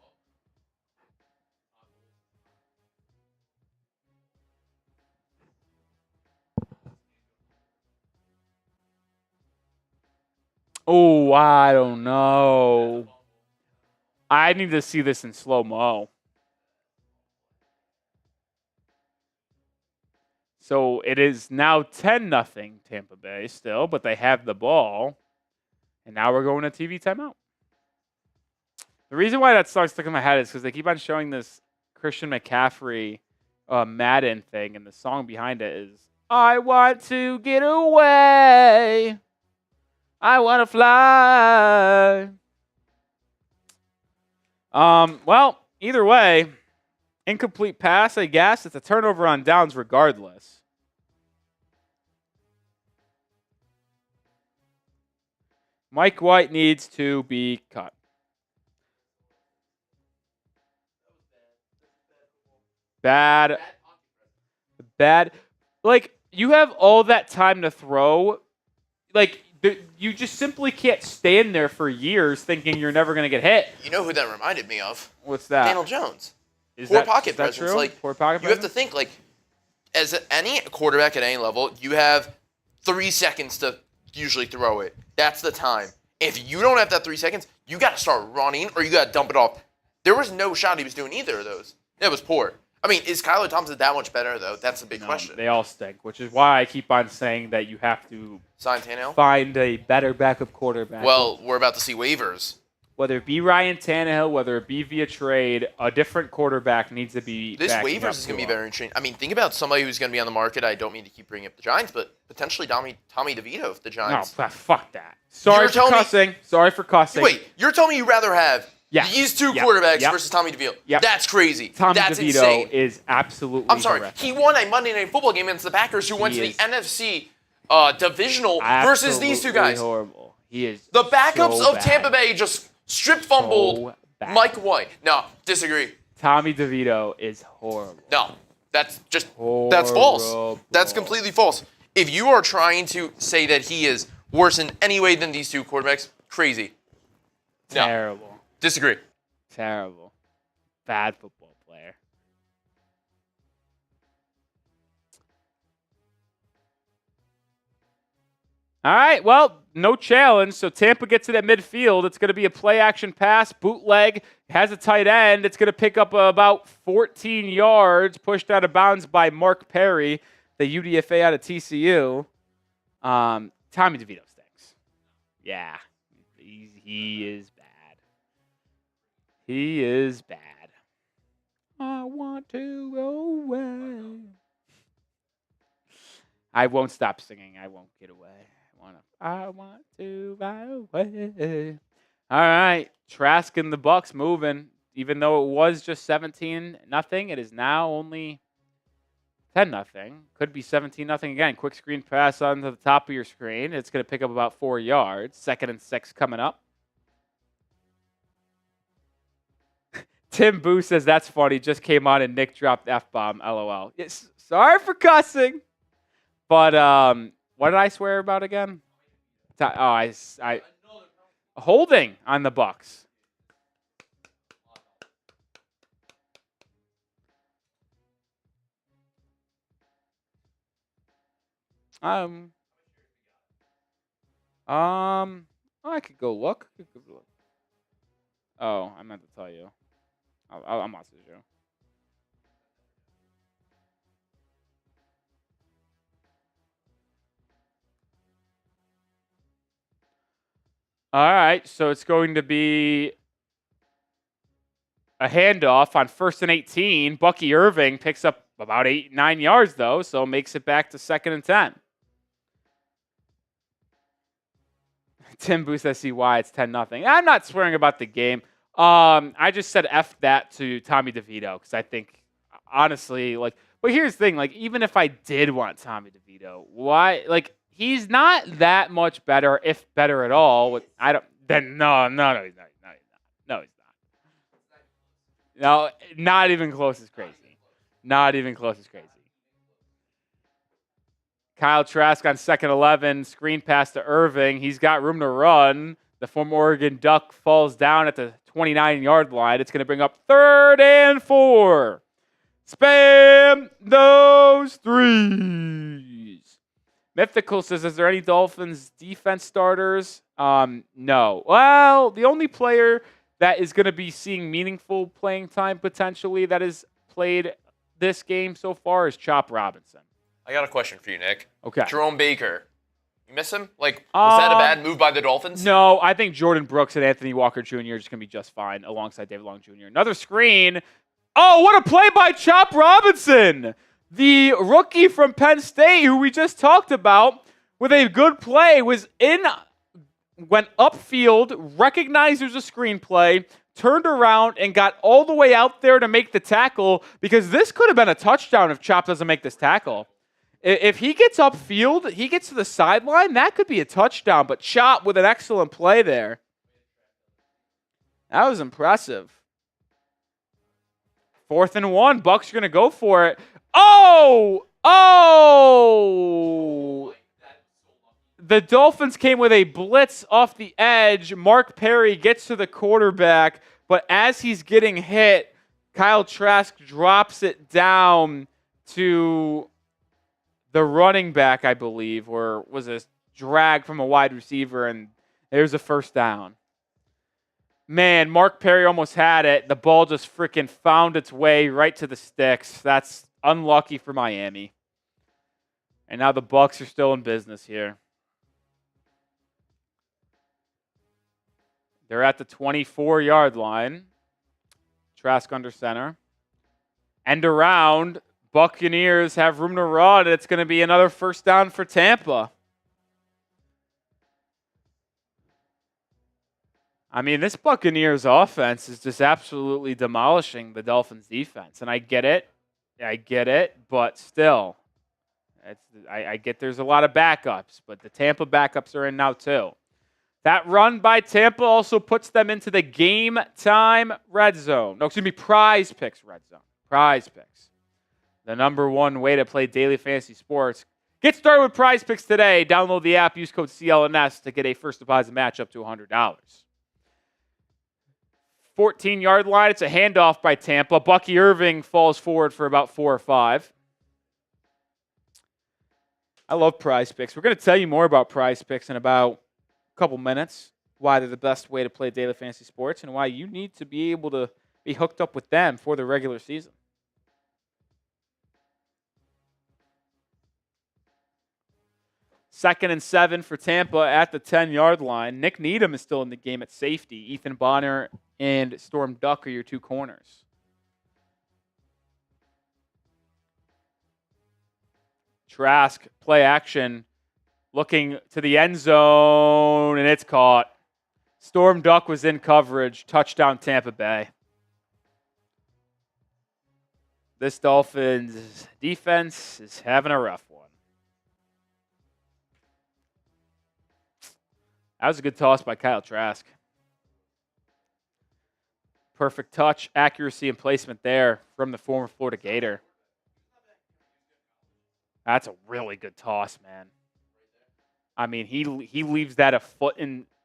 Oh, I don't know. I need to see this in slow-mo. So it is now 10-0 Tampa Bay still, but they have the ball. And now we're going to TV timeout. The reason why that song stuck in my head is because they keep on showing this Christian McCaffrey Madden thing, and the song behind it is, I want to get away. I want to fly. Well, either way, incomplete pass, I guess. It's a turnover on downs regardless. Mike White needs to be cut. Bad. Like, you have all that time to throw. Like, you just simply can't stand there for years thinking you're never going to get hit. You know who that reminded me of? What's that? Daniel Jones. Poor pocket presence. True? Like, poor pocket you presence? have to think, like, as any quarterback at any level, you have 3 seconds to usually throw it. That's the time. If you don't have that 3 seconds, you got to start running or you got to dump it off. There was no shot he was doing either of those. It was poor. I mean, is Skylar Thompson that much better, though? That's a big No, question. they all stink, which is why I keep on saying that you have to Sign Tannehill? find a better backup quarterback. Well, we're about to see waivers. Whether it be Ryan Tannehill, whether it be via trade, a different quarterback needs to be. This waivers is going to be very interesting. I mean, think about somebody who's going to be on the market. I don't mean to keep bringing up the Giants, but potentially Tommy DeVito if the No, Giants. fuck that. Sorry for cussing. Sorry for cussing. Wait, you're telling me you'd rather have these two quarterbacks versus Tommy DeVito? Yep. That's crazy. Tommy That's DeVito insane. is absolutely I'm sorry. horrific. He won a Monday Night Football game against the Packers, who went to the NFC divisional versus these two guys. Horrible. He is. The backups so of Tampa Bay just strip fumbled Mike White. No, disagree. Tommy DeVito is horrible. No, that's just horrible. That's false. That's completely false. If you are trying to say that he is worse in any way than these two quarterbacks, crazy. No. Terrible. Disagree. Terrible. Bad football player. All right, well, no challenge. So Tampa gets it at midfield. It's going to be a play-action pass, bootleg, has a tight end. It's going to pick up about 14 yards, pushed out of bounds by Mark Perry, the UDFA out of TCU. Tommy DeVito stinks. Yeah, he is bad. He is bad. I want to go away. I won't stop singing. I won't get away. I want to ride away. All right. Trask and the Bucks moving. Even though it was just 17-0, it is now only 10-0. Could be 17-0 again. Quick screen pass onto the top of your screen. It's going to pick up about 4 yards. 2nd and 6 coming up. Tim Boo says, that's funny. Just came on and Nick dropped F-bomb. LOL. Yes, sorry for cussing. But what did I swear about again? I holding on the Bucks. I could go look. Oh, I meant to tell you. I'll message you. All right, so it's going to be a handoff on 1st and 18. Bucky Irving picks up about 9 yards, though, so makes it back to 2nd and 10. Tim Booth says, see why it's 10-0. I'm not swearing about the game. I just said F that to Tommy DeVito because I think, honestly, like, but here's the thing, like, even if I did want Tommy DeVito, why, like, he's not that much better, if better at all. He's not. No, he's not. No, not even close is crazy. Not even close is crazy. Kyle Trask on 2nd 11, screen pass to Irving. He's got room to run. The former Oregon Duck falls down at the 29-yard line. It's going to bring up 3rd and 4. Spam those threes. Mythical says, is there any Dolphins defense starters? No. Well, the only player that is going to be seeing meaningful playing time potentially that has played this game so far is Chop Robinson. I got a question for you, Nick. Okay. Jerome Baker. You miss him? Like, was that a bad move by the Dolphins? No, I think Jordan Brooks and Anthony Walker Jr. are just going to be just fine alongside David Long Jr. Another screen. Oh, what a play by Chop Robinson! The rookie from Penn State, who we just talked about, with a good play, went upfield, recognized there's a screenplay, turned around, and got all the way out there to make the tackle, because this could have been a touchdown if Chop doesn't make this tackle. If he gets upfield, he gets to the sideline, that could be a touchdown, but Chop with an excellent play there. That was impressive. 4th and 1, Bucks are going to go for it. Oh! The Dolphins came with a blitz off the edge. Mark Perry gets to the quarterback, but as he's getting hit, Kyle Trask drops it down to the running back, I believe, or was a drag from a wide receiver, and there's a 1st down. Man, Mark Perry almost had it. The ball just freaking found its way right to the sticks. That's unlucky for Miami. And now the Bucs are still in business here. They're at the 24-yard line. Trask under center. End around. Buccaneers have room to run. It's going to be another first down for Tampa. I mean, this Buccaneers offense is just absolutely demolishing the Dolphins defense. And I get it. But still, I get there's a lot of backups, but the Tampa backups are in now too. That run by Tampa also puts them into the game time red zone. No, excuse me, Prize Picks red zone. Prize Picks. The number one way to play daily fantasy sports. Get started with Prize Picks today. Download the app, use code CLNS to get a first deposit match up to $100. 14-yard line, it's a handoff by Tampa. Bucky Irving falls forward for about 4 or 5. I love Prize Picks. We're going to tell you more about Prize Picks in about a couple minutes, why they're the best way to play daily fantasy sports, and why you need to be able to be hooked up with them for the regular season. Second and 7 for Tampa at the 10-yard line. Nick Needham is still in the game at safety. Ethan Bonner and Storm Duck are your two corners. Trask, play action, looking to the end zone, and it's caught. Storm Duck was in coverage. Touchdown, Tampa Bay. This Dolphins defense is having a rough one. That was a good toss by Kyle Trask. Perfect touch, accuracy, and placement there from the former Florida Gator. That's a really good toss, man. I mean, he leaves that a foot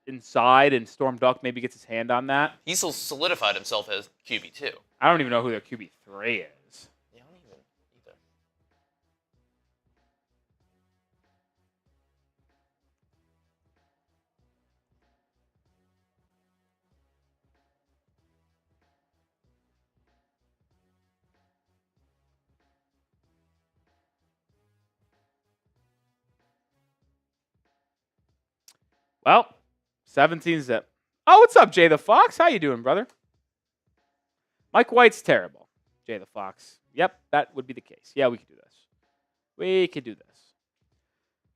inside, and Storm Duck maybe gets his hand on that. He's solidified himself as QB2. I don't even know who their QB3 is. Yeah, I don't even either. Well, 17-zip. Oh, what's up, Jay the Fox? How you doing, brother? Mike White's terrible. Jay the Fox. Yep, that would be the case. Yeah, we could do this. We could do this.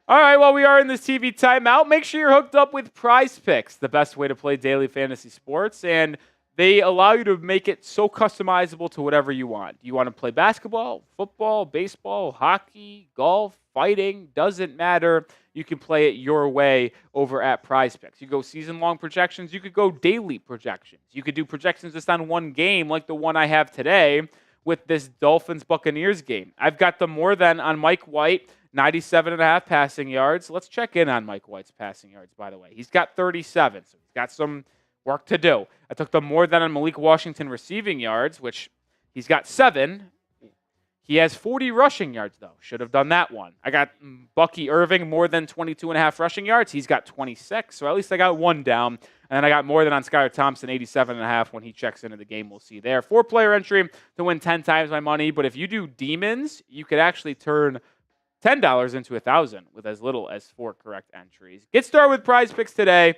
All right, while we are in this TV timeout, make sure you're hooked up with Prize Picks, the best way to play daily fantasy sports, and they allow you to make it so customizable to whatever you want. Do you want to play basketball, football, baseball, hockey, golf, fighting? Doesn't matter. You can play it your way over at Prize Picks. You go season-long projections. You could go daily projections. You could do projections just on one game like the one I have today with this Dolphins Buccaneers game. I've got the more than on Mike White, 97.5 passing yards. Let's check in on Mike White's passing yards, by the way. He's got 37, so he's got some work to do. I took the more than on Malik Washington receiving yards, which he's got 7. He has 40 rushing yards, though. Should have done that one. I got Bucky Irving more than 22.5 rushing yards. He's got 26, so at least I got one down. And then I got more than on Skylar Thompson, 87.5 when he checks into the game. We'll see there. 4-player entry to win 10 times my money. But if you do demons, you could actually turn $10 into $1,000 with as little as 4 correct entries. Get started with Prize Picks today.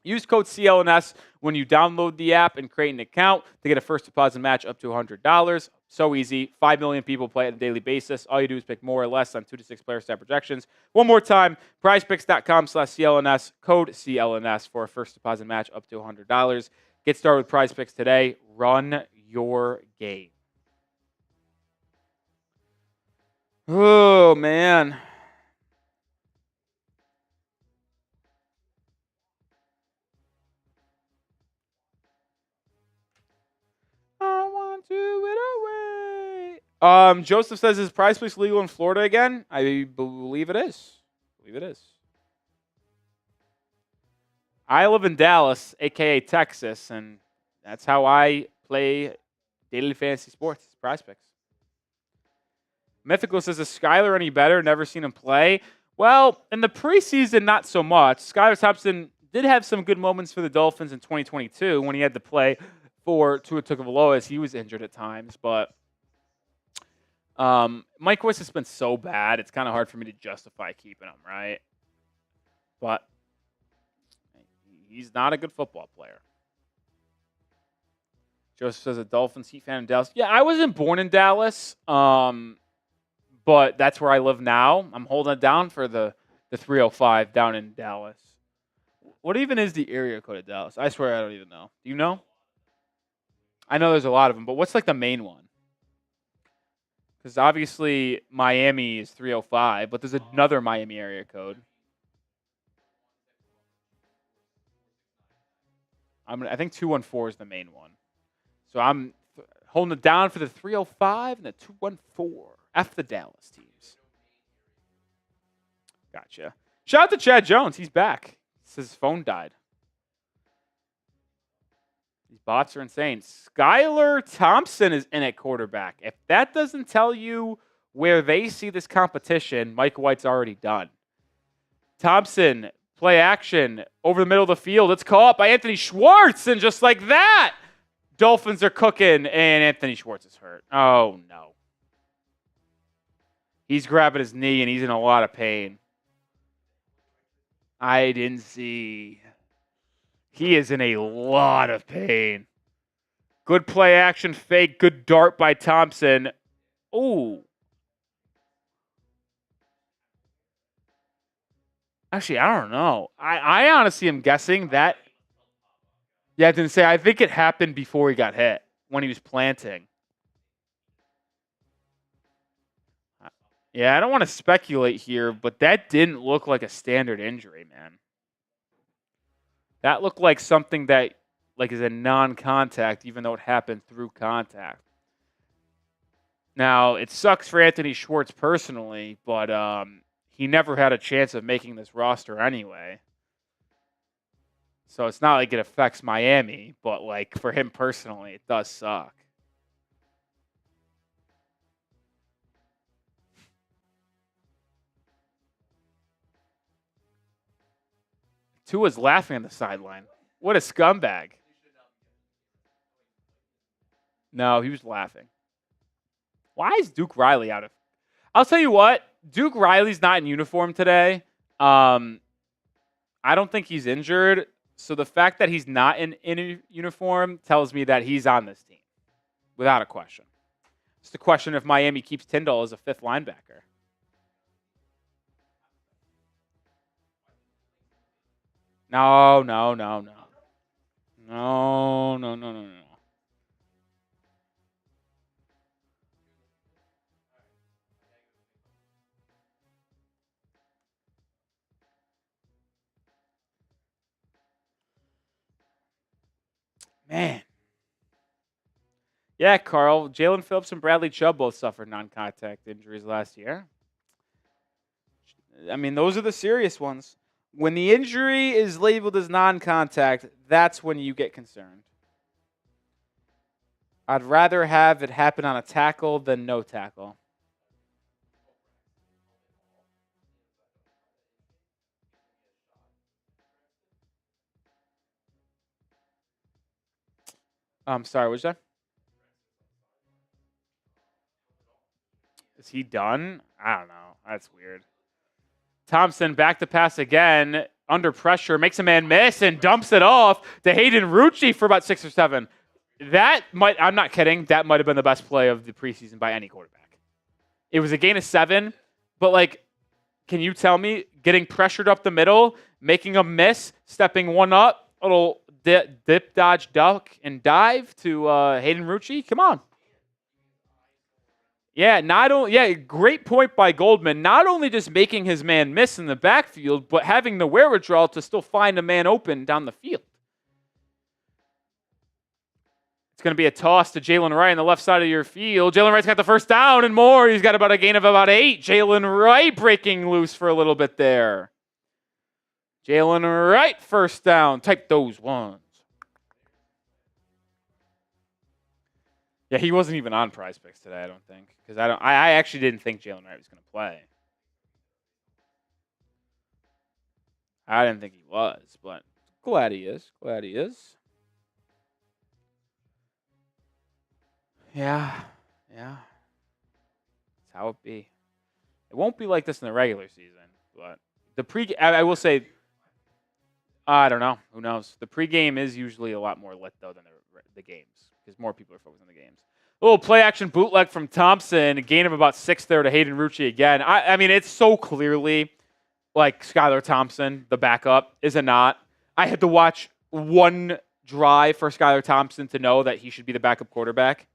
Use code CLNS when you download the app and create an account to get a first deposit match up to $100. So easy. 5 million people play it on a daily basis. All you do is pick more or less on 2 to 6 player stat projections. One more time, prizepicks.com/CLNS, code CLNS for a first deposit match up to $100. Get started with Prize Picks today. Run your game. Oh, man. I want to it away. Joseph says, is Prize Picks legal in Florida again? I believe it is. I live in Dallas, a.k.a. Texas, and that's how I play daily fantasy sports. It's Prize Picks. Mythical says, is Skylar any better? Never seen him play. Well, in the preseason, not so much. Skylar Thompson did have some good moments for the Dolphins in 2022 when he had to play for Tua Tagovailoa as he was injured at times. But Mike Weiss has been so bad, it's kind of hard for me to justify keeping him, right? But he's not a good football player. Joseph says a Dolphins Heat fan in Dallas. Yeah, I wasn't born in Dallas, but that's where I live now. I'm holding it down for the 305 down in Dallas. What even is the area code of Dallas? I swear I don't even know. Do you know? I know there's a lot of them, but what's like the main one? Because obviously Miami is 305, but there's another Miami area code. I think 214 is the main one. So I'm holding it down for the 305 and the 214. F the Dallas teams. Gotcha. Shout out to Chad Jones. He's back. His phone died. These bots are insane. Skylar Thompson is in at quarterback. If that doesn't tell you where they see this competition, Mike White's already done. Thompson, play action, over the middle of the field. It's caught by Anthony Schwartz, and just like that, Dolphins are cooking, and Anthony Schwartz is hurt. Oh, no. He's grabbing his knee, and he's in a lot of pain. I didn't see. He is in a lot of pain. Good play action fake. Good dart by Thompson. Ooh. Actually, I don't know. I honestly am guessing that. Yeah, I didn't say. I think it happened before he got hit when he was planting. Yeah, I don't want to speculate here, but that didn't look like a standard injury, man. That looked like something that is a non-contact, even though it happened through contact. Now, it sucks for Anthony Schwartz personally, but he never had a chance of making this roster anyway. So it's not like it affects Miami, but for him personally, it does suck. Tua's laughing on the sideline. What a scumbag. No, he was laughing. Why is Duke Riley out of... I'll tell you what. Duke Riley's not in uniform today. I don't think he's injured. So the fact that he's not in uniform tells me that he's on this team. Without a question. It's the question if Miami keeps Tyndall as a fifth linebacker. No. Man. Yeah, Carl. Jalen Phillips and Bradley Chubb both suffered non-contact injuries last year. I mean, those are the serious ones. When the injury is labeled as non-contact, that's when you get concerned. I'd rather have it happen on a tackle than no tackle. I'm sorry, what's that? Is he done? I don't know. That's weird. Thompson back to pass again, under pressure, makes a man miss and dumps it off to Hayden Rucci for about 6 or 7. I'm not kidding, that might have been the best play of the preseason by any quarterback. It was a gain of 7, but can you tell me getting pressured up the middle, making a miss, stepping one up, a little dip, dodge, duck, and dive to Hayden Rucci? Come on. Yeah, great point by Goldman. Not only just making his man miss in the backfield, but having the wherewithal to still find a man open down the field. It's going to be a toss to Jalen Wright on the left side of your field. Jalen Wright's got the first down and more. He's got about a gain of about 8. Jalen Wright breaking loose for a little bit there. Jalen Wright, first down. Type those ones. Yeah, he wasn't even on Prize Picks today, I don't think. Because I actually didn't think Jalen Wright was going to play. I didn't think he was, but Glad he is. Yeah. That's how it be. It won't be like this in the regular season, but I will say, I don't know. Who knows? The pregame is usually a lot more lit, though, than the games, because more people are focused on the games. A little play-action bootleg from Thompson, a gain of about 6 there to Hayden Rucci again. I mean, it's so clearly like Skylar Thompson, the backup, is it not? I had to watch one drive for Skylar Thompson to know that he should be the backup quarterback.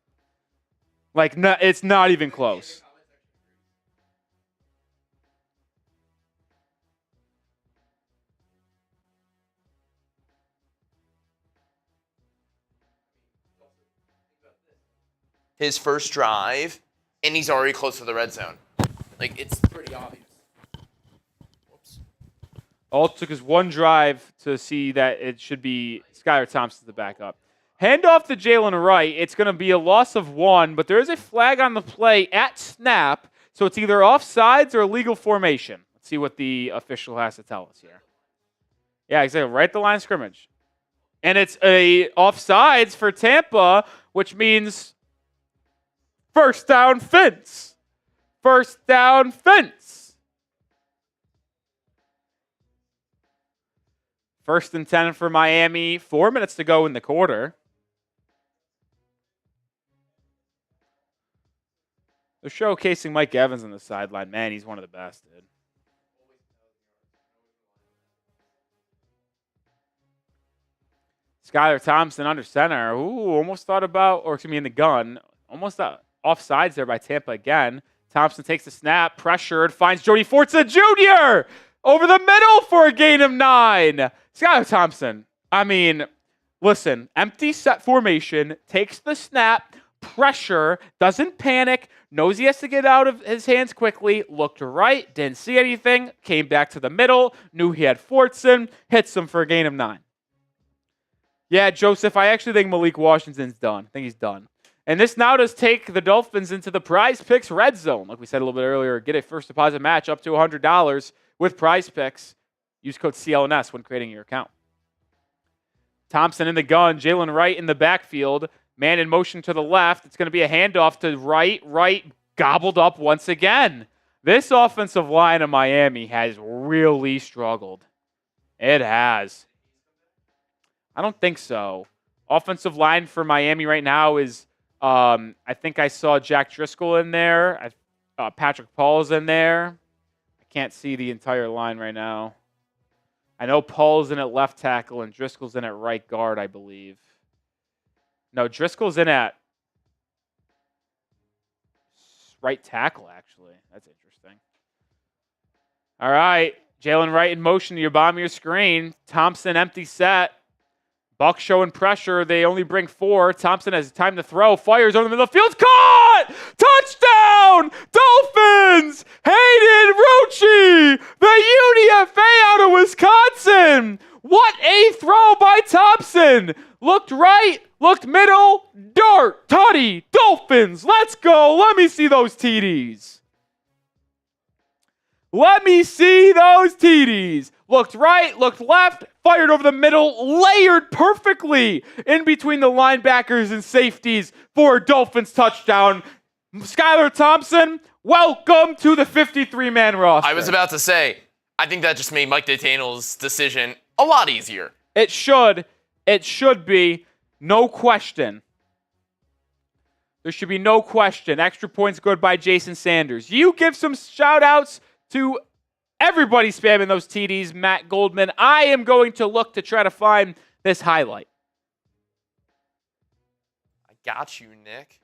Like, no, it's not even close. His first drive, and he's already close to the red zone. Like, it's pretty obvious. Whoops. All it took is one drive to see that it should be Skylar Thompson the backup. Hand off to Jalen Wright. It's going to be a loss of 1, but there is a flag on the play at snap, so it's either offsides or illegal formation. Let's see what the official has to tell us here. Yeah, exactly. Right at the line of scrimmage. And it's a offsides for Tampa, which means first down fence. First down fence. 1st and 10 for Miami. 4 minutes to go in the quarter. They're showcasing Mike Evans on the sideline. Man, he's one of the best, dude. Skylar Thompson under center. Ooh, almost thought about, or excuse me, in the gun. Almost offsides there by Tampa again. Thompson takes the snap, pressured, finds Jody Forza Jr. over the middle for a gain of 9. Skylar Thompson, I mean, listen, empty set formation, takes the snap, pressure, doesn't panic, knows he has to get out of his hands quickly, looked right, didn't see anything, came back to the middle, knew he had Fortson, hits him for a gain of 9. Yeah, Joseph, I actually think Malik Washington's done. I think he's done. And this now does take the Dolphins into the Prize Picks red zone. Like we said a little bit earlier, get a first deposit match up to $100 with Prize Picks. Use code CLNS when creating your account. Thompson in the gun, Jalen Wright in the backfield. Man in motion to the left. It's going to be a handoff to Wright. Wright gobbled up once again. This offensive line of Miami has really struggled. It has. I don't think so. Offensive line for Miami right now is, I think I saw Jack Driscoll in there. Patrick Paul's in there. I can't see the entire line right now. I know Paul's in at left tackle and Driscoll's in at right guard, I believe. No, Driscoll's in at right tackle, actually. That's interesting. All right. Jalen Wright in motion to your bottom of your screen. Thompson empty set. Bucks showing pressure. They only bring 4. Thompson has time to throw. Fires over the middle of the field. Caught! Touchdown! Dolphins! Hayden Rucci! The UDFA out of Wisconsin! What a throw by Thompson! Looked right, looked middle, dart, tutty, Dolphins! Let's go! Let me see those TDs. Let me see those TDs. Looked right, looked left, fired over the middle, layered perfectly in between the linebackers and safeties for a Dolphins touchdown. Skylar Thompson, welcome to the 53-man roster. I was about to say, I think that just made Mike Daniel's decision a lot easier. It should. It should be. No question. There should be no question. Extra points good by Jason Sanders. You give some shout-outs to everybody spamming those TDs, Matt Goldman. I am going to look to try to find this highlight. I got you, Nick.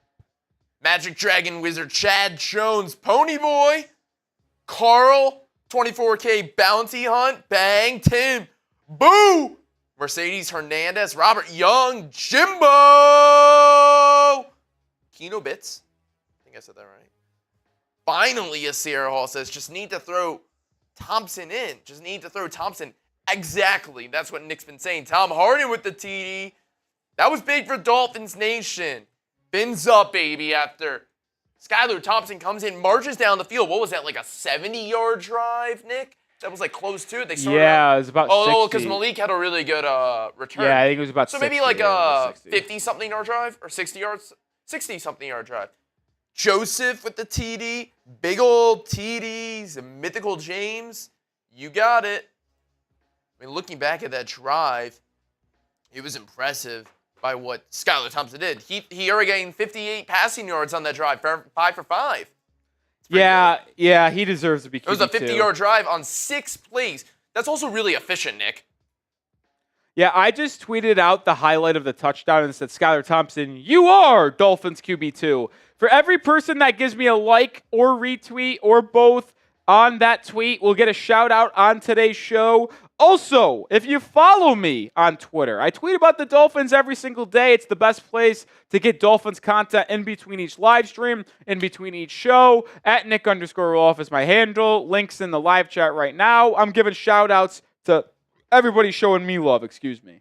Magic Dragon Wizard Chad Jones, Pony Boy, Carl, 24K Bounty Hunt, Bang, Tim, Boo, Mercedes Hernandez, Robert Young, Jimbo, Keno Bits. I think I said that right. Finally, as Sierra Hall says, just need to throw Thompson in. Just need to throw Thompson. Exactly. That's what Nick's been saying. Tom Harden with the TD. That was big for Dolphins Nation. Fins up, baby, after Skylar Thompson comes in, marches down the field. What was that, like a 70-yard drive, Nick? that was like close to it. They started Yeah, it was about 60. Oh, because Malik had a really good return. Yeah, I think it was about 60. So maybe like a 50-something yard drive or 60-something yard drive. Joseph with the TD, big old TDs, mythical James. You got it. I mean, looking back at that drive, it was impressive by what Skylar Thompson did. He already gained 58 passing yards on that drive, 5 for 5. Yeah, he deserves to be QB2. It was a 50-yard drive on 6 plays. That's also really efficient, Nick. Yeah, I just tweeted out the highlight of the touchdown and said, Skylar Thompson, you are Dolphins QB2. For every person that gives me a like or retweet or both on that tweet, we'll get a shout out on today's show. Also, if you follow me on Twitter, I tweet about the Dolphins every single day. It's the best place to get Dolphins content in between each live stream, in between each show. At Nic_Rohloff is my handle. Links in the live chat right now. I'm giving shout outs to everybody showing me love, excuse me.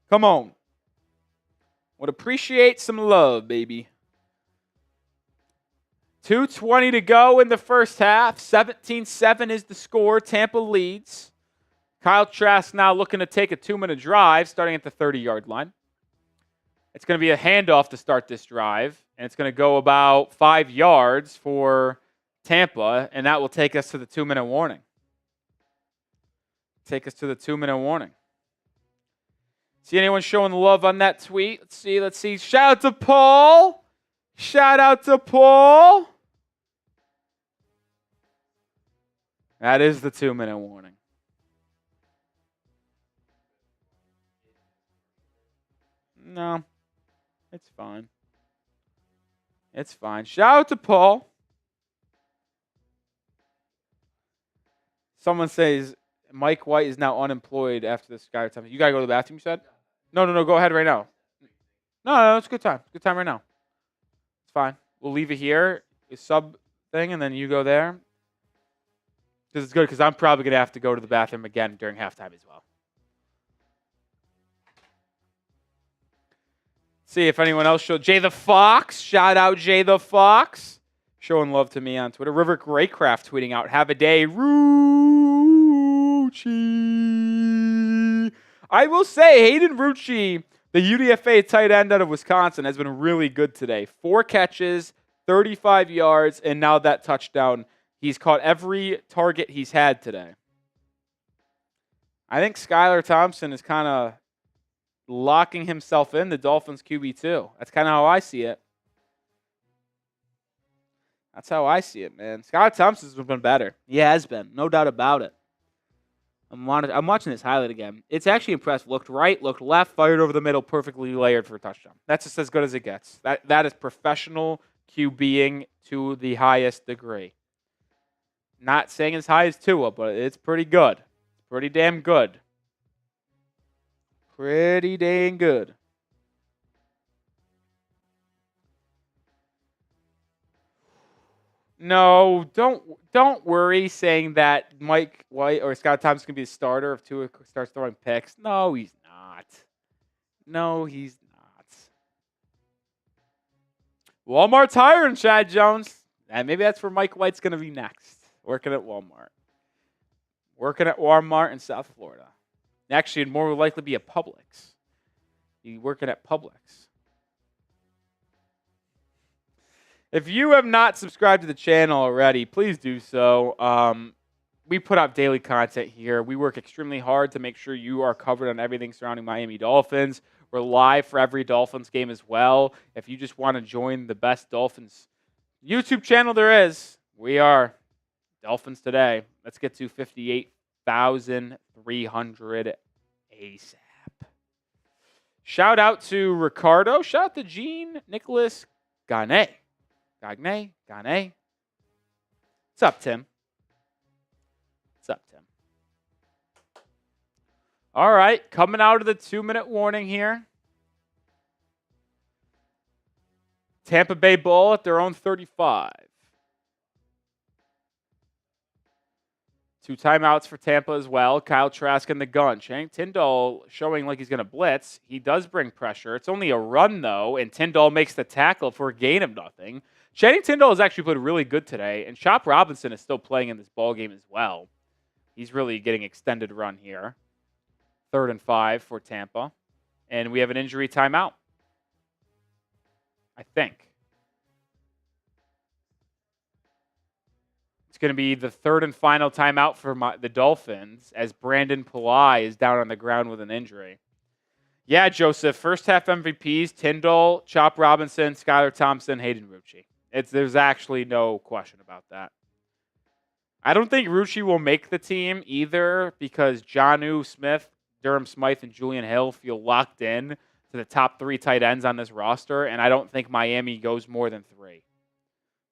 Come on. Would appreciate some love, baby. 2:20 to go in the first half. 17-7 is the score. Tampa leads. Kyle Trask now looking to take a 2-minute drive starting at the 30-yard line. It's going to be a handoff to start this drive, and it's going to go about 5 yards for Tampa, and that will take us to the 2-minute warning. See anyone showing love on that tweet? Let's see. Shout out to Paul. That is the 2-minute warning. No, it's fine. Shout out to Paul. Someone says Mike White is now unemployed after this guy. You got to go to the bathroom, you said? No, go ahead right now. No, it's a good time. Good time right now. It's fine. We'll leave it here, a sub thing, and then you go there. Because it's good, because I'm probably going to have to go to the bathroom again during halftime as well. See if anyone else showed. Jay the Fox. Shout out Jay the Fox. Showing love to me on Twitter. River Graycraft tweeting out, have a day. Rucci. I will say, Hayden Rucci, the UDFA tight end out of Wisconsin, has been really good today. 4 catches, 35 yards, and now that touchdown. He's caught every target he's had today. I think Skylar Thompson is kind of locking himself in the Dolphins QB2. That's kind of how I see it. Man. Skylar Thompson's been better. He has been, no doubt about it. I'm watching this highlight again. It's actually impressive. Looked right, looked left, fired over the middle, perfectly layered for a touchdown. That's just as good as it gets. That is professional QBing to the highest degree. Not saying as high as Tua, but it's pretty good. Pretty damn good. No, don't worry saying that Mike White or Scott Thompson can be the starter if Tua starts throwing picks. No, he's not. Walmart's hiring, Chad Jones. And maybe that's where Mike White's going to be next. Working at Walmart in South Florida. Actually, it'd more likely be a Publix. He's working at Publix. If you have not subscribed to the channel already, please do so. We put out daily content here. We work extremely hard to make sure you are covered on everything surrounding Miami Dolphins. We're live for every Dolphins game as well. If you just want to join the best Dolphins YouTube channel there is, we are Dolphins Today. Let's get to 58,300 ASAP. Shout out to Ricardo. Shout out to Gene Nicholas Gagne. What's up, Tim? All right, coming out of the 2-minute warning here. Tampa Bay ball at their own 35. 2 timeouts for Tampa as well. Kyle Trask in the gun. Channing Tindall showing like he's going to blitz. He does bring pressure. It's only a run, though, and Tindall makes the tackle for a gain of nothing. Channing Tindall has actually played really good today, and Chop Robinson is still playing in this ball game as well. He's really getting extended run here. 3rd and 5 for Tampa. And we have an injury timeout, I think. It's going to be the 3rd and final timeout for the Dolphins as Brandon Pillai is down on the ground with an injury. Yeah, Joseph, first half MVPs, Tindall, Chop Robinson, Skylar Thompson, Hayden Rucci. There's actually no question about that. I don't think Rucci will make the team either because Jonnu Smith, Durham Smythe, and Julian Hill feel locked in to the top 3 tight ends on this roster, and I don't think Miami goes more than 3.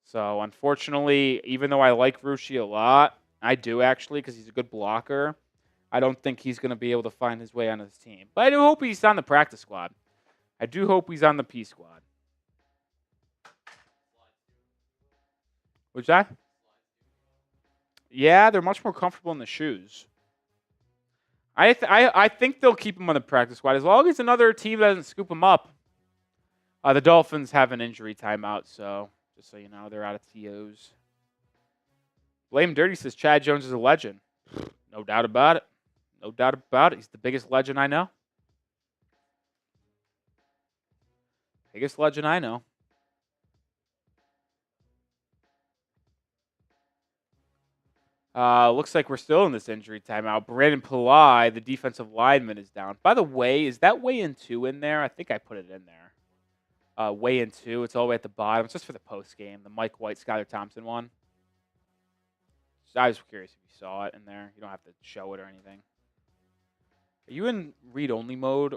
So, unfortunately, even though I like Rucci a lot, I do actually because he's a good blocker, I don't think he's going to be able to find his way on his team. But I do hope he's on the practice squad. I do hope he's on the P squad. What's that? Yeah, they're much more comfortable in the shoes. I think they'll keep him on the practice squad as long as another team doesn't scoop him up. The Dolphins have an injury timeout, so just so you know, they're out of TOs. Blame Dirty says Chad Jones is a legend. No doubt about it. No doubt about it. He's the biggest legend I know. Biggest legend I know. Looks like we're still in this injury timeout. Brandon Pillai, the defensive lineman, is down. By the way, is that weigh-in 2 in there? I think I put it in there. Weigh-in 2. It's all the way at the bottom. It's just for the post game. The Mike White, Skylar Thompson one. So I was curious if you saw it in there. You don't have to show it or anything. Are you in read-only mode?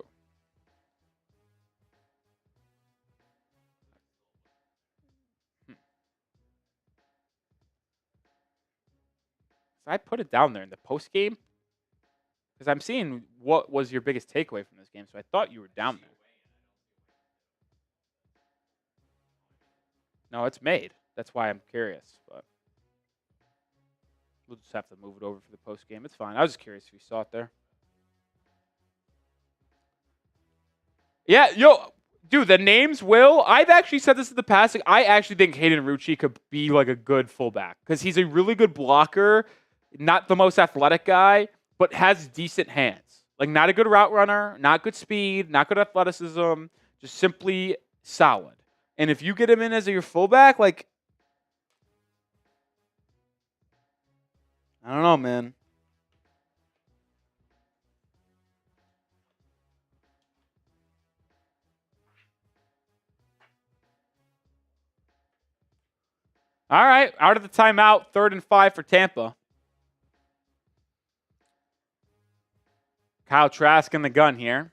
I put it down there in the post game because I'm seeing what was your biggest takeaway from this game. So I thought you were down there. No, it's made. That's why I'm curious. But we'll just have to move it over for the post game. It's fine. I was just curious if you saw it there. Yeah, dude, the names will. I've actually said this in the past. I actually think Hayden Rucci could be like a good fullback because he's a really good blocker. Not the most athletic guy, but has decent hands. Like, not a good route runner, not good speed, not good athleticism, just simply solid. And if you get him in as your fullback, like, I don't know, man. All right, out of the timeout, 3rd and 5 for Tampa. Kyle Trask in the gun here.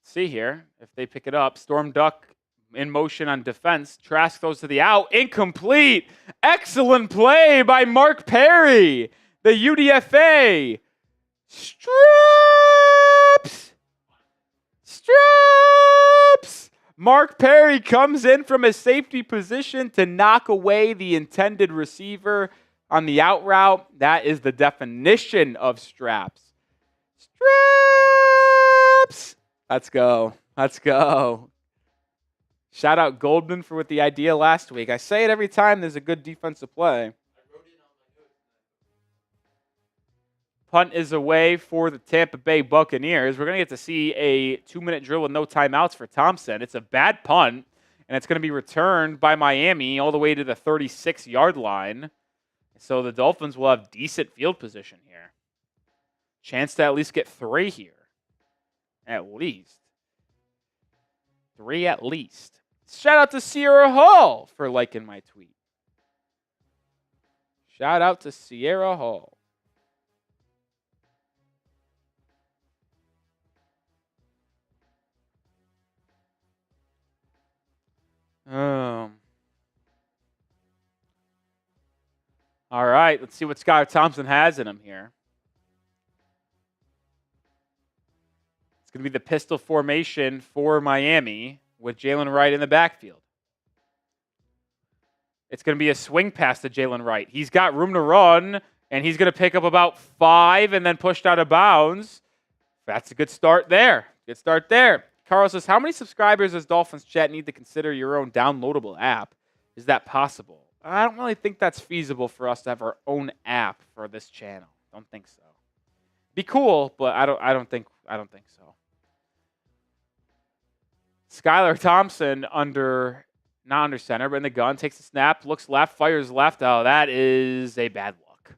Let's see here if they pick it up. Storm Duck in motion on defense. Trask throws to the out. Incomplete. Excellent play by Mark Perry. The UDFA. Straps. Mark Perry comes in from a safety position to knock away the intended receiver on the out route. That is the definition of straps. Straps! Let's go. Let's go. Shout out Goldman for with the idea last week. I say it every time there's a good defensive play. Punt is away for the Tampa Bay Buccaneers. We're going to get to see a 2-minute drill with no timeouts for Thompson. It's a bad punt, and it's going to be returned by Miami all the way to the 36-yard line. So the Dolphins will have decent field position here. Chance to at least get 3 here. At least. 3 at least. Shout out to Sierra Hall for liking my tweet. Shout out to Sierra Hall. All right, let's see what Skylar Thompson has in him here. It's going to be the pistol formation for Miami with Jalen Wright in the backfield. It's going to be a swing pass to Jalen Wright. He's got room to run. And he's going to pick up about 5 and then pushed out of bounds. That's a good start there. Good start there. Carl says, how many subscribers does Dolphins Chat need to consider your own downloadable app? Is that possible? I don't really think that's feasible for us to have our own app for this channel. Don't think so. Be cool, but I don't think so. Skylar Thompson not under center, but in the gun, takes a snap, looks left, fires left. Oh, that is a bad look.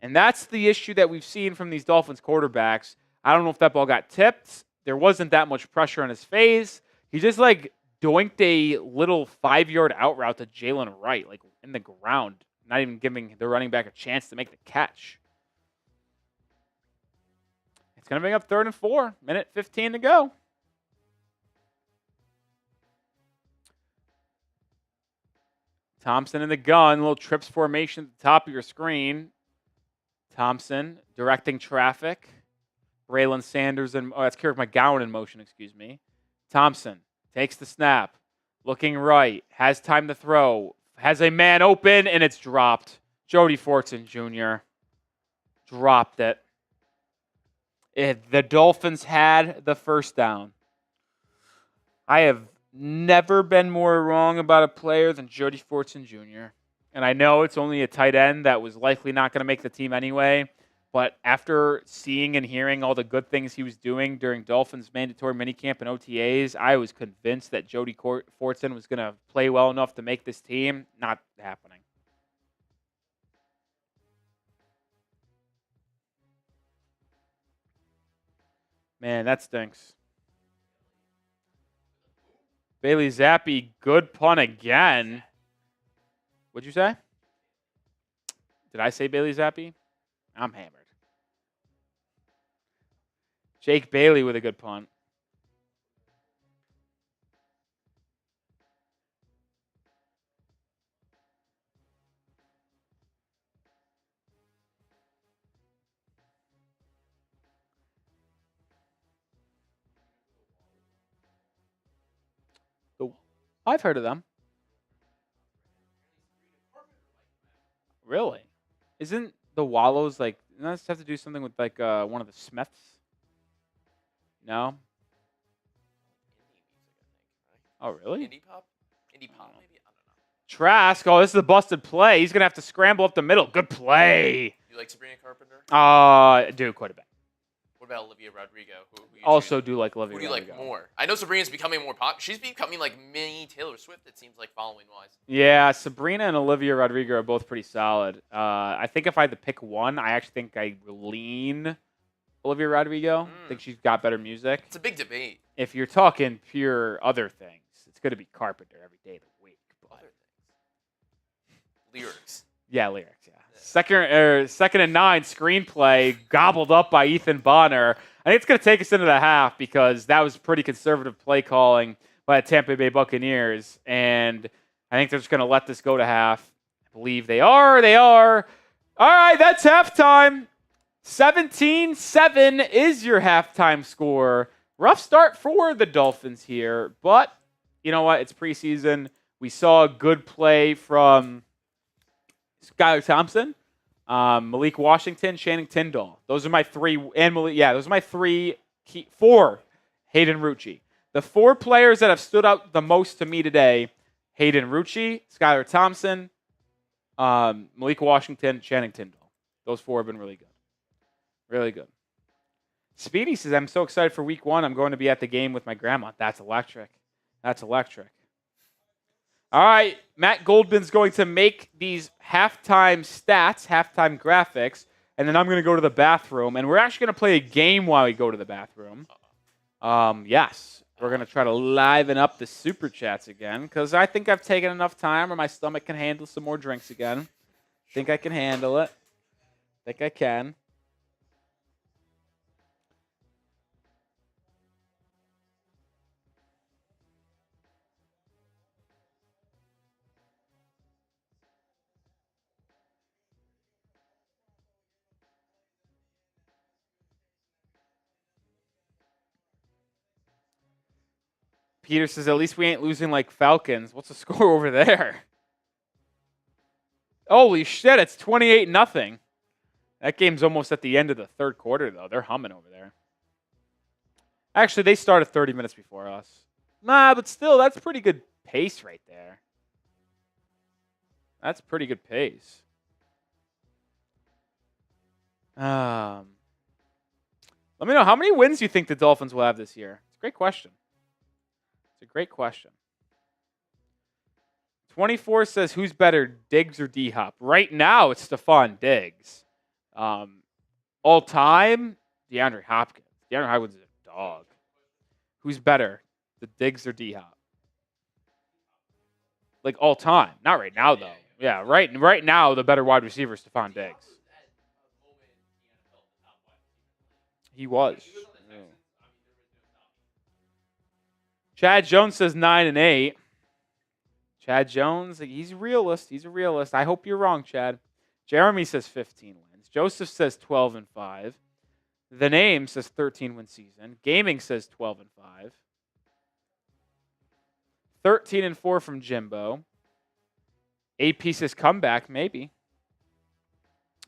And that's the issue that we've seen from these Dolphins quarterbacks. I don't know if that ball got tipped. There wasn't that much pressure on his face. He just doinked a little 5-yard out route to Jalen Wright, in the ground, not even giving the running back a chance to make the catch. It's going to bring up 3rd and 4, minute 15 to go. Thompson in the gun, little trips formation at the top of your screen. Thompson directing traffic. Braylon Sanders that's Kerrick McGowan in motion, excuse me. Thompson takes the snap, looking right, has time to throw, has a man open, and it's dropped. Jody Fortson Jr. dropped it. The Dolphins had the first down. I have never been more wrong about a player than Jody Fortson Jr. And I know it's only a tight end that was likely not going to make the team anyway. But after seeing and hearing all the good things he was doing during Dolphins mandatory minicamp and OTAs, I was convinced that Jody Fortson was going to play well enough to make this team. Not happening. Man, that stinks. Bailey Zappi, good punt again. What'd you say? Did I say Bailey Zappi? I'm hammered. Jake Bailey with a good punt. Oh, I've heard of them. Really? Isn't the Wallows doesn't this have to do something with one of the Smiths? No? Oh, really? Indie pop, maybe. I don't know. Trask. Oh, this is a busted play. He's gonna have to scramble up the middle. Good play. You like Sabrina Carpenter? I do quite a bit. What about Olivia Rodrigo? Who Also do like Olivia Rodrigo. Who do you like more? I know Sabrina's becoming more popular. She's becoming like mini Taylor Swift, it seems like, following-wise. Yeah, Sabrina and Olivia Rodrigo are both pretty solid. I think if I had to pick one, I actually think I lean Olivia Rodrigo. I think she's got better music. It's a big debate. If you're talking pure other things, it's going to be Carpenter every day of the week. But other things. Lyrics. Yeah, lyrics, yeah. Second and 9 screenplay gobbled up by Ethan Bonner. I think it's going to take us into the half because that was pretty conservative play calling by the Tampa Bay Buccaneers. And I think they're just going to let this go to half. I believe they are. They are. All right, that's halftime. 17-7 is your halftime score. Rough start for the Dolphins here. But you know what? It's preseason. We saw a good play from Skylar Thompson, Malik Washington, Channing Tindall. Those are my three, and those are my four. Hayden Rucci. The 4 players that have stood out the most to me today: Hayden Rucci, Skylar Thompson, Malik Washington, Channing Tindall. Those 4 have been really good. Really good. Speedy says, I'm so excited for week 1. I'm going to be at the game with my grandma. That's electric. That's electric. All right, Matt Goldman's going to make these halftime stats, halftime graphics, and then I'm going to go to the bathroom, and we're actually going to play a game while we go to the bathroom. Yes, we're going to try to liven up the Super Chats again, because I think I've taken enough time, or my stomach can handle some more drinks again. Think I can handle it. Think I can. Peter says, at least we ain't losing like Falcons. What's the score over there? Holy shit, it's 28-0. That game's almost at the end of the third quarter, though. They're humming over there. Actually, they started 30 minutes before us. Nah, but still, that's pretty good pace right there. That's pretty good pace. Let me know, how many wins you think the Dolphins will have this year? It's a great question. It's a great question. 24 says, who's better, Diggs or D-Hop? Right now, it's Stephon Diggs. All time, DeAndre Hopkins. DeAndre Hopkins is a dog. Who's better, the Diggs or D-Hop? Like all time. Not right now, though. Yeah, right now, the better wide receiver is Stephon Diggs. He was. Yeah. Chad Jones says 9 and 8. Chad Jones, he's a realist. He's a realist. I hope you're wrong, Chad. Jeremy says 15 wins. Joseph says 12 and 5. The Name says 13 win season. Gaming says 12 and 5. 13 and 4 from Jimbo. AP says comeback, maybe.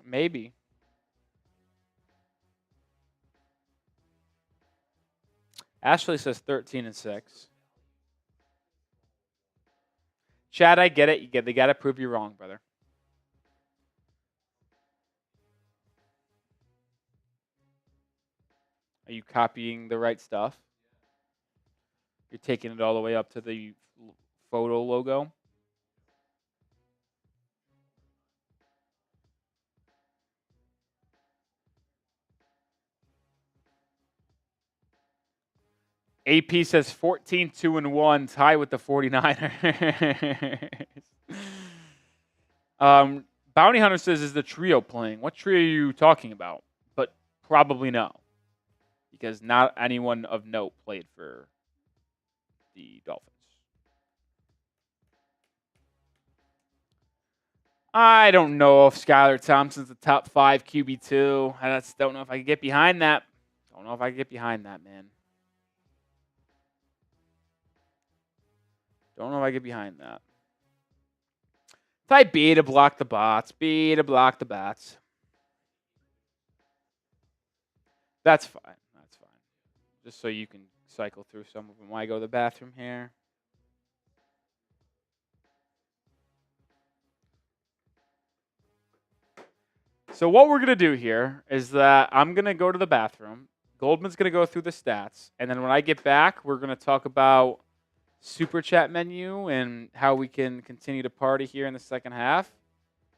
Maybe. Ashley says 13 and 6. Chad, I get it. They got to prove you wrong, brother. Are you copying the right stuff? You're taking it all the way up to the photo logo? AP says 14, 2 and 1, tie with the 49ers. Bounty Hunter says, is the trio playing? What trio are you talking about? But probably no. Because not anyone of note played for the Dolphins. I don't know if Skylar Thompson's a top 5 QB2. I just don't know if I can get behind that. Don't know if I can get behind that, man. Don't know if I get behind that. Type B to block the bots. B to block the bats. That's fine. That's fine. Just so you can cycle through some of them while I go to the bathroom here. So what we're going to do here is that I'm going to go to the bathroom. Goldman's going to go through the stats. And then when I get back, we're going to talk about Super Chat menu and how we can continue to party here in the second half.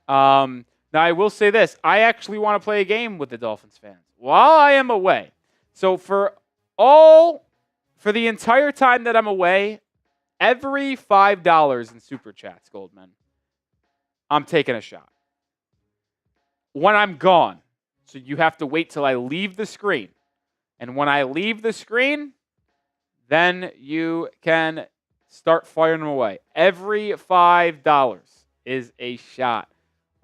Now, I will say this. I actually want to play a game with the Dolphins fans while I am away. So for the entire time that I'm away, every $5 in Super Chats, Goldman, I'm taking a shot. When I'm gone. So you have to wait till I leave the screen. And when I leave the screen, then you can start firing them away. Every $5 is a shot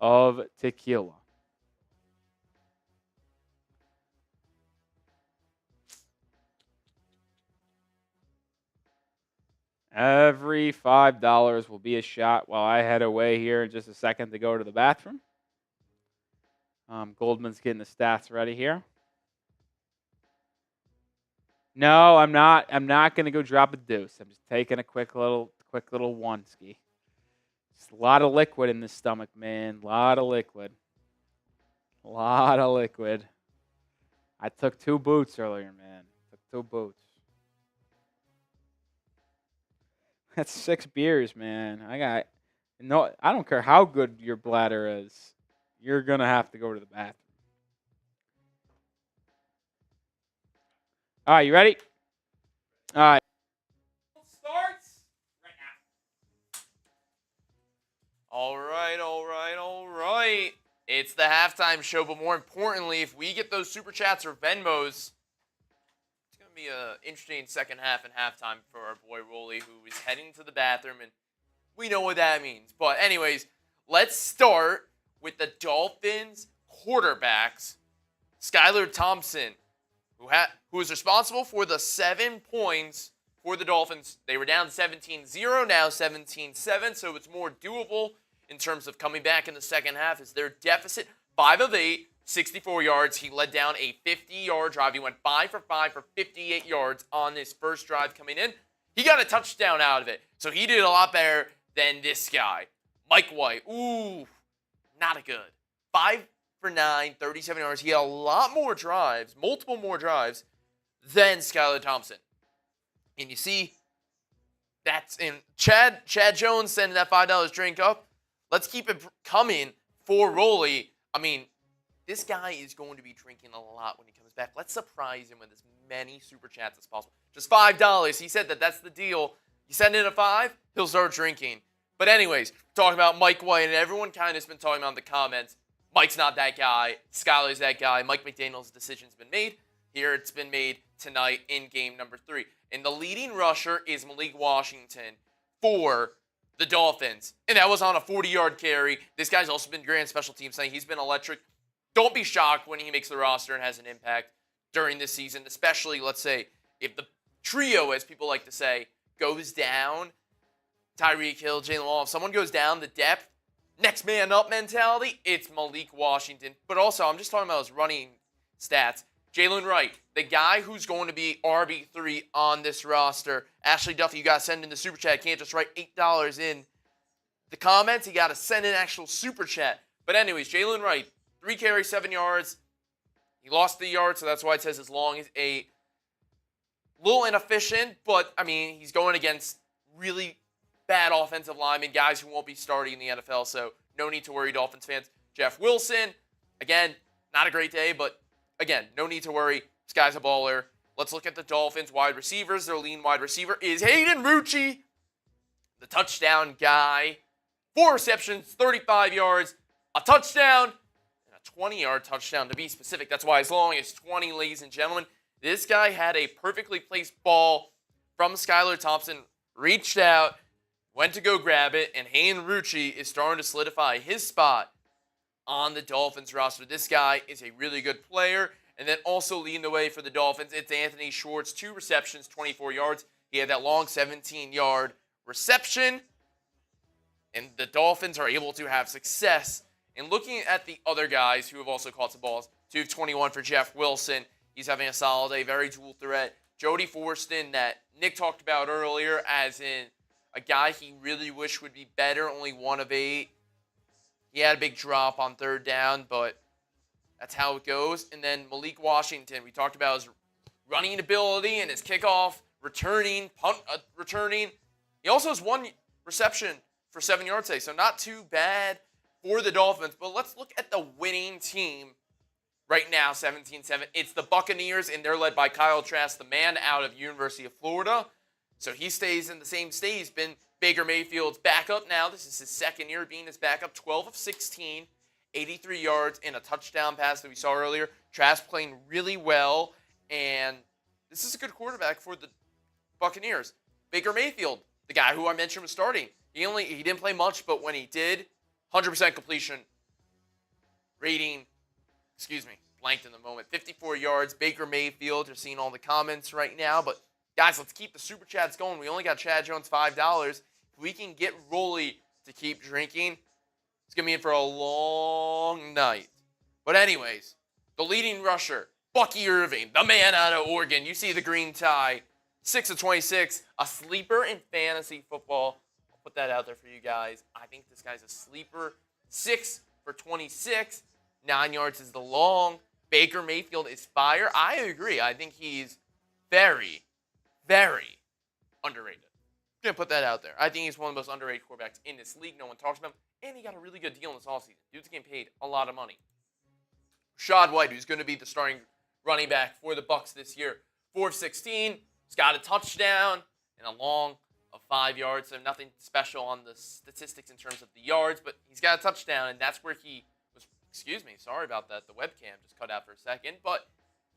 of tequila. Every $5 will be a shot while I head away here in just a second to go to the bathroom. Goldman's getting the stats ready here. No, I'm not. I'm not going to go drop a deuce. I'm just taking a quick little one-ski. Just a lot of liquid in this stomach, man. A lot of liquid. A lot of liquid. I took 2 boots earlier, man. Took 2 boots. That's 6 beers, man. I don't care how good your bladder is. You're going to have to go to the bathroom. All right, you ready? All right. Starts right now. All right. It's the halftime show, but more importantly, if we get those Super Chats or Venmos, it's going to be an interesting second half and halftime for our boy Rolly, who is heading to the bathroom, and we know what that means. But anyways, let's start with the Dolphins quarterbacks, Skylar Thompson, who was responsible for the 7 points for the Dolphins. They were down 17-0, now 17-7, so it's more doable in terms of coming back in the second half as their deficit 5 of 8, 64 yards. He led down a 50-yard drive. He went 5 for 5 for 58 yards on this first drive coming in. He got a touchdown out of it. So he did a lot better than this guy. Mike White. Ooh, not a good. 5 for 9, 37 yards. He had a lot more drives, multiple more drives than Skylar Thompson. And you see, that's in Chad Jones sending that $5 drink up. Let's keep it coming for Rolly. I mean, this guy is going to be drinking a lot when he comes back. Let's surprise him with as many super chats as possible. Just $5. He said that's the deal. You send in a 5, he'll start drinking. But anyways, talking about Mike White, and everyone kind of has been talking about in the comments, Mike's not that guy. Skylar's that guy. Mike McDaniel's decision's been made. Here it's been made tonight in game number 3. And the leading rusher is Malik Washington for the Dolphins. And that was on a 40-yard carry. This guy's also been great on special teams tonight. He's been electric. Don't be shocked when he makes the roster and has an impact during this season, especially, let's say, if the trio, as people like to say, goes down, Tyreek Hill, Jalen Waddle, if someone goes down the depth, next man up mentality, it's Malik Washington. But also, I'm just talking about his running stats. Jalen Wright, the guy who's going to be RB3 on this roster. Ashley Duffy, you got to send in the super chat. Can't just write $8 in the comments. You got to send in actual super chat. But anyways, Jalen Wright, 3 carries, 7 yards. He lost the yard, so that's why it says as long as a little inefficient. But, I mean, he's going against really bad offensive linemen, guys who won't be starting in the NFL. So no need to worry, Dolphins fans. Jeff Wilson, again, not a great day, but again, no need to worry. This guy's a baller. Let's look at the Dolphins wide receivers. Their lean wide receiver is Hayden Rucci, the touchdown guy. 4 receptions, 35 yards, a touchdown, and a 20-yard touchdown to be specific. That's why as long as 20, ladies and gentlemen. This guy had a perfectly placed ball from Skylar Thompson, reached out, went to go grab it, and Hayden Rucci is starting to solidify his spot on the Dolphins roster. This guy is a really good player. And then also leading the way for the Dolphins, it's Anthony Schwartz, 2 receptions, 24 yards. He had that long 17-yard reception. And the Dolphins are able to have success. And looking at the other guys who have also caught some balls, 2 of 21 for Jeff Wilson. He's having a solid day, very dual threat. Jody Forston, that Nick talked about earlier, as in a guy he really wished would be better, only 1 of 8. He had a big drop on 3rd down, but that's how it goes. And then Malik Washington, we talked about his running ability and his kickoff, returning, punt returning. He also has 1 reception for 7 yards today, so not too bad for the Dolphins. But let's look at the winning team right now, 17-7. It's the Buccaneers, and they're led by Kyle Trask, the man out of University of Florida. So he stays in the same state. He's been Baker Mayfield's backup now. This is his 2nd year being his backup. 12 of 16, 83 yards, and a touchdown pass that we saw earlier. Trask playing really well, and this is a good quarterback for the Buccaneers. Baker Mayfield, the guy who I mentioned was starting. He didn't play much, but when he did, 100% completion rating. Blanked in the moment. 54 yards. Baker Mayfield. You're seeing all the comments right now, but guys, let's keep the super chats going. We only got Chad Jones $5. If we can get Rolly to keep drinking, it's going to be in for a long night. But anyways, the leading rusher, Bucky Irving, the man out of Oregon. You see the green tie. 6 of 26. A sleeper in fantasy football. I'll put that out there for you guys. I think this guy's a sleeper. 6 for 26. 9 yards is the long. Baker Mayfield is fire. I agree. I think he's very, very underrated. I'm going to put that out there. I think he's one of the most underrated quarterbacks in this league. No one talks about him. And he got a really good deal in this offseason. Dude's getting paid a lot of money. Rashad White, who's going to be the starting running back for the Bucs this year. 4 of 16. He's got a touchdown and a long of 5 yards. So nothing special on the statistics in terms of the yards. But he's got a touchdown, and that's where he was. Excuse me. Sorry about that. The webcam just cut out for a second. But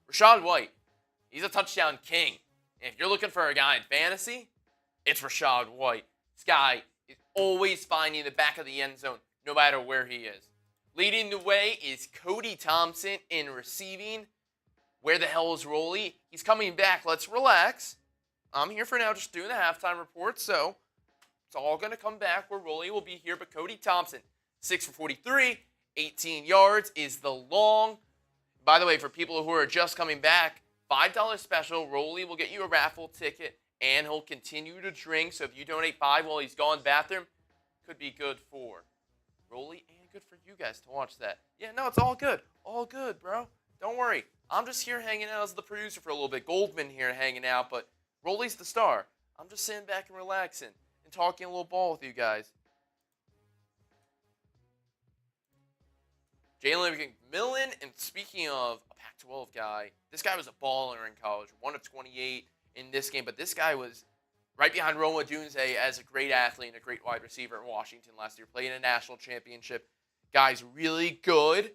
Rashad White, he's a touchdown king. And if you're looking for a guy in fantasy, it's Rashad White. This guy is always finding the back of the end zone, no matter where he is. Leading the way is Cody Thompson in receiving. Where the hell is Rolly? He's coming back. Let's relax. I'm here for now, just doing the halftime report, so it's all going to come back where Rolly will be here. But Cody Thompson, 6 for 43, 18 yards is the long. By the way, for people who are just coming back, $5 special. Rolly will get you a raffle ticket, and he'll continue to drink. So if you donate $5 while he's gone to the bathroom, could be good for Rolly and good for you guys to watch that. Yeah, no, it's all good. All good, bro. Don't worry. I'm just here hanging out as the producer for a little bit. Goldman here hanging out, but Rolly's the star. I'm just sitting back and relaxing and talking a little ball with you guys. Jalen McMillan, and speaking of a Pac-12 guy, this guy was a baller in college, 1 of 28 in this game, but this guy was right behind Roma Dunze as a great athlete and a great wide receiver in Washington last year, playing a national championship. Guy's really good.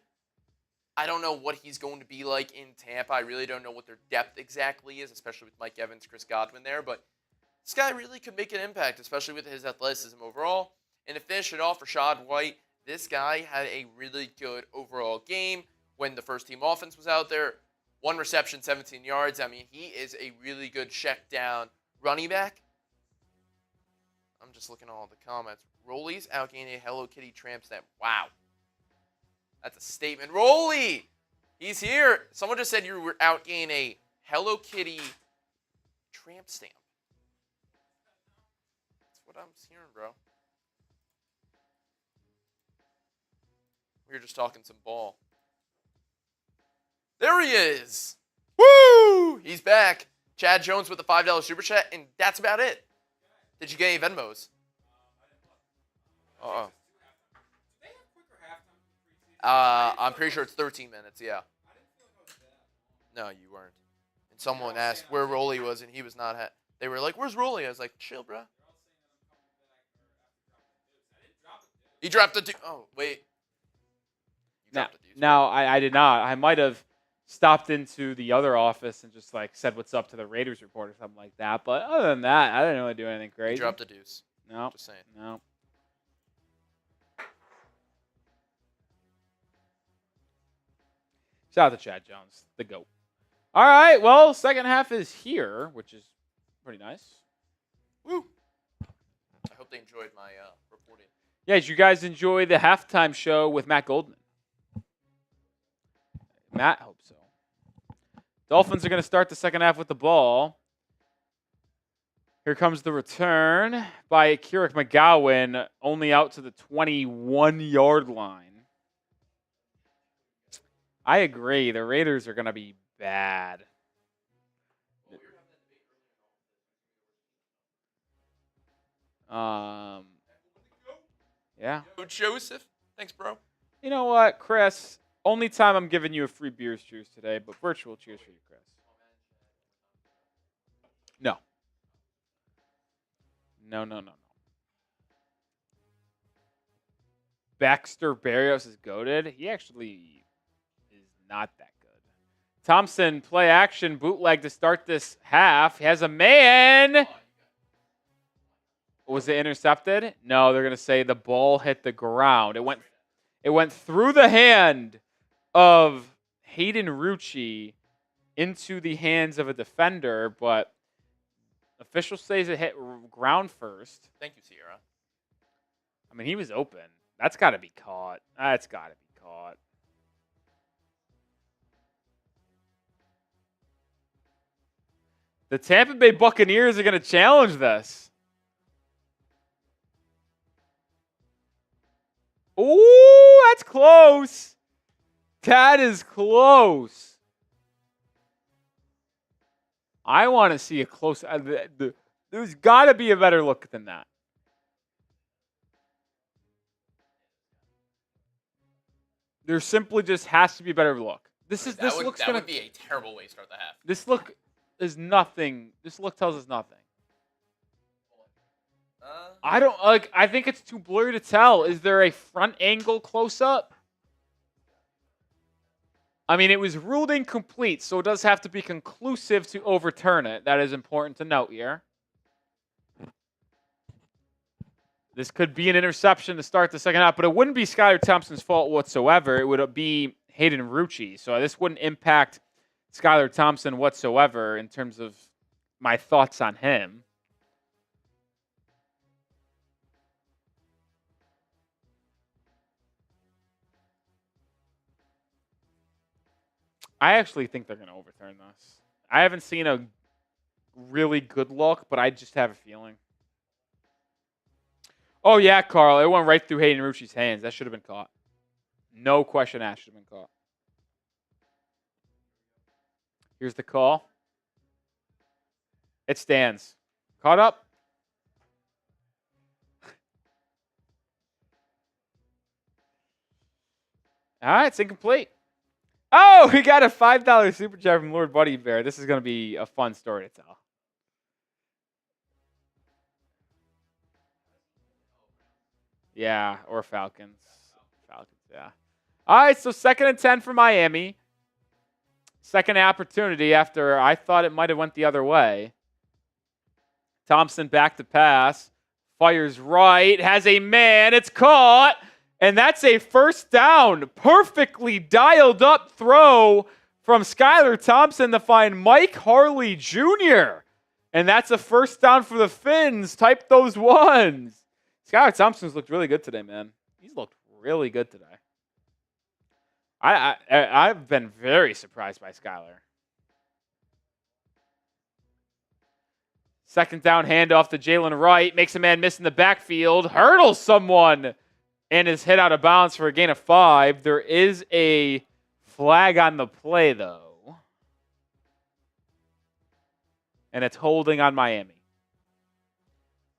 I don't know what he's going to be like in Tampa. I really don't know what their depth exactly is, especially with Mike Evans, Chris Godwin there, but this guy really could make an impact, especially with his athleticism overall. And to finish it off, Rashad White, this guy had a really good overall game when the first-team offense was out there. 1 reception, 17 yards. I mean, he is a really good check-down running back. I'm just looking at all the comments. Rolly's outgaining a Hello Kitty tramp stamp. Wow. That's a statement. Rolly! He's here. Someone just said you were outgaining a Hello Kitty tramp stamp. That's what I'm hearing, bro. We were just talking some ball. There he is. Woo! He's back. Chad Jones with the $5 super chat, and that's about it. Did you get any Venmos? Uh-oh. I'm pretty sure it's 13 minutes, yeah. No, you weren't. And someone asked where Rolly was, and he was not. They were like, "Where's Rolly?" I was like, "Chill, bro." He dropped the. Oh, wait. No, I did not. I might have stopped into the other office and just like said what's up to the Raiders report or something like that. But other than that, I didn't really do anything crazy. You dropped the deuce. No. Just saying. No. Shout out to Chad Jones, the GOAT. All right, well, second half is here, which is pretty nice. Woo! I hope they enjoyed my reporting. Yeah, did you guys enjoy the halftime show with Matt Goldman? Matt, hope so. Dolphins are going to start the second half with the ball. Here comes the return by Kirik McGowan, only out to the 21-yard line. I agree. The Raiders are going to be bad. Yeah. Joseph, thanks, bro. You know what, Chris? Only time I'm giving you a free beers cheers today, but virtual cheers for you, Chris. No. No. Baxter Berrios is goated. He actually is not that good. Thompson, play action, bootleg to start this half. He has a man. Was it intercepted? No, they're going to say the ball hit the ground. It went through the hand of Hayden Rucci into the hands of a defender, but official says it hit ground first. Thank you, Sierra. I mean, he was open. That's got to be caught. That's got to be caught. The Tampa Bay Buccaneers are going to challenge this. Ooh, that's close. That is close. I want to see a close. There's got to be a better look than that. There simply just has to be a better look. That would be a terrible way to start the half. This look is nothing. This look tells us nothing. I think it's too blurry to tell. Is there a front angle close up? I mean, it was ruled incomplete, so it does have to be conclusive to overturn it. That is important to note here. This could be an interception to start the second half, but it wouldn't be Skylar Thompson's fault whatsoever. It would be Hayden Rucci. So this wouldn't impact Skylar Thompson whatsoever in terms of my thoughts on him. I actually think they're going to overturn this. I haven't seen a really good look, but I just have a feeling. Oh, yeah, Carl. It went right through Hayden Rucci's hands. That should have been caught. No question asked. Should have been caught. Here's the call. It stands. Caught up. All right, it's incomplete. Oh, we got a $5 super chat from Lord Buddy Bear. This is going to be a fun story to tell. Yeah, or Falcons. Falcons, yeah. All right, so 2nd and 10 for Miami. Second opportunity after I thought it might have went the other way. Thompson back to pass. Fires right. Has a man. It's caught. And that's a first down. Perfectly dialed up throw from Skylar Thompson to find Mike Harley Jr. And that's a first down for the Fins. Type those ones. Skylar Thompson's looked really good today, man. He's looked really good today. I've been very surprised by Skylar. Second down handoff to Jalen Wright. Makes a man miss in the backfield. Hurdles someone. And is hit out of bounds for a gain of 5. There is a flag on the play, though. And it's holding on Miami.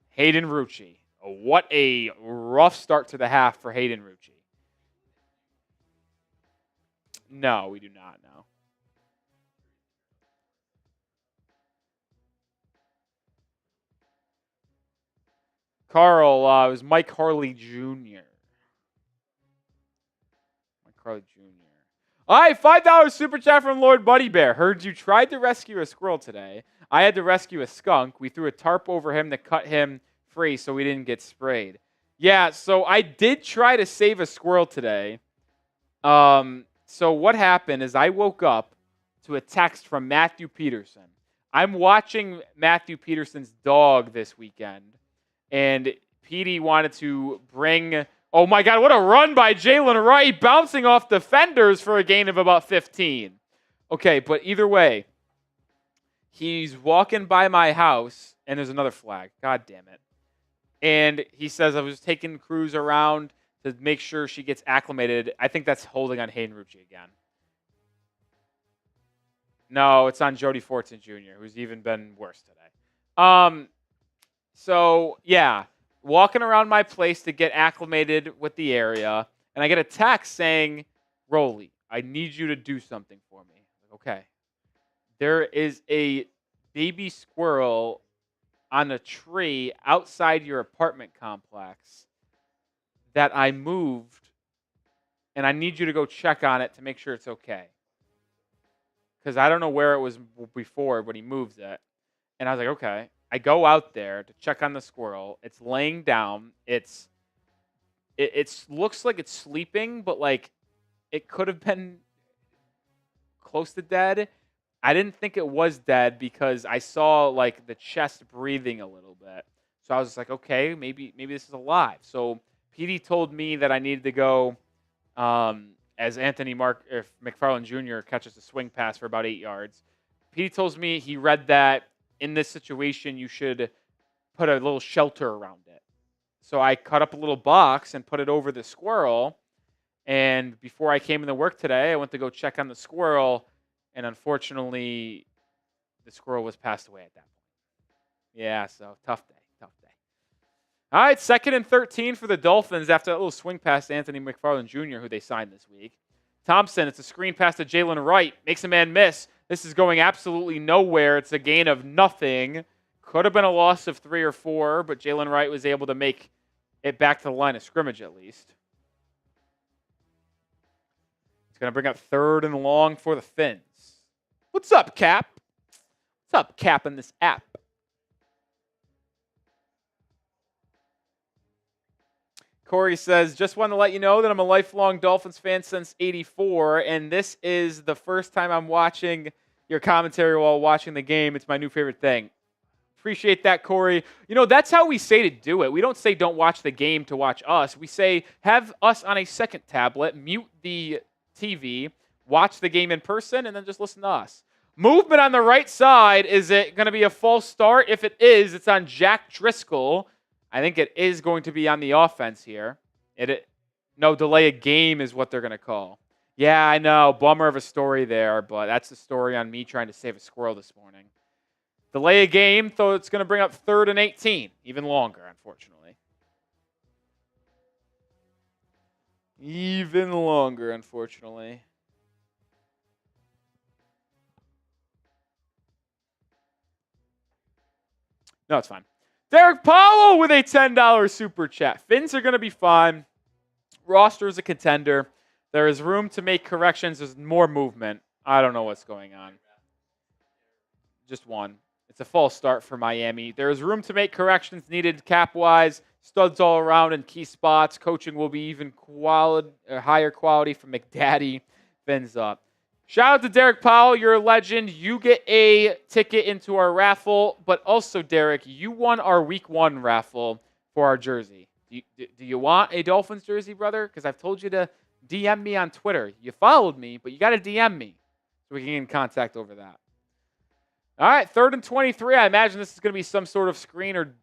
Hayden Rucci. What a rough start to the half for Hayden Rucci. No, we do not know. Carl, it was Mike Harley Jr. Carly Jr. All right, $5 super chat from Lord Buddy Bear. Heard you tried to rescue a squirrel today. I had to rescue a skunk. We threw a tarp over him to cut him free so we didn't get sprayed. Yeah, so I did try to save a squirrel today. So what happened is I woke up to a text from Matthew Peterson. I'm watching Matthew Peterson's dog this weekend, and Petey wanted to bring... Oh, my God, what a run by Jalen Wright, bouncing off defenders for a gain of about 15. Okay, but either way, he's walking by my house, and there's another flag. God damn it. And he says, I was taking Cruz around to make sure she gets acclimated. I think that's holding on Hayden Rucci again. No, it's on Jody Fortson Jr., who's even been worse today. So, yeah. Walking around my place to get acclimated with the area, and I get a text saying, Rolly, I need you to do something for me. Okay. There is a baby squirrel on a tree outside your apartment complex that I moved, and I need you to go check on it to make sure it's okay. Because I don't know where it was before when he moved it. And I was like, okay. I go out there to check on the squirrel. It's laying down. It looks like it's sleeping, but like it could have been close to dead. I didn't think it was dead because I saw like the chest breathing a little bit. So I was just like, okay, maybe this is alive. So PD told me that I needed to go as McFarland Jr. catches a swing pass for about 8 yards. PD tells me he read that in this situation, you should put a little shelter around it. So I cut up a little box and put it over the squirrel. And before I came into work today, I went to go check on the squirrel. And unfortunately, the squirrel was passed away at that point. Yeah, so tough day. All right, 2nd and 13 for the Dolphins after that little swing pass to Anthony McFarland Jr., who they signed this week. Thompson, it's a screen pass to Jalen Wright. Makes a man miss. This is going absolutely nowhere. It's a gain of nothing. Could have been a loss of 3 or 4, but Jalen Wright was able to make it back to the line of scrimmage at least. It's going to bring up 3rd and long for the Fins. What's up, Cap? What's up, Cap, in this app? Corey says, just want to let you know that I'm a lifelong Dolphins fan since '84, and this is the first time I'm watching your commentary while watching the game. It's my new favorite thing. Appreciate that, Corey. You know, that's how we say to do it. We don't say don't watch the game to watch us. We say have us on a second tablet, mute the TV, watch the game in person and then just listen to us. Movement on the right side. Is it going to be a false start? If it is, it's on Jack Driscoll. I think it is going to be on the offense here. No, delay a game is what they're going to call. Yeah, I know. Bummer of a story there, but that's the story on me trying to save a squirrel this morning. Delay a game, so it's going to bring up 3rd and 18. Even longer, unfortunately. Even longer, unfortunately. No, it's fine. Derek Powell with a $10 super chat. Fins are going to be fine. Roster is a contender. There is room to make corrections. There's more movement. I don't know what's going on. Just one. It's a false start for Miami. There is room to make corrections needed cap-wise. Studs all around in key spots. Coaching will be even higher quality from McDaddy. Fins up. Shout out to Derek Powell. You're a legend. You get a ticket into our raffle. But also, Derek, you won our Week 1 raffle for our jersey. Do you want a Dolphins jersey, brother? Because I've told you to DM me on Twitter. You followed me, but you got to DM me so we can get in contact over that. All right, 3rd and 23. I imagine this is going to be some sort of screen or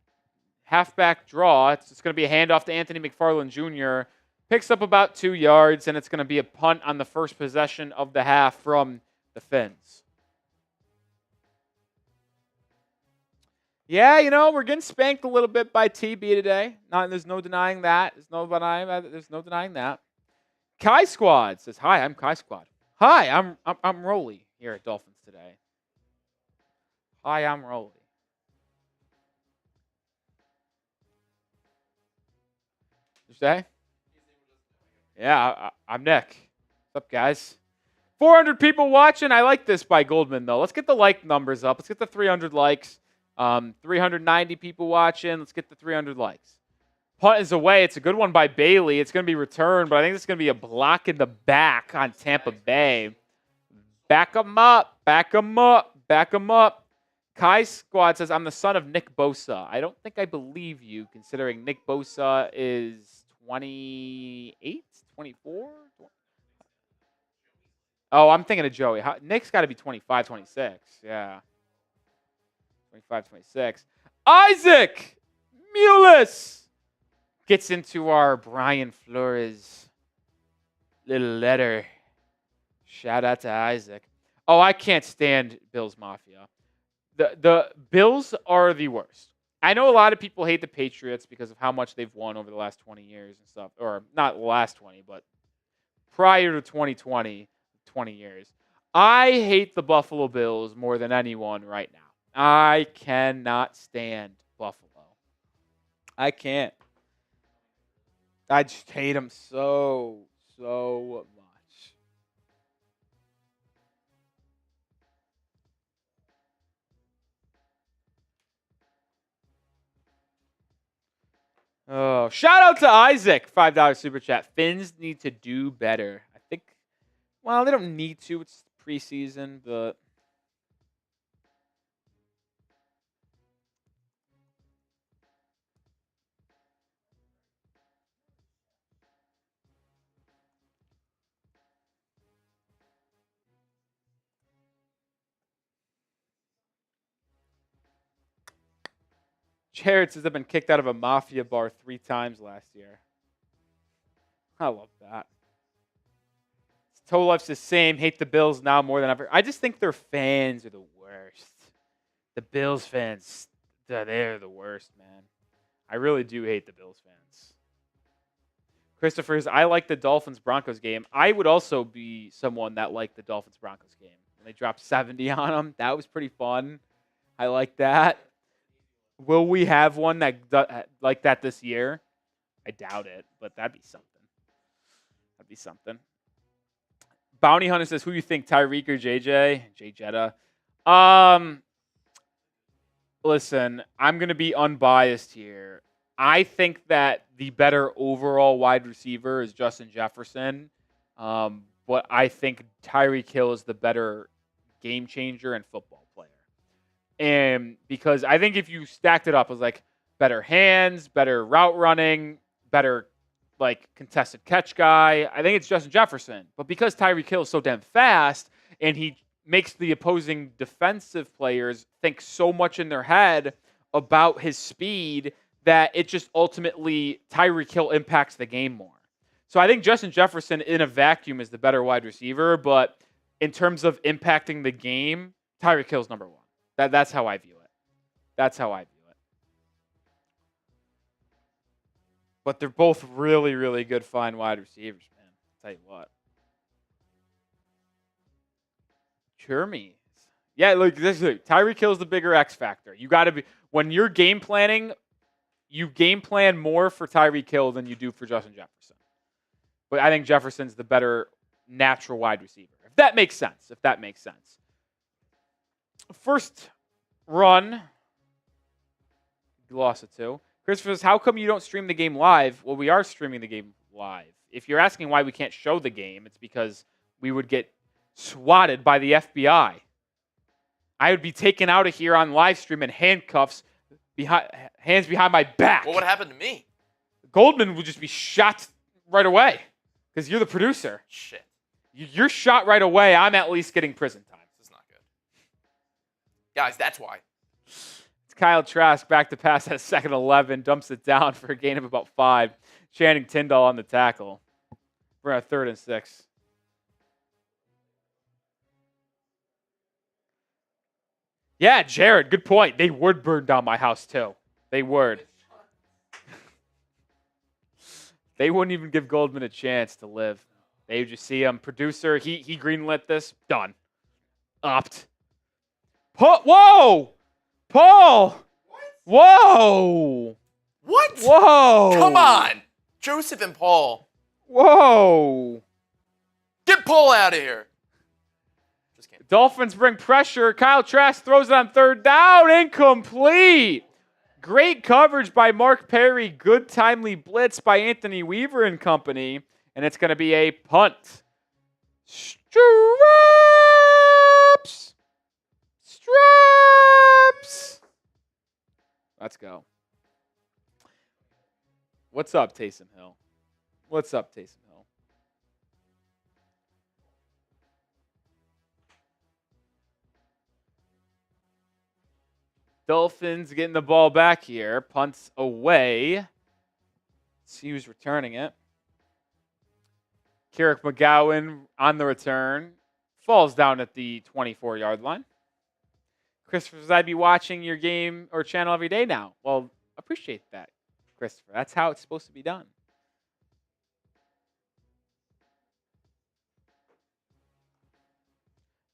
halfback draw. It's just going to be a handoff to Anthony McFarland Jr., picks up about 2 yards, and it's going to be a punt on the first possession of the half from the Fins. Yeah, we're getting spanked a little bit by TB today. There's no denying that. There's no denying that. Kai Squad says, "Hi, I'm Kai Squad. Hi, I'm Rolly here at Dolphins Today. Hi, I'm Rolly." Did you say? Yeah, I'm Nick. What's up, guys? 400 people watching. I like this by Goldman, though. Let's get the like numbers up. Let's get the 300 likes. 390 people watching. Let's get the 300 likes. Punt is away. It's a good one by Bailey. It's going to be returned, but I think it's going to be a block in the back on Tampa Bay. Back them up. Back them up. Back them up. Kai Squad says, "I'm the son of Nick Bosa." I don't think I believe you, considering Nick Bosa is 28, 24? Oh, I'm thinking of Joey. Nick's got to be 25, 26. Yeah. 25, 26. Isaac Mullis gets into our Brian Flores little letter. Shout out to Isaac. Oh, I can't stand Bills Mafia. The Bills are the worst. I know a lot of people hate the Patriots because of how much they've won over the last 20 years and stuff. Or not the last 20, but prior to 2020, 20 years. I hate the Buffalo Bills more than anyone right now. I cannot stand Buffalo. I can't. I just hate them so much. Oh, shout out to Isaac, $5 super chat. Fins need to do better. I think, well, they don't need to. It's preseason, but Jared says I've been kicked out of a Mafia bar 3 times last year. I love that. Tolef's the same. Hate the Bills now more than ever. I just think their fans are the worst. The Bills fans, they're the worst, man. I really do hate the Bills fans. Christopher's, I like the Dolphins-Broncos game. I would also be someone that liked the Dolphins-Broncos game. When they dropped 70 on them, that was pretty fun. I like that. Will we have one that like that this year? I doubt it, but that'd be something. That'd be something. Bounty Hunter says, "Who you think, Tyreek or JJ?" Jay Jetta. Listen, I'm gonna be unbiased here. I think that the better overall wide receiver is Justin Jefferson, but I think Tyreek Hill is the better game changer and football player. And because I think if you stacked it up as like better hands, better route running, better like contested catch guy. I think it's Justin Jefferson. But because Tyreek Hill is so damn fast and he makes the opposing defensive players think so much in their head about his speed that it just ultimately Tyreek Hill impacts the game more. So I think Justin Jefferson in a vacuum is the better wide receiver, but in terms of impacting the game, Tyreek Hill's number one. That's how I view it. That's how I view it. But they're both really, really good, fine wide receivers, man. I'll tell you what. Jeremy. Yeah, look, Tyreek Hill's the bigger X factor. You got to be, when you're game planning, you game plan more for Tyreek Hill than you do for Justin Jefferson. But I think Jefferson's the better natural wide receiver. If that makes sense. First run, you lost it too. Christopher says, how come you don't stream the game live? Well, we are streaming the game live. If you're asking why we can't show the game, it's because we would get swatted by the FBI. I would be taken out of here on live stream in handcuffs, hands behind my back. Well, what happened to me? Goldman would just be shot right away because you're the producer. Shit. You're shot right away. I'm at least getting prison time. This is not good. Guys, that's why. It's Kyle Trask back to pass at 2nd 11. Dumps it down for a gain of about 5. Channing Tindall on the tackle. We're at 3rd and 6. Yeah, Jared, good point. They would burn down my house too. They would. They wouldn't even give Goldman a chance to live. They would just see him. Producer, he greenlit this. Done. Opt. Whoa! Paul! Whoa! What? Whoa! Come on! Joseph and Paul. Whoa! Get Paul out of here. Just kidding. Dolphins bring pressure. Kyle Trask throws it on 3rd down. Incomplete. Great coverage by Mark Perry. Good timely blitz by Anthony Weaver and company. And it's going to be a punt. Straps! Let's go. What's up, Taysom Hill? Dolphins getting the ball back here. Punts away. Let's see who's returning it. Carrick McGowan on the return. Falls down at the 24-yard line. Christopher says, I'd be watching your game or channel every day now. Well, appreciate that, Christopher. That's how it's supposed to be done.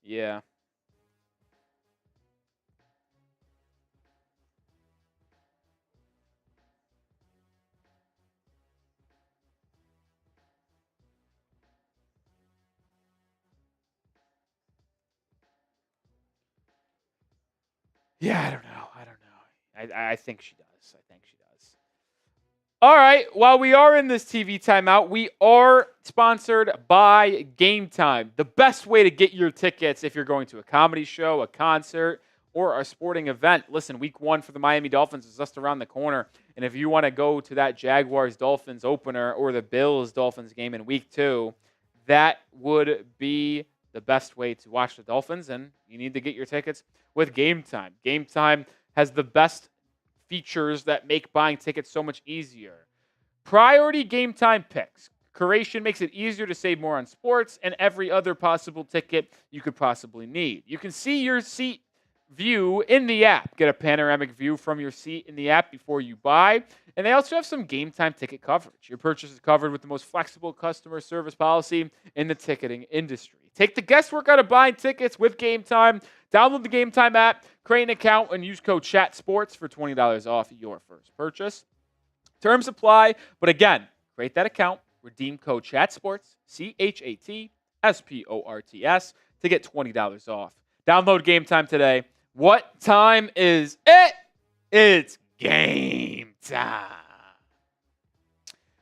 Yeah. Yeah, I don't know. I think she does. All right. While we are in this TV timeout, we are sponsored by Game Time. The best way to get your tickets if you're going to a comedy show, a concert, or a sporting event. Listen, week 1 for the Miami Dolphins is just around the corner. And if you want to go to that Jaguars-Dolphins opener or the Bills-Dolphins game in week 2, that would be the best way to watch the Dolphins. And you need to get your tickets with Game Time. Game Time has the best features that make buying tickets so much easier. Priority Game Time picks. Curation makes it easier to save more on sports and every other possible ticket you could possibly need. You can see your seat view in the app. Get a panoramic view from your seat in the app before you buy. And they also have some Game Time ticket coverage. Your purchase is covered with the most flexible customer service policy in the ticketing industry. Take the guesswork out of buying tickets with Game Time. Download the Game Time app, create an account, and use code CHATSPORTS for $20 off your first purchase. Terms apply, but again, create that account, redeem code CHATSPORTS, CHATSPORTS, to get $20 off. Download Game Time today. What time is it? It's game time.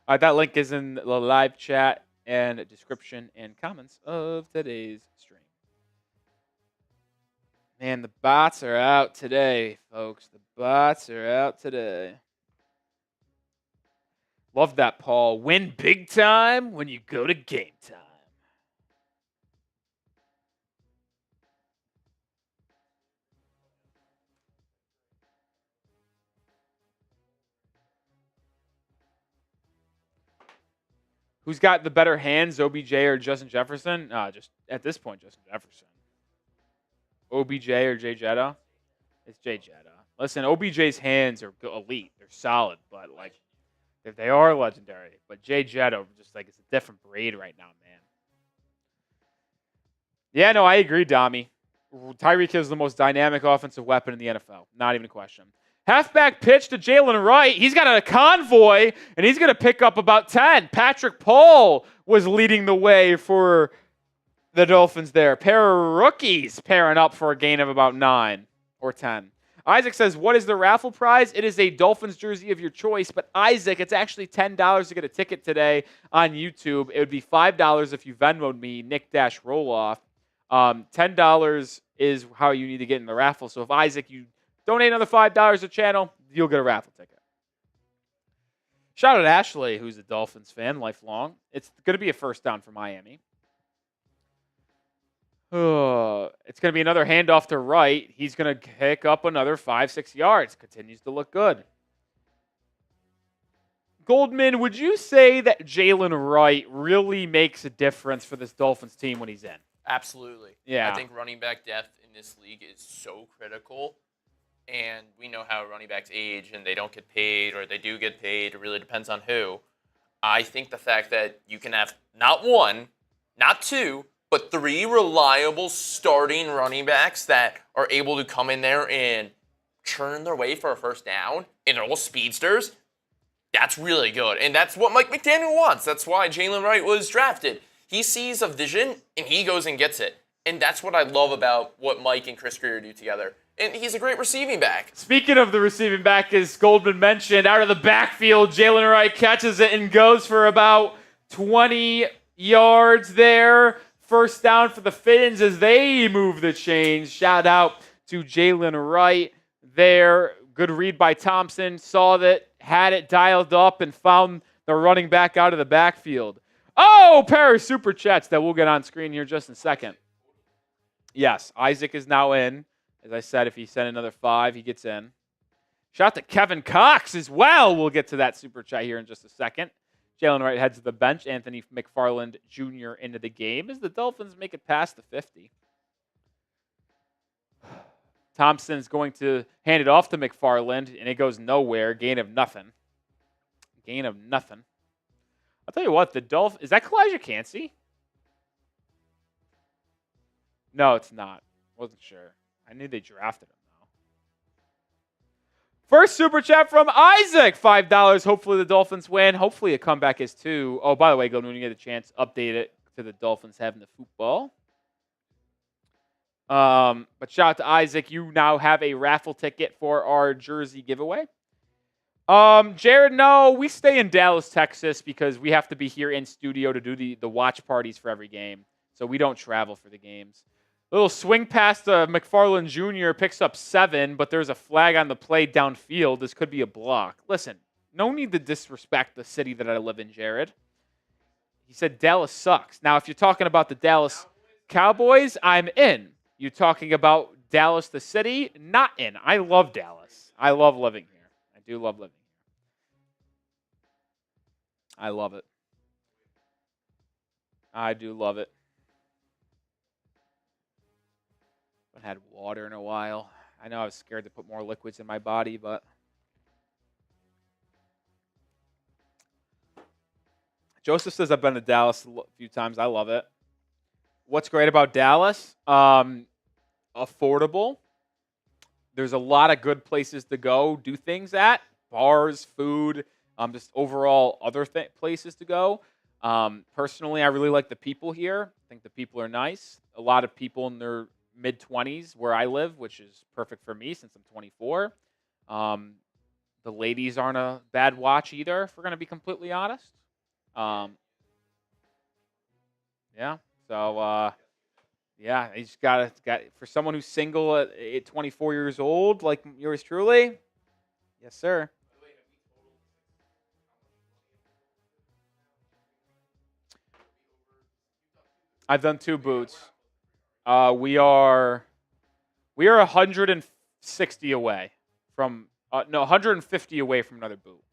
All right, that link is in the live chat and description and comments of today's stream. Man, the bots are out today, folks. The bots are out today. Love that, Paul. Win big time when you go to game time. Who's got the better hands, OBJ or Justin Jefferson? Just at this point, Justin Jefferson. OBJ or Jay Jetta? It's Jay Jetta. Listen, OBJ's hands are elite. They're solid, but like if they are legendary. But Jay Jetta, just like it's a different breed right now, man. Yeah, no, I agree, Dami. Tyreek Hill is the most dynamic offensive weapon in the NFL. Not even a question. Halfback pitch to Jalen Wright. He's got a convoy, and he's going to pick up about 10. Patrick Paul was leading the way for the Dolphins there. Pair of rookies pairing up for a gain of about 9 or 10. Isaac says, what is the raffle prize? It is a Dolphins jersey of your choice. But Isaac, it's actually $10 to get a ticket today on YouTube. It would be $5 if you Venmoed me, Nic Rohloff. $10 is how you need to get in the raffle. So if Isaac, you donate another $5 a channel, you'll get a raffle ticket. Shout out to Ashley, who's a Dolphins fan, lifelong. It's going to be a first down for Miami. It's going to be another handoff to Wright. He's going to pick up another 5-6 yards. Continues to look good. Goldman, would you say that Jalen Wright really makes a difference for this Dolphins team when he's in? Absolutely. Yeah. I think running back depth in this league is so critical. And we know how running backs age and they don't get paid, or they do get paid. It really depends on who. I think the fact that you can have not one, not two, but 3 reliable starting running backs that are able to come in there and churn their way for a first down, and they're all speedsters, that's really good. And that's what Mike McDaniel wants. That's why Jalen Wright was drafted. He sees a vision, and he goes and gets it. And that's what I love about what Mike and Chris Greer do together. And he's a great receiving back. Speaking of the receiving back, as Goldman mentioned, out of the backfield, Jalen Wright catches it and goes for about 20 yards there. First down for the Fins as they move the chains. Shout out to Jalen Wright there. Good read by Thompson. Saw that, had it dialed up, and found the running back out of the backfield. Oh, pair of super chats that we'll get on screen here just in a second. Yes, Isaac is now in. As I said, if he sent another 5, he gets in. Shout out to Kevin Cox as well. We'll get to that super chat here in just a second. Jalen Wright heads to the bench. Anthony McFarland Jr. into the game as the Dolphins make it past the 50. Thompson's going to hand it off to McFarland, and it goes nowhere. Gain of nothing. Gain of nothing. I'll tell you what, the Dolphins... Is that Kalijah Cansey? No, it's not. Wasn't sure. I knew they drafted him, though. First super chat from Isaac. $5. Hopefully the Dolphins win. Hopefully a comeback is 2. Oh, by the way, go when you get a chance, update it to the Dolphins having the football. But shout out to Isaac. You now have a raffle ticket for our jersey giveaway. Jared, no, we stay in Dallas, Texas because we have to be here in studio to do the watch parties for every game. So we don't travel for the games. Little swing pass to McFarland Jr. picks up 7, but there's a flag on the play downfield. This could be a block. Listen, no need to disrespect the city that I live in, Jared. He said Dallas sucks. Now, if you're talking about the Dallas Cowboys, I'm in. You're talking about Dallas, the city, not in. I love Dallas. I love living here. I do love living here. I love it. I do love it. I haven't had water in a while. I know I was scared to put more liquids in my body, but Joseph says I've been to Dallas a few times. I love it. What's great about Dallas? Affordable. There's a lot of good places to go, do things at. Bars, food, just overall other places to go. Personally, I really like the people here. I think the people are nice. A lot of people in their mid-20s where I live, which is perfect for me since I'm 24. The ladies aren't a bad watch either, if we're going to be completely honest. Yeah. So, yeah, you just got for someone who's single at 24 years old, like yours truly. Yes, sir. I've done 2 boots. We are 160 away from 150 away from another boot.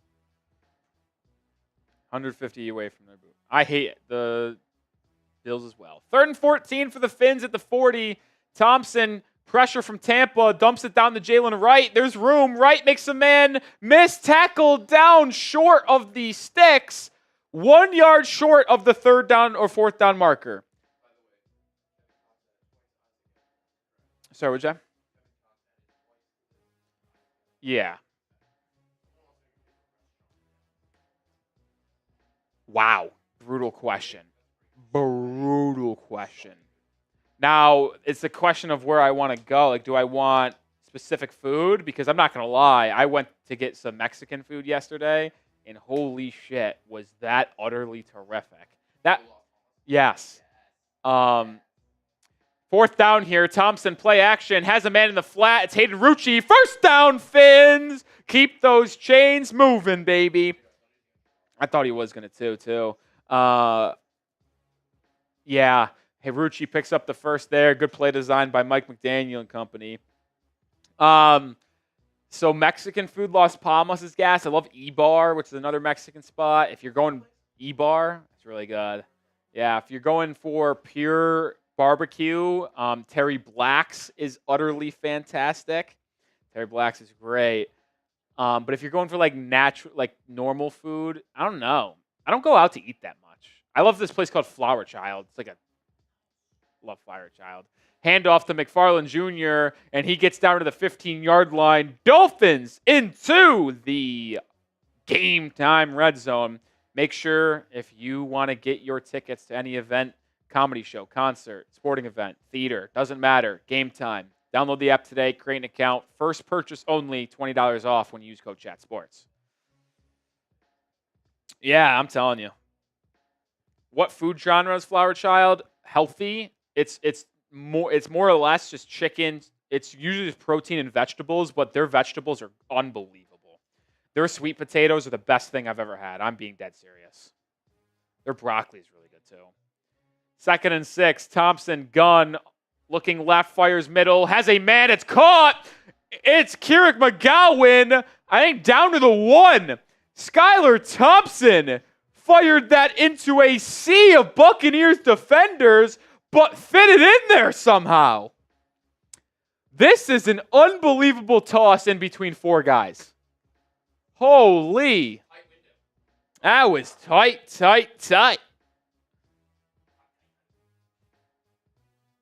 150 away from another boot. I hate it. The Bills as well. 3rd and 14 for the Fins at the 40. Thompson, pressure from Tampa, dumps it down to Jalen Wright. There's room. Wright makes a man miss. Tackle down short of the sticks. 1 yard short of the 3rd down or 4th down marker. Sorry, what'd you say? Yeah. Wow. Brutal question. Now, it's a question of where I want to go. Like, do I want specific food? Because I'm not going to lie. I went to get some Mexican food yesterday, and holy shit, was that utterly terrific. Yes. 4th down here. Thompson, play action. Has a man in the flat. It's Hayden Rucci. 1st down, Fins. Keep those chains moving, baby. I thought he was going to too. Yeah. Hey, Rucci picks up the 1st there. Good play design by Mike McDaniel and company. So Mexican food, Las Palmas is gas. I love E-Bar, which is another Mexican spot. If you're going E-Bar, it's really good. Yeah, if you're going for pure barbecue, Terry Black's is utterly fantastic. Terry Black's is great. But if you're going for like normal food, I don't know. I don't go out to eat that much. I love this place called Flower Child. It's love Flower Child. Handoff to McFarland Jr., and he gets down to the 15-yard line. Dolphins into the game time red zone. Make sure if you want to get your tickets to any event, comedy show, concert, sporting event, theater, doesn't matter, game time. Download the app today, create an account. First purchase only, $20 off when you use code ChatSports. Yeah, I'm telling you. What food genre is Flower Child? Healthy. It's more or less just chicken. It's usually just protein and vegetables, but their vegetables are unbelievable. Their sweet potatoes are the best thing I've ever had. I'm being dead serious. Their broccoli is really good too. 2nd and 6. Thompson, gun, looking left, fires middle, has a man. It's caught. It's Keurig McGowan. I think down to the 1. Skylar Thompson fired that into a sea of Buccaneers defenders, but fit it in there somehow. This is an unbelievable toss in between 4 guys. Holy. That was tight.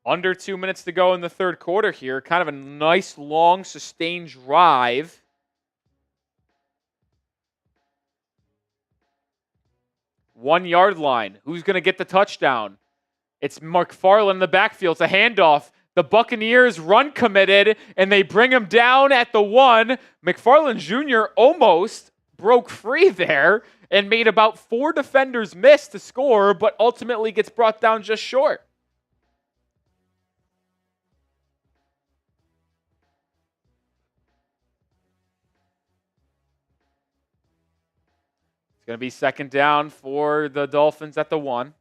Under 2 minutes to go in the 3rd quarter here. Kind of a nice, long, sustained drive. One-yard line. Who's going to get the touchdown? It's McFarland in the backfield. It's a handoff. The Buccaneers run committed, and they bring him down at the 1. McFarland Jr. almost broke free there and made about 4 defenders miss to score, but ultimately gets brought down just short. It's going to be 2nd down for the Dolphins at the 1.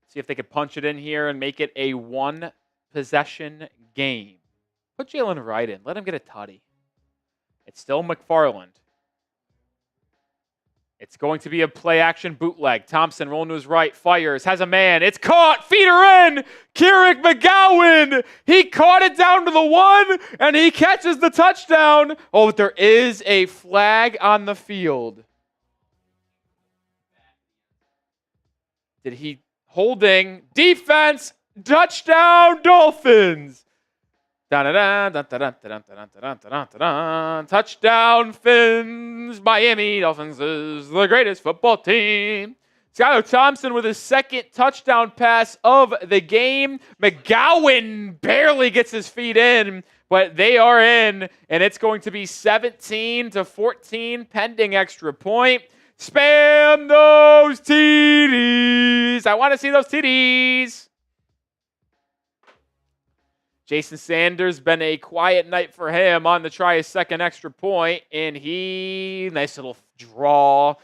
See if they could punch it in here and make it a 1-possession game. Put Jalen Wright in. Let him get a tutty. It's still McFarland. It's going to be a play-action bootleg. Thompson rolling to his right, fires, has a man. It's caught. Feeder in. Keurig McGowan. He caught it down to the 1, and he catches the touchdown. Oh, but there is a flag on the field. Did he... Holding, defense, touchdown, Dolphins. Touchdown, Fins. Miami Dolphins is the greatest football team. Skylar Thompson with his 2nd touchdown pass of the game. McGowan barely gets his feet in, but they are in, and it's going to be 17-14 pending extra point. Spam those TDs. I want to see those TDs. Jason Sanders, been a quiet night for him on to try his 2nd extra point, and nice little draw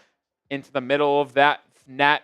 into the middle of that net,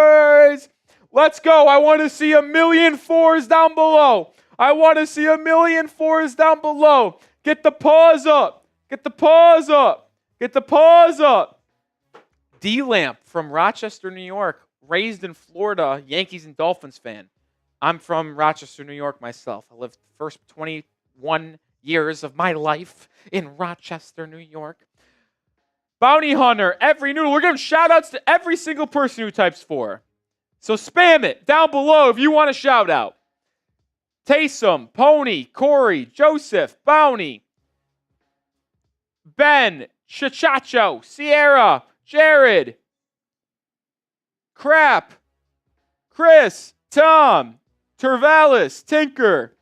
Let's go. I want to see 1,000,000 fours down below. I want to see 1,000,000 fours down below. Get the paws up. Get the paws up. Get the paws up. D-Lamp from Rochester, New York. Raised in Florida. Yankees and Dolphins fan. I'm from Rochester, New York myself. I lived the first 21 years of my life in Rochester, New York. Bounty Hunter, every noodle. We're giving shout-outs to every single person who types 4. So spam it down below if you want a shout-out. Taysom, Pony, Corey, Joseph, Bounty, Ben, Chachacho, Sierra, Jared, Crap, Chris, Tom, Tervalis, Tinker.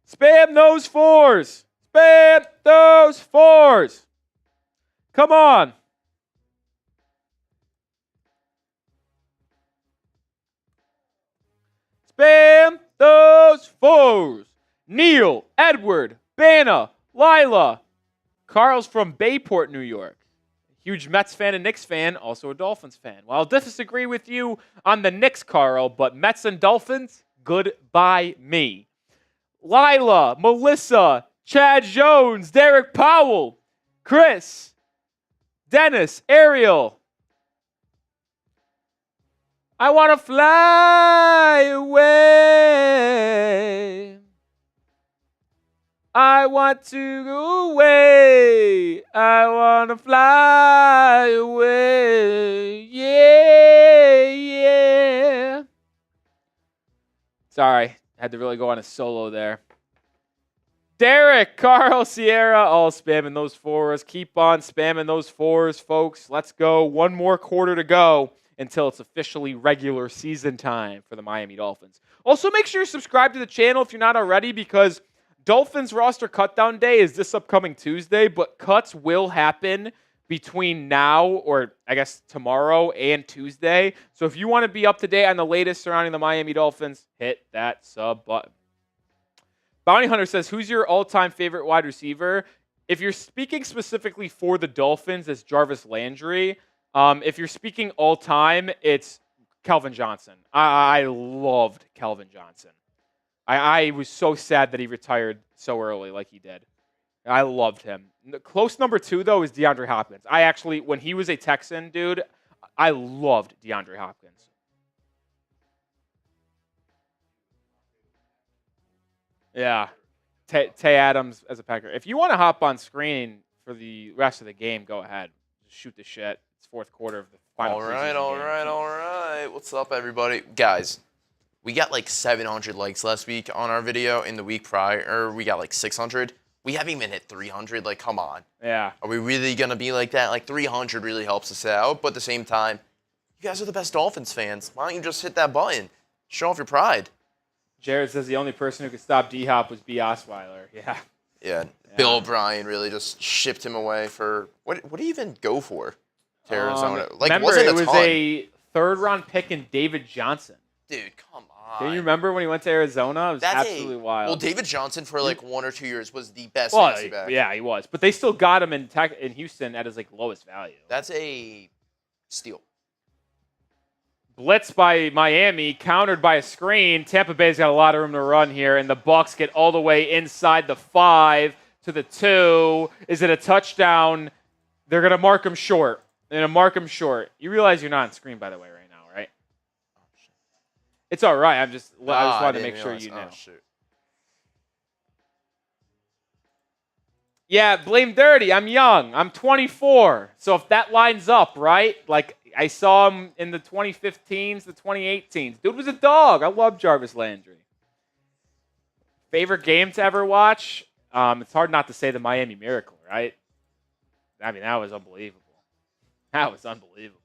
Spam those 4s. Spam those 4s. Come on. Spam those 4s. Neil, Edward, Banna, Lila. Carl's from Bayport, New York. Huge Mets fan and Knicks fan, also a Dolphins fan. Well, I'll disagree with you on the Knicks, Carl, but Mets and Dolphins, goodbye me. Lila, Melissa, Chad Jones, Derek Powell, Chris, Dennis, Ariel. I want to fly away. I want to go away. I want to fly away. Yeah, yeah. Sorry, had to really go on a solo there. Derek, Carl, Sierra, all spamming those 4s. Keep on spamming those 4s, folks. Let's go. One more quarter to go until it's officially regular season time for the Miami Dolphins. Also, make sure you subscribe to the channel if you're not already, because Dolphins roster cutdown day is this upcoming Tuesday, but cuts will happen between now, or I guess tomorrow, and Tuesday. So if you want to be up to date on the latest surrounding the Miami Dolphins, hit that sub button. Bounty Hunter says, who's your all-time favorite wide receiver? If you're speaking specifically for the Dolphins, it's Jarvis Landry. If you're speaking all-time, it's Calvin Johnson. I loved Calvin Johnson. I was so sad that he retired so early like he did. I loved him. Close number 2, though, is DeAndre Hopkins. I actually, when he was a Texan, dude, I loved DeAndre Hopkins. Yeah. Tay Adams as a Packer. If you want to hop on screen for the rest of the game, go ahead. Just shoot the shit. It's fourth quarter of the final All right. What's up, everybody? Guys, we got like 700 likes last week on our video. In the week prior, we got like 600. We haven't even hit 300. Like, come on. Yeah. Are we really going to be like that? Like, 300 really helps us out. But at the same time, you guys are the best Dolphins fans. Why don't you just hit that button? Show off your pride. Jared says the only person who could stop D-Hop was B. Osweiler. Yeah. Bill O'Brien really just shipped him away for what did he even go for? Arizona. Remember, wasn't it was ton. a third-round pick in David Johnson. Dude, come on. Do you remember when he went to Arizona? It was absolutely wild. Well, David Johnson for like 1 or 2 years was the best fantasy back. Yeah, he was. But they still got him in Houston at his like lowest value. That's a steal. Blitz by Miami, countered by a screen. Tampa Bay's got a lot of room to run here, and the Bucs get all the way inside the 5 to the 2. Is it a touchdown? They're going to mark him short. They're going to mark him short. You realize you're not on screen, by the way, right now, right? It's all right. I just wanted to make sure you know. Oh, shoot. Yeah, blame Dirty. I'm young. I'm 24. So if that lines up, right? Like, I saw him in the 2015s, the 2018s. Dude was a dog. I love Jarvis Landry. Favorite game to ever watch? It's hard not to say the Miami Miracle, right? I mean, that was unbelievable. That was unbelievable.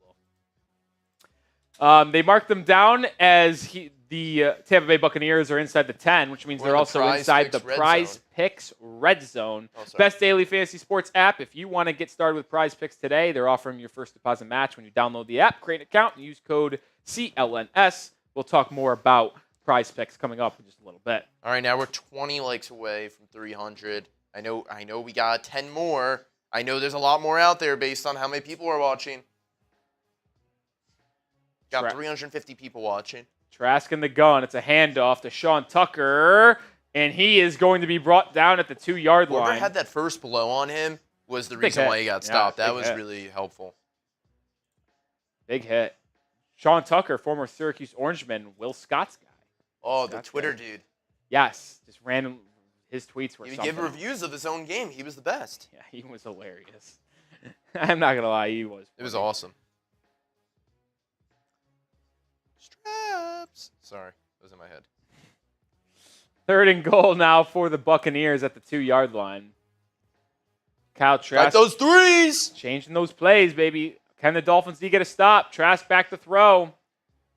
They marked them down as the Tampa Bay Buccaneers are inside the 10, which means they're also inside the Prize Picks Red Zone. Best daily fantasy sports app. If you want to get started with Prize Picks today, they're offering your first deposit match when you download the app, create an account, and use code CLNS. We'll talk more about Prize Picks coming up in just a little bit. All right, now we're 20 likes away from 300. I know we got 10 more. I know there's a lot more out there based on how many people are watching. Got 350 people watching. Trask in the gun. It's a handoff to Sean Tucker, and he is going to be brought down at the 2-yard line. Whoever had that first blow on him was the reason why he got stopped. That was really helpful. Big hit. Sean Tucker, former Syracuse Orangeman, Will Scott's guy. Oh, the Twitter dude. Yes, just random. His tweets were He would give reviews of his own game. He was the best. Yeah, he was hilarious. I'm not going to lie, he was. It was awesome. Straps. Sorry, it was in my head. 3rd and goal now for the Buccaneers at the 2-yard line. Kyle Trask. Got those threes. Changing those plays, baby. Can the Dolphins get a stop? Trask back to throw.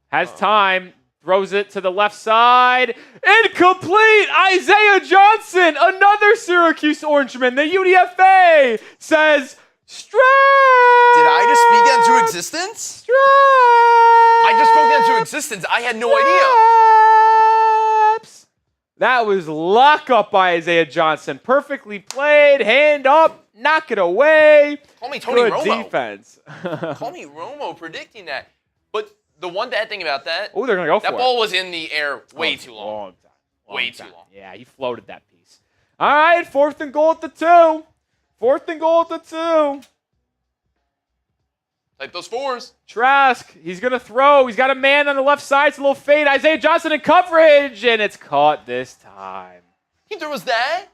Has time. Throws it to the left side. Incomplete! Isaiah Johnson, another Syracuse Orangeman. The UDFA says, Straps! Did I just speak that into existence? Straps! I just spoke that into existence. I had no idea. That was lock up by Isaiah Johnson. Perfectly played. Hand up. Knock it away. Call me Tony Romo. Good defense. Call me Romo predicting that. But the one bad thing about that, they're going to go for it. That ball was in the air way too long. Way too long. Yeah, he floated that piece. All right, 4th and goal at the 2. 4th and goal at the 2. Type those 4s. Trask, he's going to throw. He's got a man on the left side. It's a little fade. Isaiah Johnson in coverage, and it's caught this time. He threw us that?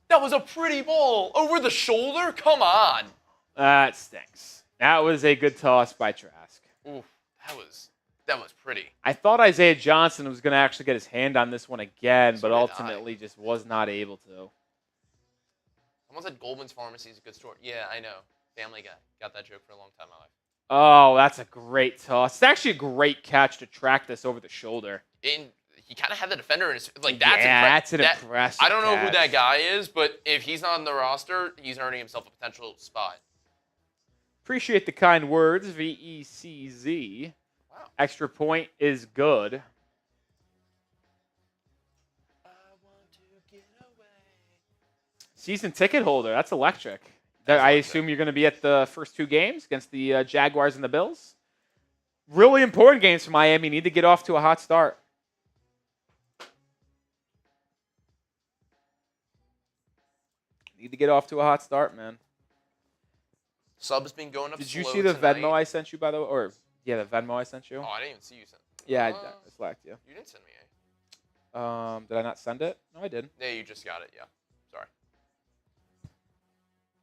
That was a pretty ball. Over the shoulder? Come on. That stinks. That was a good toss by Trask. Ooh, that was pretty. I thought Isaiah Johnson was going to actually get his hand on this one again, but ultimately just was not able to. Someone said Goldman's Pharmacy is a good store. Yeah, I know. Family Guy. Got that joke for a long time in my life. Oh, that's a great toss. It's actually a great catch to track this over the shoulder. And he kind of had the defender in his that's that's an impressive I don't know catch. who that guy is, but if he's not on the roster, he's earning himself a potential spot. Appreciate the kind words, VECZ. Wow. Extra point is good. I want to get away. Season ticket holder. That's electric. I assume you're going to be at the first 2 games against the Jaguars and the Bills. Really important games for Miami. Need to get off to a hot start. Need to get off to a hot start, man. Sub's been going up. Did you see the Venmo I sent you, by the way? Or the Venmo I sent you. Oh, I didn't even see you send. Yeah, I slacked you. You didn't send me Did I not send it? No, I did. Yeah, you just got it. Yeah. Sorry.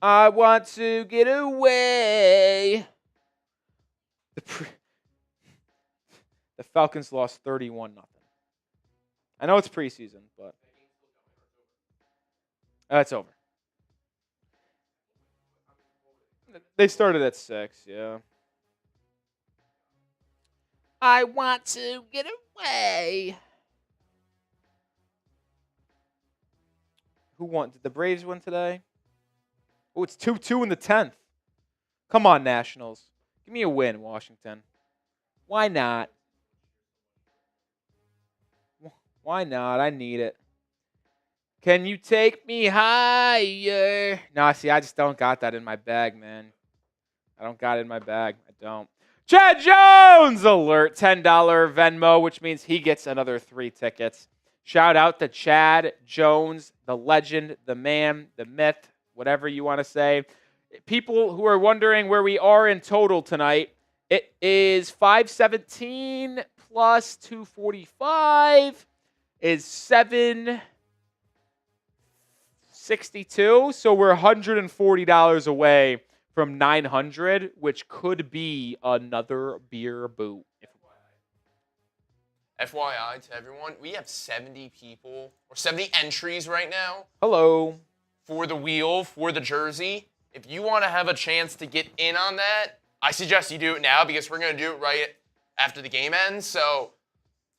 I want to get away. The Falcons lost 31-0. I know it's preseason, but it's over. They started at 6, yeah. I want to get away. Who won? Did the Braves win today? Oh, it's 2-2 in the 10th. Come on, Nationals. Give me a win, Washington. Why not? Why not? I need it. Can you take me higher? No, see, I just don't got that in my bag, man. I don't got it in my bag. I don't. Chad Jones alert. $10 Venmo, which means he gets another 3 tickets. Shout out to Chad Jones, the legend, the man, the myth, whatever you want to say. People who are wondering where we are in total tonight, it is 517 plus 245 is 762. So we're $140 away from 900, which could be another beer boot. FYI to everyone, we have 70 people or 70 entries right now. Hello. For the wheel, for the jersey. If you want to have a chance to get in on that, I suggest you do it now because we're going to do it right after the game ends. So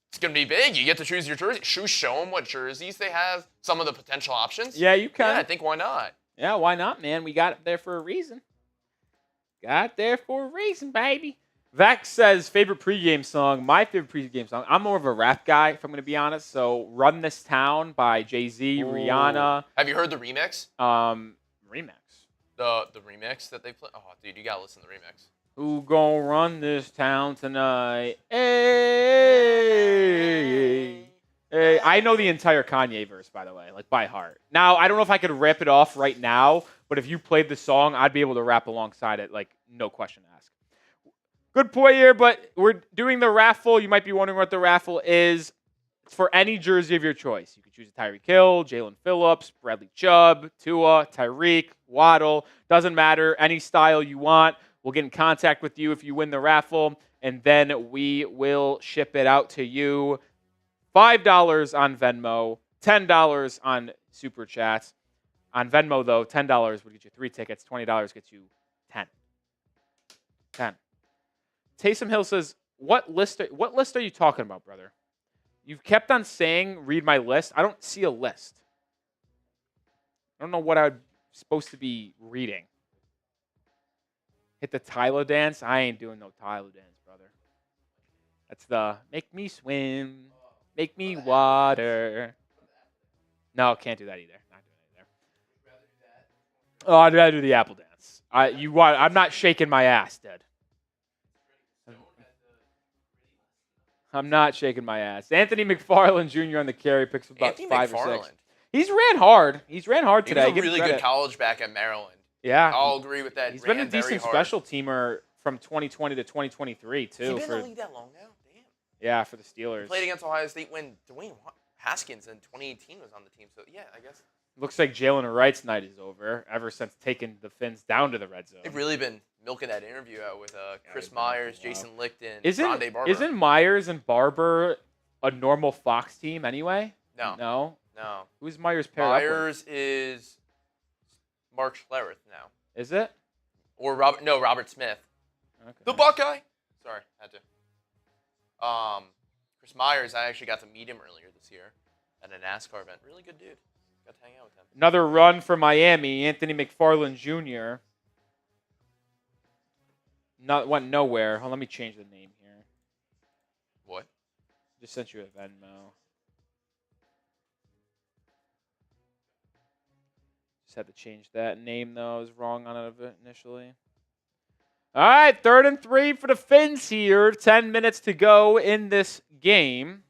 it's going to be big. You get to choose your jersey. Show them what jerseys they have, some of the potential options. Yeah, you can. Yeah, I think why not? Yeah, why not, man? We got it there for a reason. Got there for a reason, baby. Vax says, favorite pregame song. My favorite pregame song. I'm more of a rap guy, if I'm going to be honest. So, Run This Town by Jay-Z, Rihanna. Have you heard the remix? Remix. The remix that they play? Oh, dude, you got to listen to the remix. Who gon' run this town tonight? Hey, hey. I know the entire Kanye verse, by the way, like by heart. Now, I don't know if I could rap it off right now, but if you played the song, I'd be able to rap alongside it, like no question asked. Good point here, but we're doing the raffle. You might be wondering what the raffle is. It's for any jersey of your choice. You can choose a Tyreek Hill, Jalen Phillips, Bradley Chubb, Tua, Tyreek, Waddle. Doesn't matter. Any style you want. We'll get in contact with you if you win the raffle, and then we will ship it out to you. $5 on Venmo, $10 on Super Chats. On Venmo, though, $10 would get you 3 tickets. $20 gets you 10. 10. Taysom Hill says, what list are you talking about, brother? You've kept on saying, read my list. I don't see a list. I don't know what I'm supposed to be reading. Hit the Tyler dance? I ain't doing no Tyler dance, brother. That's the make me swim, make me water. No, can't do that either. Not doing it either. Oh, I'd rather do the apple dance. I'm not shaking my ass, Dad. I'm not shaking my ass. Anthony McFarland Jr. on the carry picks up about Anthony 5 McFarland. or 6. He's ran hard. He's ran hard today. He was a really good college back at Maryland. Yeah. I'll agree with that. He's been a decent special teamer from 2020 to 2023, too. Has he been in the league that long now? Damn. Yeah, for the Steelers. He played against Ohio State when Dwayne Haskins in 2018 was on the team. So, yeah, I guess. Looks like Jalen Wright's night is over ever since taking the Fins down to the red zone. They've really been milking that interview out with Chris Myers, Jason Lichten, Rondé Barber. Isn't Myers and Barber a normal Fox team anyway? No. No? No. Who's Myers paired up with? Myers is Mark Schlereth now. Is it? Or Robert Smith. Okay. The Buckeye. Sorry, had to. Chris Myers, I actually got to meet him earlier this year at a NASCAR event. Really good dude. Got to hang out with him. Another run for Miami. Anthony McFarland Jr. Went nowhere. Hold on, let me change the name here. What? Just sent you a Venmo. Just had to change that name, though. I was wrong on it initially. All right, 3rd and 3 for the Fins here. 10 minutes to go in this game.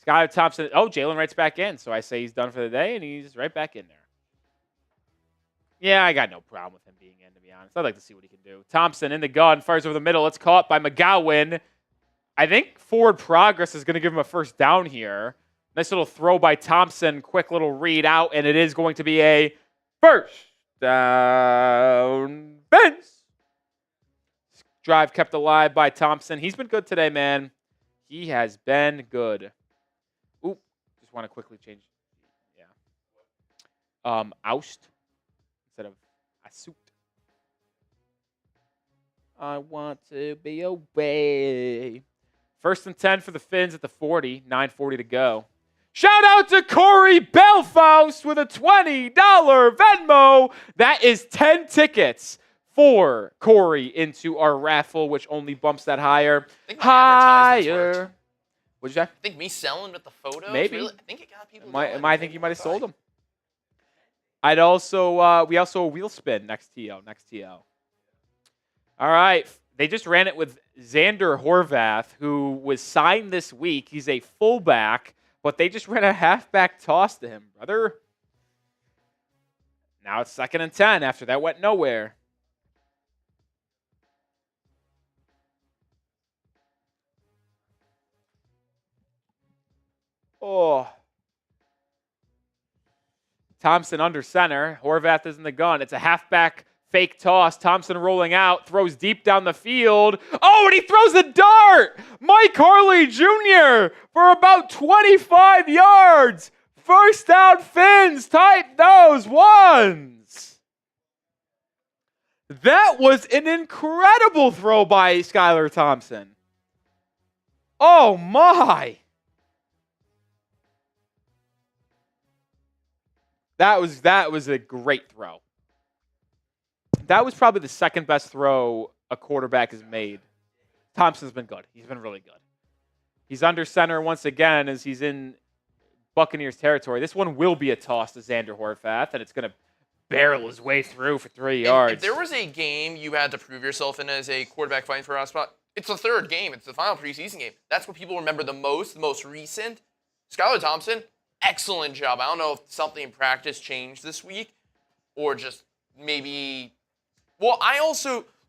Skylar Thompson. Oh, Jalen Wright's back in. So I say he's done for the day, and he's right back in there. Yeah, I got no problem with him being in, to be honest. I'd like to see what he can do. Thompson in the gun, fires over the middle. It's caught by McGowan. I think forward progress is going to give him a first down here. Nice little throw by Thompson. Quick little read out, and it is going to be a first down. Fins. Drive kept alive by Thompson. He's been good today, man. He has been good. Oop. Just want to quickly change. Yeah. Oust instead of assuit. I want to be away. 1st and 10 for the Fins at the 40. 9:40 to go. Shout out to Corey Belfaust with a $20 Venmo. That is 10 tickets for Corey into our raffle, which only bumps that higher. Higher. What'd you say? I think me selling with the photos. Maybe. Really, I think it got people. I think you might have sold them. I'd also we also wheel spin next TO. All right. They just ran it with Xander Horvath, who was signed this week. He's a fullback, but they just ran a halfback toss to him, brother. Now it's 2nd and 10. After that went nowhere. Oh. Thompson under center. Horvath is in the gun. It's a halfback fake toss. Thompson rolling out. Throws deep down the field. Oh, and he throws a dart! Mike Harley Jr. for about 25 yards. First down, Fins. Type those ones. That was an incredible throw by Skylar Thompson. Oh, my. That was a great throw. That was probably the 2nd best throw a quarterback has made. Thompson's been good. He's been really good. He's under center once again as he's in Buccaneers territory. This one will be a toss to Xander Horvath, and it's going to barrel his way through for 3 And yards. if there was a game you had to prove yourself in as a quarterback fighting for a spot, it's the third game. It's the final preseason game. That's what people remember the most recent. Skylar Thompson, excellent job. I don't know if something in practice changed this week or just maybe. Well,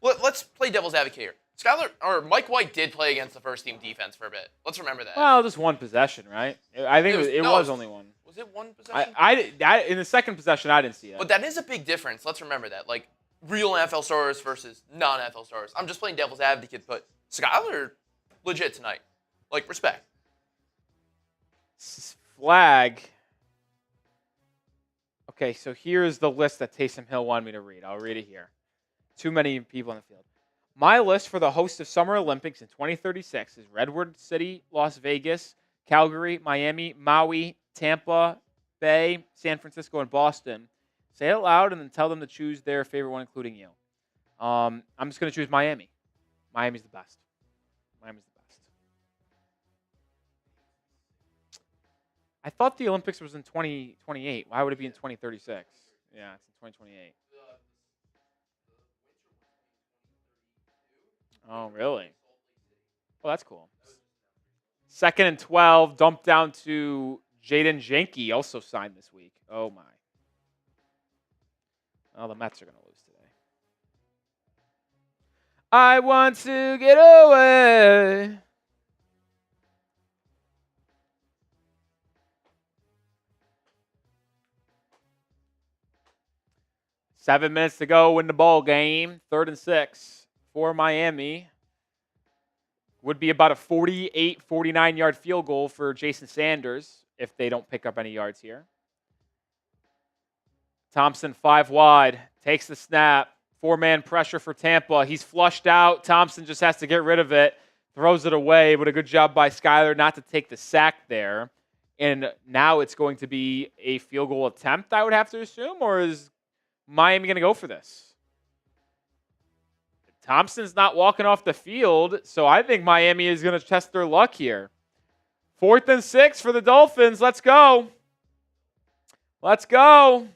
let's play devil's advocate here. Mike White did play against the first team defense for a bit. Let's remember that. Well, just one possession, right? I think it was only one. Was it one possession? I in the second possession, I didn't see it. But that is a big difference. Let's remember that. Like, real NFL stars versus non-NFL stars. I'm just playing devil's advocate, but Skylar, legit tonight. Like, respect. Flag. Okay, so here's the list that Taysom Hill wanted me to read. I'll read it here. Too many people on the field. My list for the host of Summer Olympics in 2036 is Redwood City, Las Vegas, Calgary, Miami, Maui, Tampa Bay, San Francisco, and Boston. Say it loud and then tell them to choose their favorite one, including you. I'm just going to choose Miami. Miami's the best. Miami's the best. I thought the Olympics was in 2028. Why would it be in 2036? Yeah, it's in 2028. Oh, really? Well, that's cool. 2nd and 12, dumped down to Jaden Jenke, also signed this week. Oh, my. Oh, the Mets are going to lose today. I want to get away. Seven minutes to go in the ball game. 3rd and 6 for Miami. Would be about a 48, 49-yard field goal for Jason Sanders if they don't pick up any yards here. Thompson 5 wide. Takes the snap. 4-man pressure for Tampa. He's flushed out. Thompson just has to get rid of it. Throws it away, but a good job by Skylar not to take the sack there. And now it's going to be a field goal attempt, I would have to assume, or is Miami going to go for this? Thompson's not walking off the field, so I think Miami is going to test their luck here. 4th and 6 for the Dolphins. Let's go. Let's go.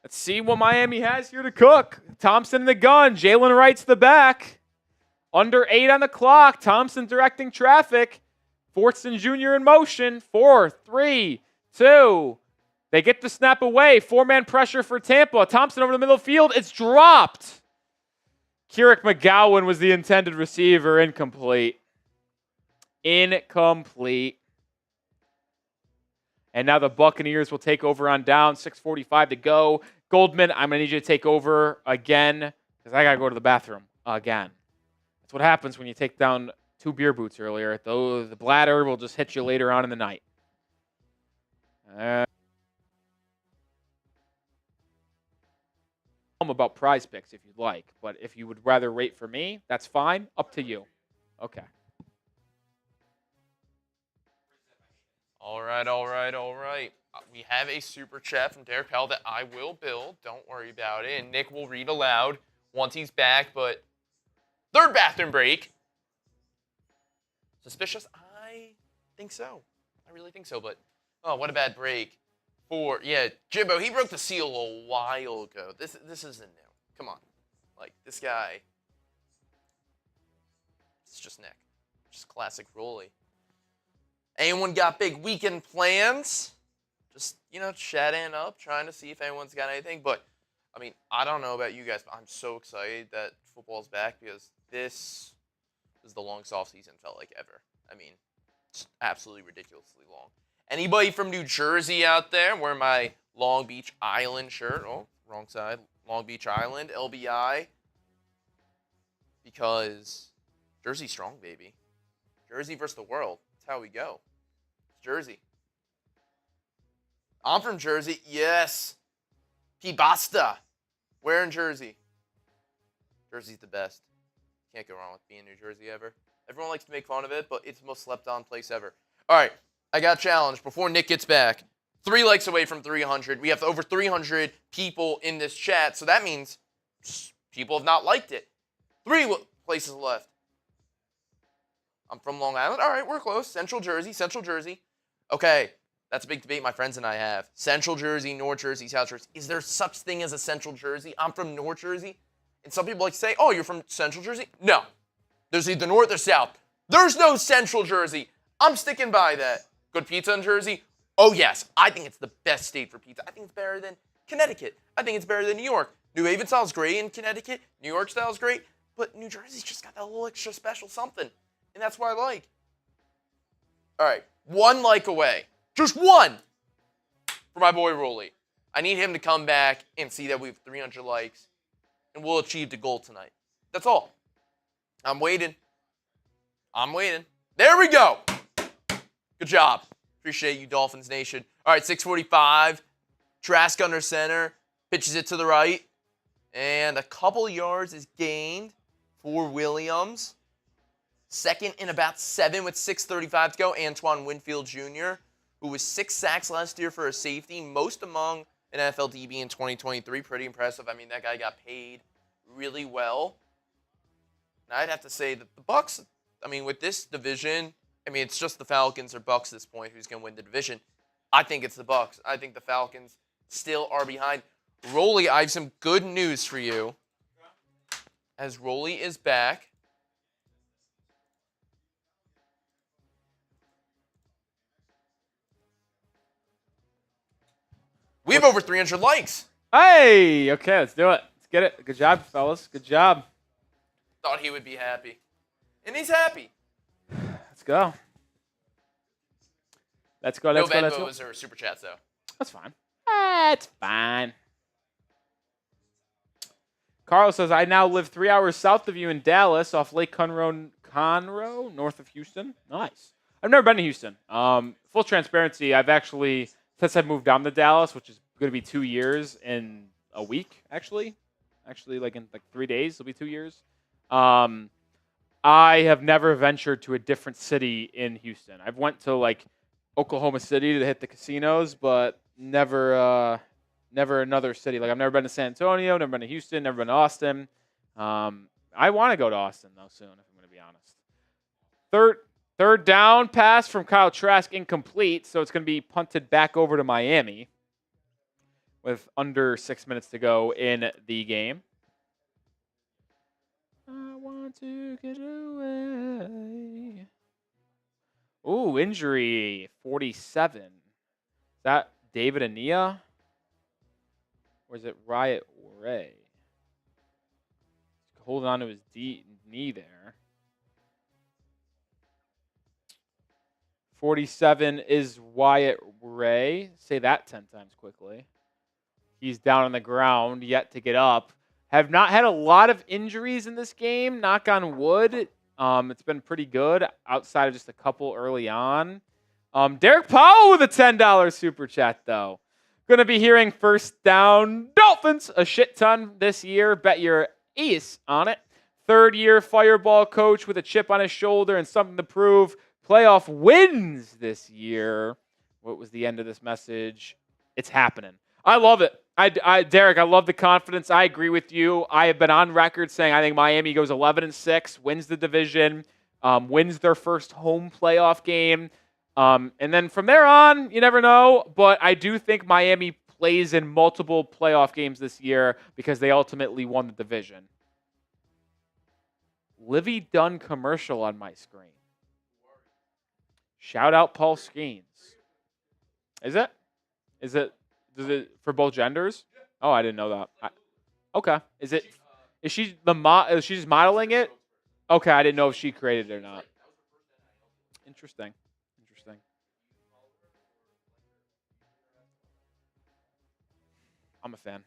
Let's see what Miami has here to cook. Thompson in the gun. Jalen Wright's the back. Under 8 on the clock. Thompson directing traffic. Fortson Jr. in motion. 4, 3, 2. They get the snap away. 4-man pressure for Tampa. Thompson over the middle of the field. It's dropped. Keurig McGowan was the intended receiver. Incomplete. Incomplete. And now the Buccaneers will take over on down. 6:45 to go. Goldman, I'm going to need you to take over again because I got to go to the bathroom again. That's what happens when you take down 2 beer boots earlier. Though the bladder will just hit you later on in the night. About prize picks if you'd like, but if you would rather rate for me, that's fine. Up to you. Okay. All right. We have a super chat from Derek Powell that I will build. Don't worry about it. And Nick will read aloud once he's back, but 3rd bathroom break. Suspicious? I think so. I really think so, but oh, what a bad break. Jimbo, he broke the seal a while ago. This isn't new. Come on. Like, this guy. It's just Nick. Just classic Rolly. Anyone got big weekend plans? Just, chatting up, trying to see if anyone's got anything. But, I mean, I don't know about you guys, but I'm so excited that football's back because this is the longest offseason felt like ever. I mean, it's absolutely ridiculously long. Anybody from New Jersey out there? I'm wearing my Long Beach Island shirt. Oh, wrong side. Long Beach Island, LBI. Because Jersey strong, baby. Jersey versus the world. That's how we go. Jersey. I'm from Jersey. Yes. P. Basta. Where in Jersey? Jersey's the best. Can't go wrong with being in New Jersey ever. Everyone likes to make fun of it, but it's the most slept-on place ever. All right. I got challenged before Nick gets back. 3 likes away from 300. We have over 300 people in this chat, so that means people have not liked it. 3 places left. I'm from Long Island. All right, we're close. Central Jersey. Okay. That's a big debate my friends and I have. Central Jersey, North Jersey, South Jersey. Is there such thing as a Central Jersey? I'm from North Jersey. And some people like to say, oh, you're from Central Jersey? No. There's either North or South. There's no Central Jersey. I'm sticking by that. Good pizza in Jersey? Oh, yes. I think it's the best state for pizza. I think it's better than Connecticut. I think it's better than New York. New Haven style's great in Connecticut. New York style's great. But New Jersey's just got that little extra special something. And that's what I like. All right. 1 like away. Just 1 for my boy Rolly. I need him to come back and see that we have 300 likes. And we'll achieve the goal tonight. That's all. I'm waiting. There we go. Good job. Appreciate you, Dolphins Nation. All right, 6:45. Trask under center. Pitches it to the right. And a couple yards is gained for Williams. Second and about 7 with 6:35 to go. Antoine Winfield Jr., who was 6 sacks last year for a safety, most among an NFL DB in 2023. Pretty impressive. I mean, that guy got paid really well. And I'd have to say that the Bucs, I mean, with this division, I mean, it's just the Falcons or Bucs at this point who's going to win the division. I think it's the Bucs. I think the Falcons still are behind. Rolly, I have some good news for you. As Rolly is back. We have over 300 likes. Hey, okay, let's do it. Let's get it. Good job, fellas. Good job. Thought he would be happy. And he's happy. Let's go. Let's go. No Venmos or Super Chats, though. That's fine. That's fine. Carl says, I now live 3 hours south of you in Dallas off Lake Conroe, north of Houston. Nice. I've never been to Houston. Full transparency, I've actually, since I've moved down to Dallas, which is going to be 2 years in a week, actually. Actually, like in 3 days, it'll be 2 years. I have never ventured to a different city in Houston. I've went to like Oklahoma City to hit the casinos, but never another city. Like I've never been to San Antonio, never been to Houston, never been to Austin. I want to go to Austin though soon, if I'm going to be honest. Third down pass from Kyle Trask incomplete, so it's going to be punted back over to Miami with under 6 minutes to go in the game. I want to get away. Ooh, injury 47. Is that David Ania? Or is it Riot Ray? Holding on to his knee there. 47 is Wyatt Ray. Say that 10 times quickly. He's down on the ground, yet to get up. Have not had a lot of injuries in this game, knock on wood. It's been pretty good outside of just a couple early on. Derek Powell with a $10 super chat, though. Going to be hearing first down Dolphins a shit ton this year. Bet your ace on it. Third-year Fireball coach with a chip on his shoulder and something to prove. Playoff wins this year. What was the end of this message? It's happening. I love it. Derek, I love the confidence. I agree with you. I have been on record saying I think Miami goes 11-6, wins the division, wins their first home playoff game. And then from there on, you never know. But I do think Miami plays in multiple playoff games this year because they ultimately won the division. Livy Dunn commercial on my screen. Shout out Paul Skeens. Is it? Is it for both genders? Oh, I didn't know that. Okay. Is she is she just modeling it? Okay, I didn't know if she created it or not. Interesting. I'm a fan.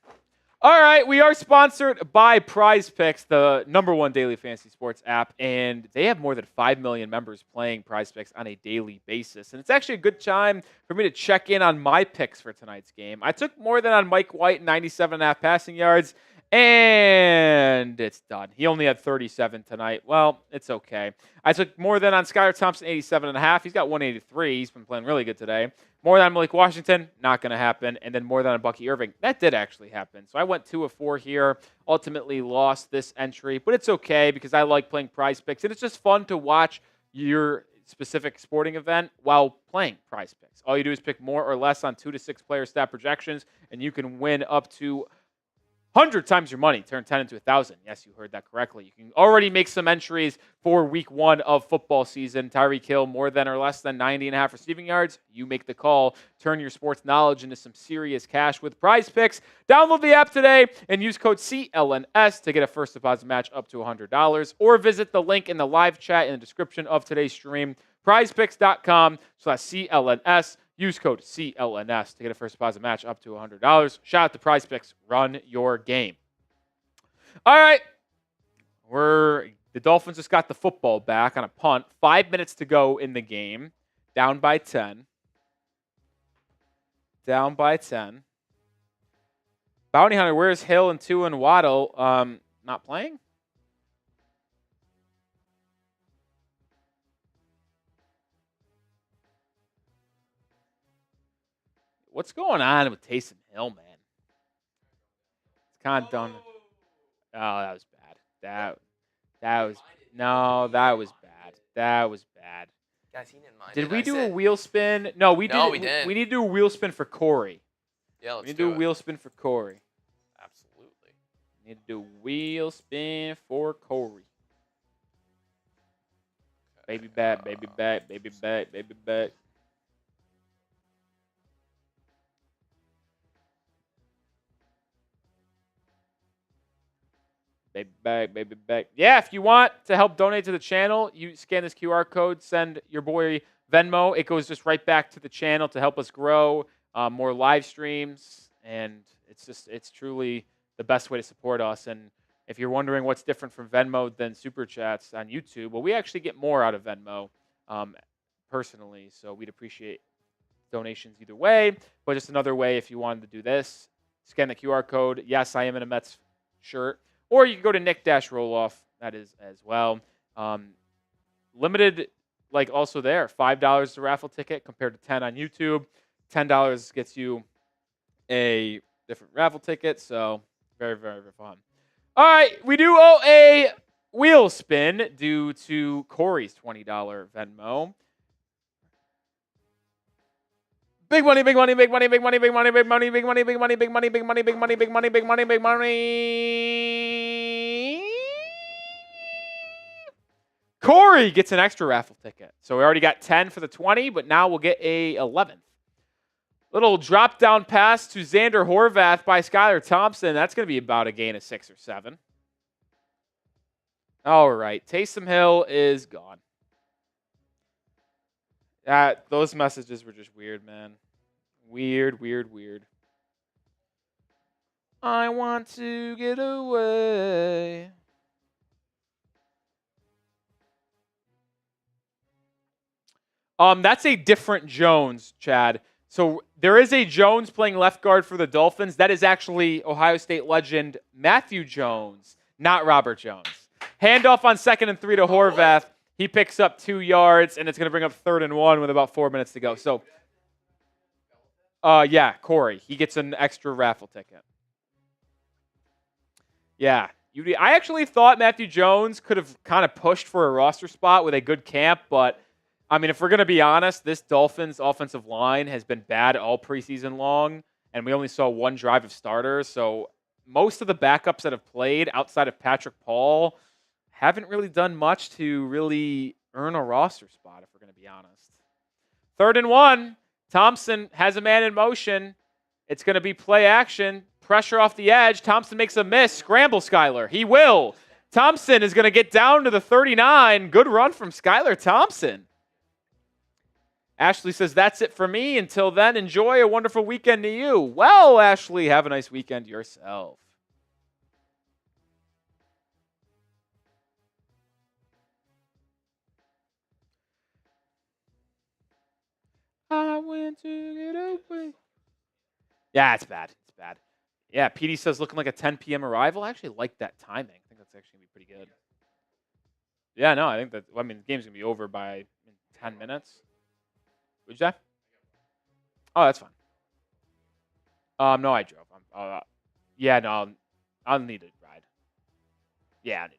All right, we are sponsored by Prize Picks, the #1 daily fantasy sports app, and they have more than 5 million members playing Prize Picks on a daily basis. And it's actually a good time for me to check in on my picks for tonight's game. I took more than on Mike White, 97.5 passing yards, and it's done. He only had 37 tonight. Well, it's okay. I took more than on Skylar Thompson, 87.5. He's got 183. He's been playing really good today. More than on Malik Washington, not going to happen. And then more than on Bucky Irving. That did actually happen. So I went 2 of 4 here. Ultimately lost this entry. But it's okay because I like playing Prize Picks. And it's just fun to watch your specific sporting event while playing Prize Picks. All you do is pick more or less on 2 to 6 player stat projections, and you can win up to 100 times your money. Turn 10 into 1,000. Yes, you heard that correctly. You can already make some entries for week 1 of football season. Tyreek Hill, more than or less than 90.5 receiving yards. You make the call. Turn your sports knowledge into some serious cash with Prize Picks. Download the app today and use code CLNS to get a first deposit match up to $100. Or visit the link in the live chat in the description of today's stream. PrizePicks.com/CLNS. Use code CLNS to get a first deposit match up to $100. Shout out to Prize Picks. Run your game. All right. The Dolphins just got the football back on a punt. 5 minutes to go in the game. Down by 10. Down by 10. Bounty Hunter, where's Hill and Tua and Waddle? Not playing? What's going on with Taysom Hill, man? It's kind of done. Oh, that was bad. That was bad. That was bad. Guys, he didn't mind. Did we do a wheel spin? No, we didn't. We didn't. We need to do a wheel spin for Corey. Yeah, let's We need to do a wheel spin for Corey. Absolutely. We need to do a wheel spin for Corey. Baby back, baby back, baby back, baby back. Baby back, baby back. Yeah, if you want to help donate to the channel, you scan this QR code, send your boy Venmo. It goes just right back to the channel to help us grow more live streams. And it's truly the best way to support us. And if you're wondering what's different from Venmo than Super Chats on YouTube, well, we actually get more out of Venmo personally. So we'd appreciate donations either way. But just another way, if you wanted to do this, scan the QR code. Yes, I am in a Mets shirt. Or you can go to Nic Rohloff. That is as well. Limited, like also there, $5 to raffle ticket compared to $10 on YouTube. $10 gets you a different raffle ticket. So very, very, very fun. All right, we do owe a wheel spin due to Corey's $20 Venmo. Big money, big money, big money, big money, big money, big money, big money, big money, big money, big money, big money, big money, big money, big money. Corey gets an extra raffle ticket. So we already got 10 for the 20, but now we'll get a 11th. Little drop down pass to Xander Horvath by Skylar Thompson. That's going to be about a gain of 6 or 7. All right, Taysom Hill is gone. Those messages were just weird, man. Weird, weird, weird. I want to get away. That's a different Jones, Chad. So there is a Jones playing left guard for the Dolphins. That is actually Ohio State legend Matthew Jones, not Robert Jones. Handoff on 2nd and 3 to Horvath. He picks up 2 yards, and it's going to bring up 3rd and 1 with about 4 minutes to go. So, yeah, Corey. He gets an extra raffle ticket. Yeah. I actually thought Matthew Jones could have kind of pushed for a roster spot with a good camp, but, I mean, if we're going to be honest, this Dolphins offensive line has been bad all preseason long, and we only saw 1 drive of starters. So most of the backups that have played outside of Patrick Paul haven't really done much to really earn a roster spot, if we're going to be honest. 3rd and 1. Thompson has a man in motion. It's going to be play action. Pressure off the edge. Thompson makes a miss. Scramble, Skylar. He will. Thompson is going to get down to the 39. Good run from Skylar Thompson. Ashley says, that's it for me. Until then, enjoy a wonderful weekend to you. Well, Ashley, have a nice weekend yourself. I went to get away. Yeah, it's bad. It's bad. Yeah, PD says looking like a 10 p.m. arrival. I actually like that timing. I think that's actually going to be pretty good. Yeah, no, I think that, I mean, the game's going to be over by 10 minutes. What'd you say? Oh, that's fine. No, I drove. Yeah, no, I'll need a ride. Yeah, I need a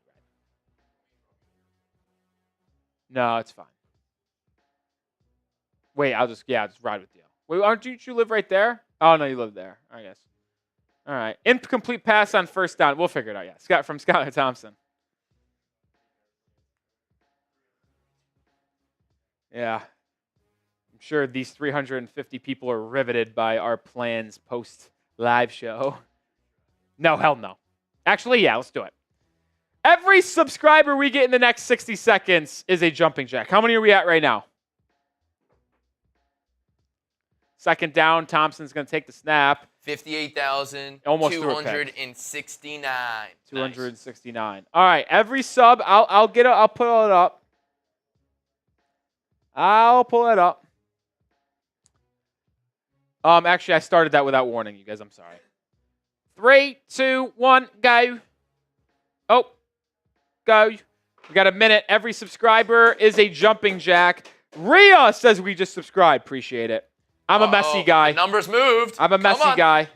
ride. No, it's fine. Wait, I'll just ride with you. Wait, aren't you live right there? Oh, no, you live there, I guess. All right. Incomplete pass on first down. We'll figure it out, yeah. Scott from Skylar Thompson. Yeah. I'm sure these 350 people are riveted by our plans post-live show. No, hell no. Actually, yeah, let's do it. Every subscriber we get in the next 60 seconds is a jumping jack. How many are we at right now? Second down, Thompson's going to take the snap. 58,269. 269. Nice. All right, every sub, I'll put it up. I'll pull it up. Actually, I started that without warning you guys. I'm sorry. 3, 2, 1, go. Oh, go. We got a minute. Every subscriber is a jumping jack. Rhea says we just subscribed. Appreciate it. I'm a messy guy. The numbers moved. I'm a messy guy.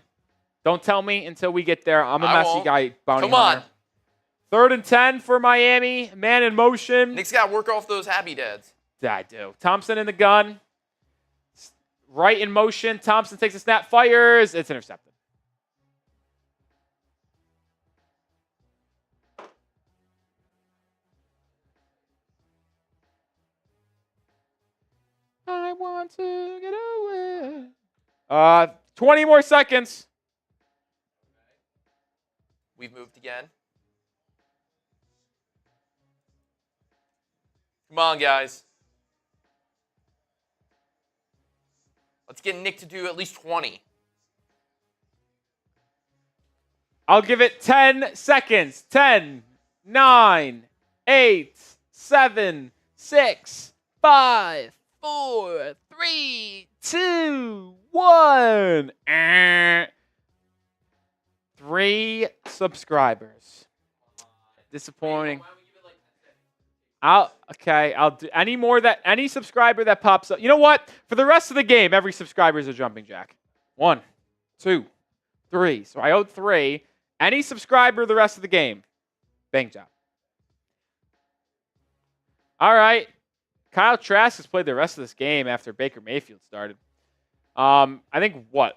Don't tell me until we get there. I'm a messy guy. Bounty hunter. 3rd and 10 for Miami. Man in motion. Nick's got to work off those happy dads. I do. Thompson in the gun. Right in motion. Thompson takes a snap, fires. It's intercepted. I want to get away. 20 more seconds. We've moved again. Come on, guys. Let's get Nick to do at least 20. I'll give it 10 seconds. 10, 9, 8, 7, 6, 5, 4, 3, 2, 1. 3 subscribers. Disappointing. I'll do any subscriber that pops up. You know what? For the rest of the game, every subscriber is a jumping jack. 1, 2, 3. So I owed 3. Any subscriber the rest of the game. Bang job. All right. Kyle Trask has played the rest of this game after Baker Mayfield started. I think, 1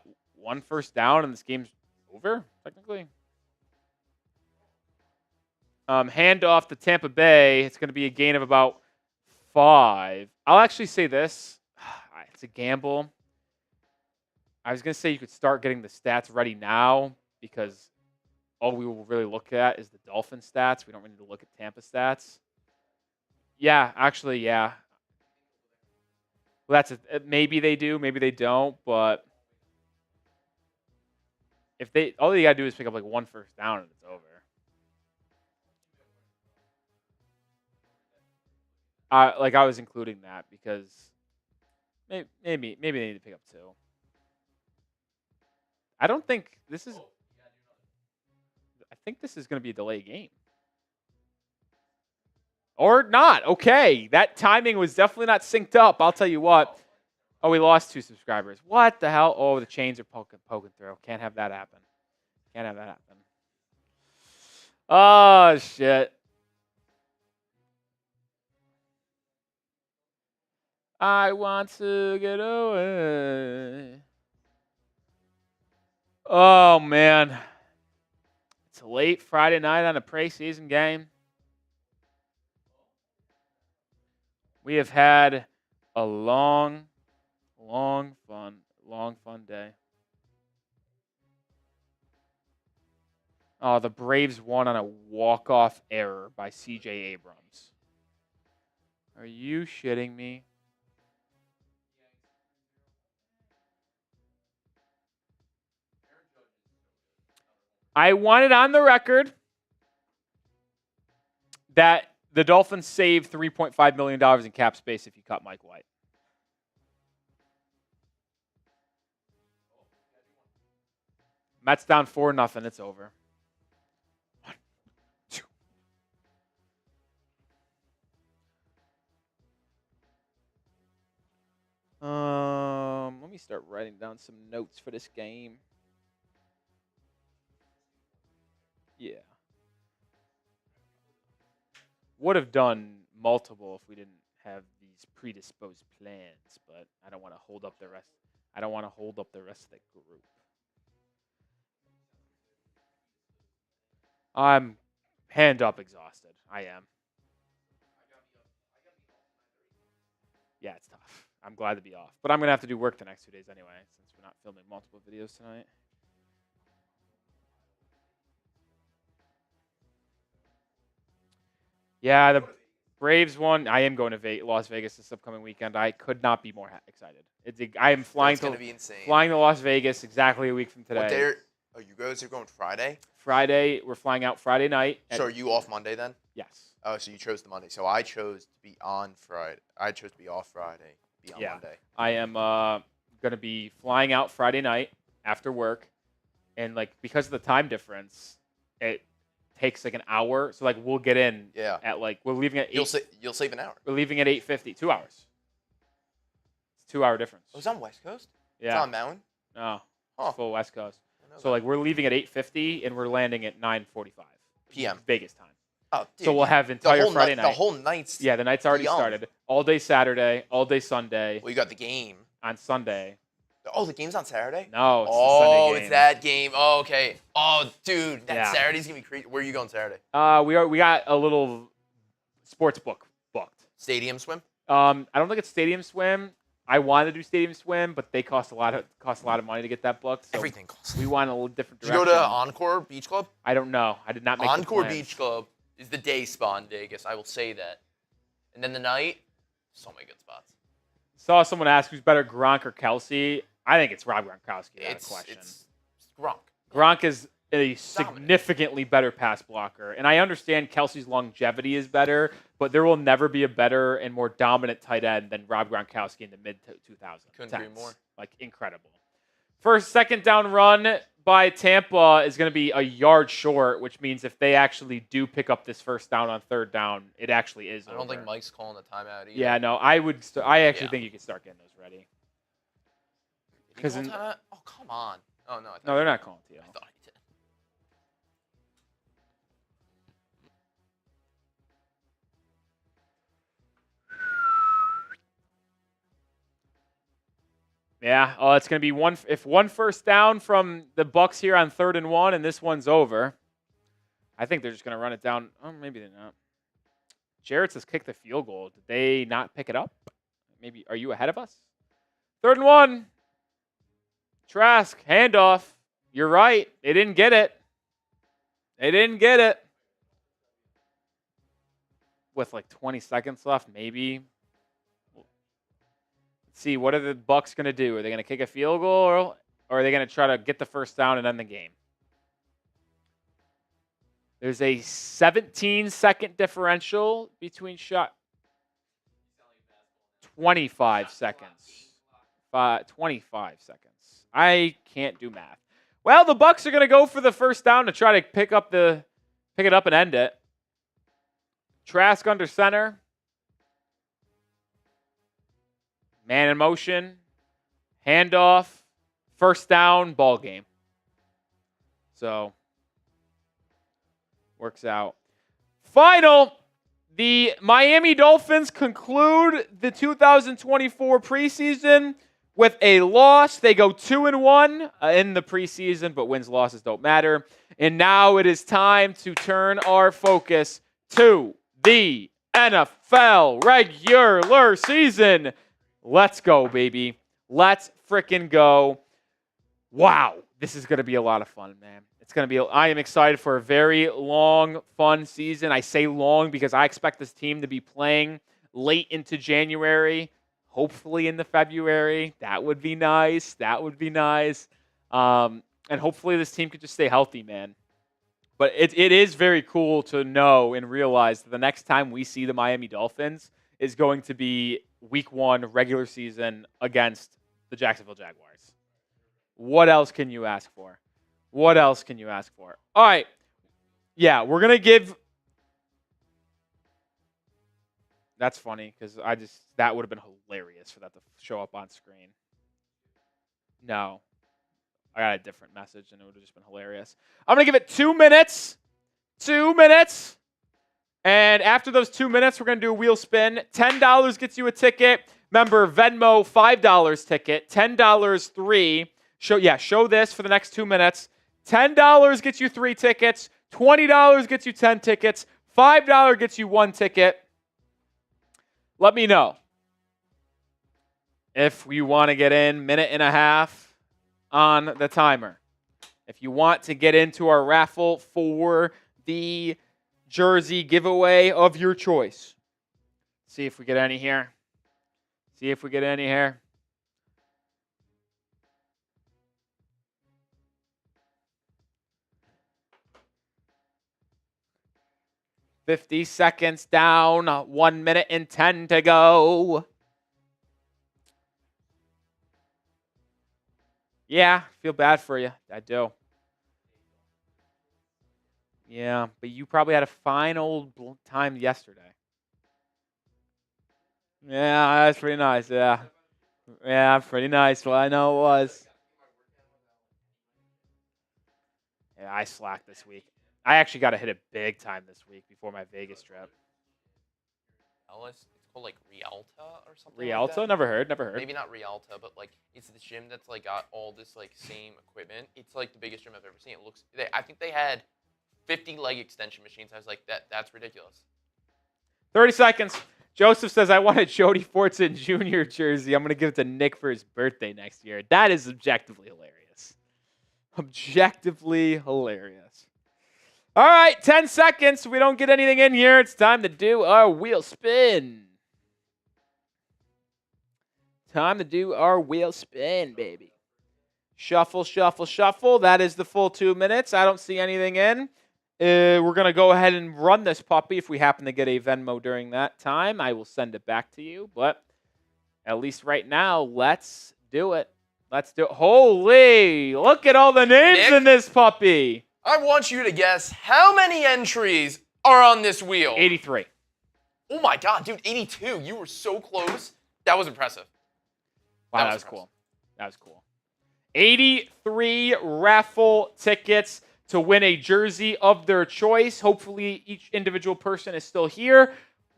first down and this game's over, technically? Handoff to Tampa Bay. It's going to be a gain of about 5. I'll actually say this. It's a gamble. I was going to say you could start getting the stats ready now because all we will really look at is the Dolphin stats. We don't really need to look at Tampa stats. Yeah, actually, yeah. Well, maybe they do, maybe they don't, but if all you got to do is pick up like 1 first down and it's over. I was including that because maybe they need to pick up 2. I don't think this is. I think this is going to be a delay game. Or not. Okay. That timing was definitely not synced up. I'll tell you what. Oh, we lost 2 subscribers. What the hell? Oh, the chains are poking through. Can't have that happen. Can't have that happen. Oh, shit. I want to get away. Oh, man. It's a late Friday night on a preseason game. We have had a long, fun day. Oh, the Braves won on a walk-off error by C.J. Abrams. Are you shitting me? I want it on the record that the Dolphins saved $3.5 million in cap space if you cut Mike White. Mets down 4-0. It's over. 1, 2. Let me start writing down some notes for this game. Yeah. Would have done multiple if we didn't have these predisposed plans, but I don't want to hold up the rest. I don't want to hold up the rest of the group. I'm hand up exhausted. I am. Yeah, it's tough. I'm glad to be off. But I'm going to have to do work the next 2 days anyway, since we're not filming multiple videos tonight. Yeah, the Braves won. I am going to Las Vegas this upcoming weekend. I could not be more excited. I am flying That's gonna be insane. Flying to Las Vegas exactly a week from today. What day are you guys going Friday? Friday. We're flying out Friday night. So are you off Monday then? Yes. Oh, so you chose the Monday. So I chose to be on Friday. I chose to be off Friday. Be on Monday. I am going to be flying out Friday night after work, and like because of the time difference, it takes like an hour. So like we'll get in at like we're leaving at 8. You'll save an hour. We're leaving at 8:50. 2 hours. It's 2 hour difference. Oh, it's on West Coast? Yeah. It's on Mountain? No. Huh. It's full West Coast. So like we're leaving at 8:50 and we're landing at 9:45 p.m. Vegas time. Oh, dude, so we'll have entire Friday night. The whole night's the night's already started. All day Saturday, all day Sunday. Well, you got the game on Sunday. Oh, the game's on Saturday? No, it's the Sunday game. It's that game. Oh, okay. Oh, dude, Saturday's gonna be crazy. Where are you going Saturday? We got a little sports book booked. Stadium swim? I don't think it's stadium swim. I wanted to do stadium swim, but they cost a lot of money to get that booked. So everything costs. We want a little different direction. Did you go to Encore Beach Club? I don't know. I did not make Encore Beach Club is the day spa in Vegas. I will say that. And then the night, so many good spots. Saw someone ask who's better, Gronk or Kelsey. I think it's Rob Gronkowski. That's a question. It's Gronk. Gronk is a significantly better pass blocker. And I understand Kelsey's longevity is better, but there will never be a better and more dominant tight end than Rob Gronkowski in the mid-2000s. Couldn't agree more. Like, incredible. First second down run by Tampa is going to be a yard short, which means if they actually do pick up this first down on third down, it actually is over. I don't think Mike's calling the timeout either. Yeah, no, I actually think you can start getting those ready. Oh, come on. Oh, no. No, they're not calling to you. I thought he did. Yeah, it's going to be one first down from the Bucs here on 3rd and 1, and this one's over. I think they're just going to run it down. Oh, maybe they're not. Jarrett says kick the field goal. Did they not pick it up? Maybe. Are you ahead of us? 3rd and 1. Trask, handoff. You're right. They didn't get it. With like 20 seconds left, maybe. Let's see, what are the Bucs going to do? Are they going to kick a field goal, or are they going to try to get the first down and end the game? There's a 17-second differential between shot. 25 seconds. 25 seconds. I can't do math. Well, the Bucs are going to go for the first down to try to pick it up and end it. Trask under center. Man in motion. Handoff. First down, ball game. So, works out. Final. The Miami Dolphins conclude the 2024 preseason with a loss. They go 2-1 in the preseason, but wins, losses don't matter. And now it is time to turn our focus to the NFL regular season. Let's go, baby. Let's freaking go. Wow, this is going to be a lot of fun, man. I am excited for a very long, fun season. I say long because I expect this team to be playing late into January, hopefully into February. That would be nice. And hopefully this team could just stay healthy, man. But it is very cool to know and realize that the next time we see the Miami Dolphins is going to be week 1 regular season against the Jacksonville Jaguars. What else can you ask for? All right. Yeah, we're going to give... That's funny because that would have been hilarious for that to show up on screen. No. I got a different message and it would have just been hilarious. I'm going to give it 2 minutes. 2 minutes. And after those 2 minutes, we're going to do a wheel spin. $10 gets you a ticket. Remember, Venmo, $5 ticket. $10, 3. Show this for the next 2 minutes. $10 gets you 3 tickets. $20 gets you 10 tickets. $5 gets you 1 ticket. Let me know if you want to get in, minute and a half on the timer. If you want to get into our raffle for the jersey giveaway of your choice. See if we get any here. 50 seconds down, 1 minute and 10 to go. Yeah, feel bad for you. I do. Yeah, but you probably had a fine old time yesterday. Yeah, that's pretty nice, yeah. Yeah, pretty nice. Well, I know it was. Yeah, I slacked this week. I actually got to hit it big time this week before my Vegas trip. It's called like Rialta or something. Rialta? Like Never heard. Maybe not Rialta, but like it's the gym that's like got all this like same equipment. It's like the biggest gym I've ever seen. It looks. I think they had 50 leg extension machines. I was like, that's ridiculous. 30 seconds. Joseph says, I want a Jody Fortson Jr. jersey. I'm going to give it to Nick for his birthday next year. That is objectively hilarious. Objectively hilarious. All right, 10 seconds. We don't get anything in here. It's time to do our wheel spin. Time to do our wheel spin, baby. Shuffle, shuffle, shuffle. That is the full 2 minutes. I don't see anything in. We're going to go ahead and run this puppy. If we happen to get a Venmo during that time, I will send it back to you. But at least right now, let's do it. Let's do it. Holy, look at all the names Nick, in this puppy. I want you to guess how many entries are on this wheel. 83. Oh my God, dude, 82. You were so close. That was impressive. Wow, that was cool. That was cool. 83 raffle tickets to win a jersey of their choice. Hopefully, each individual person is still here.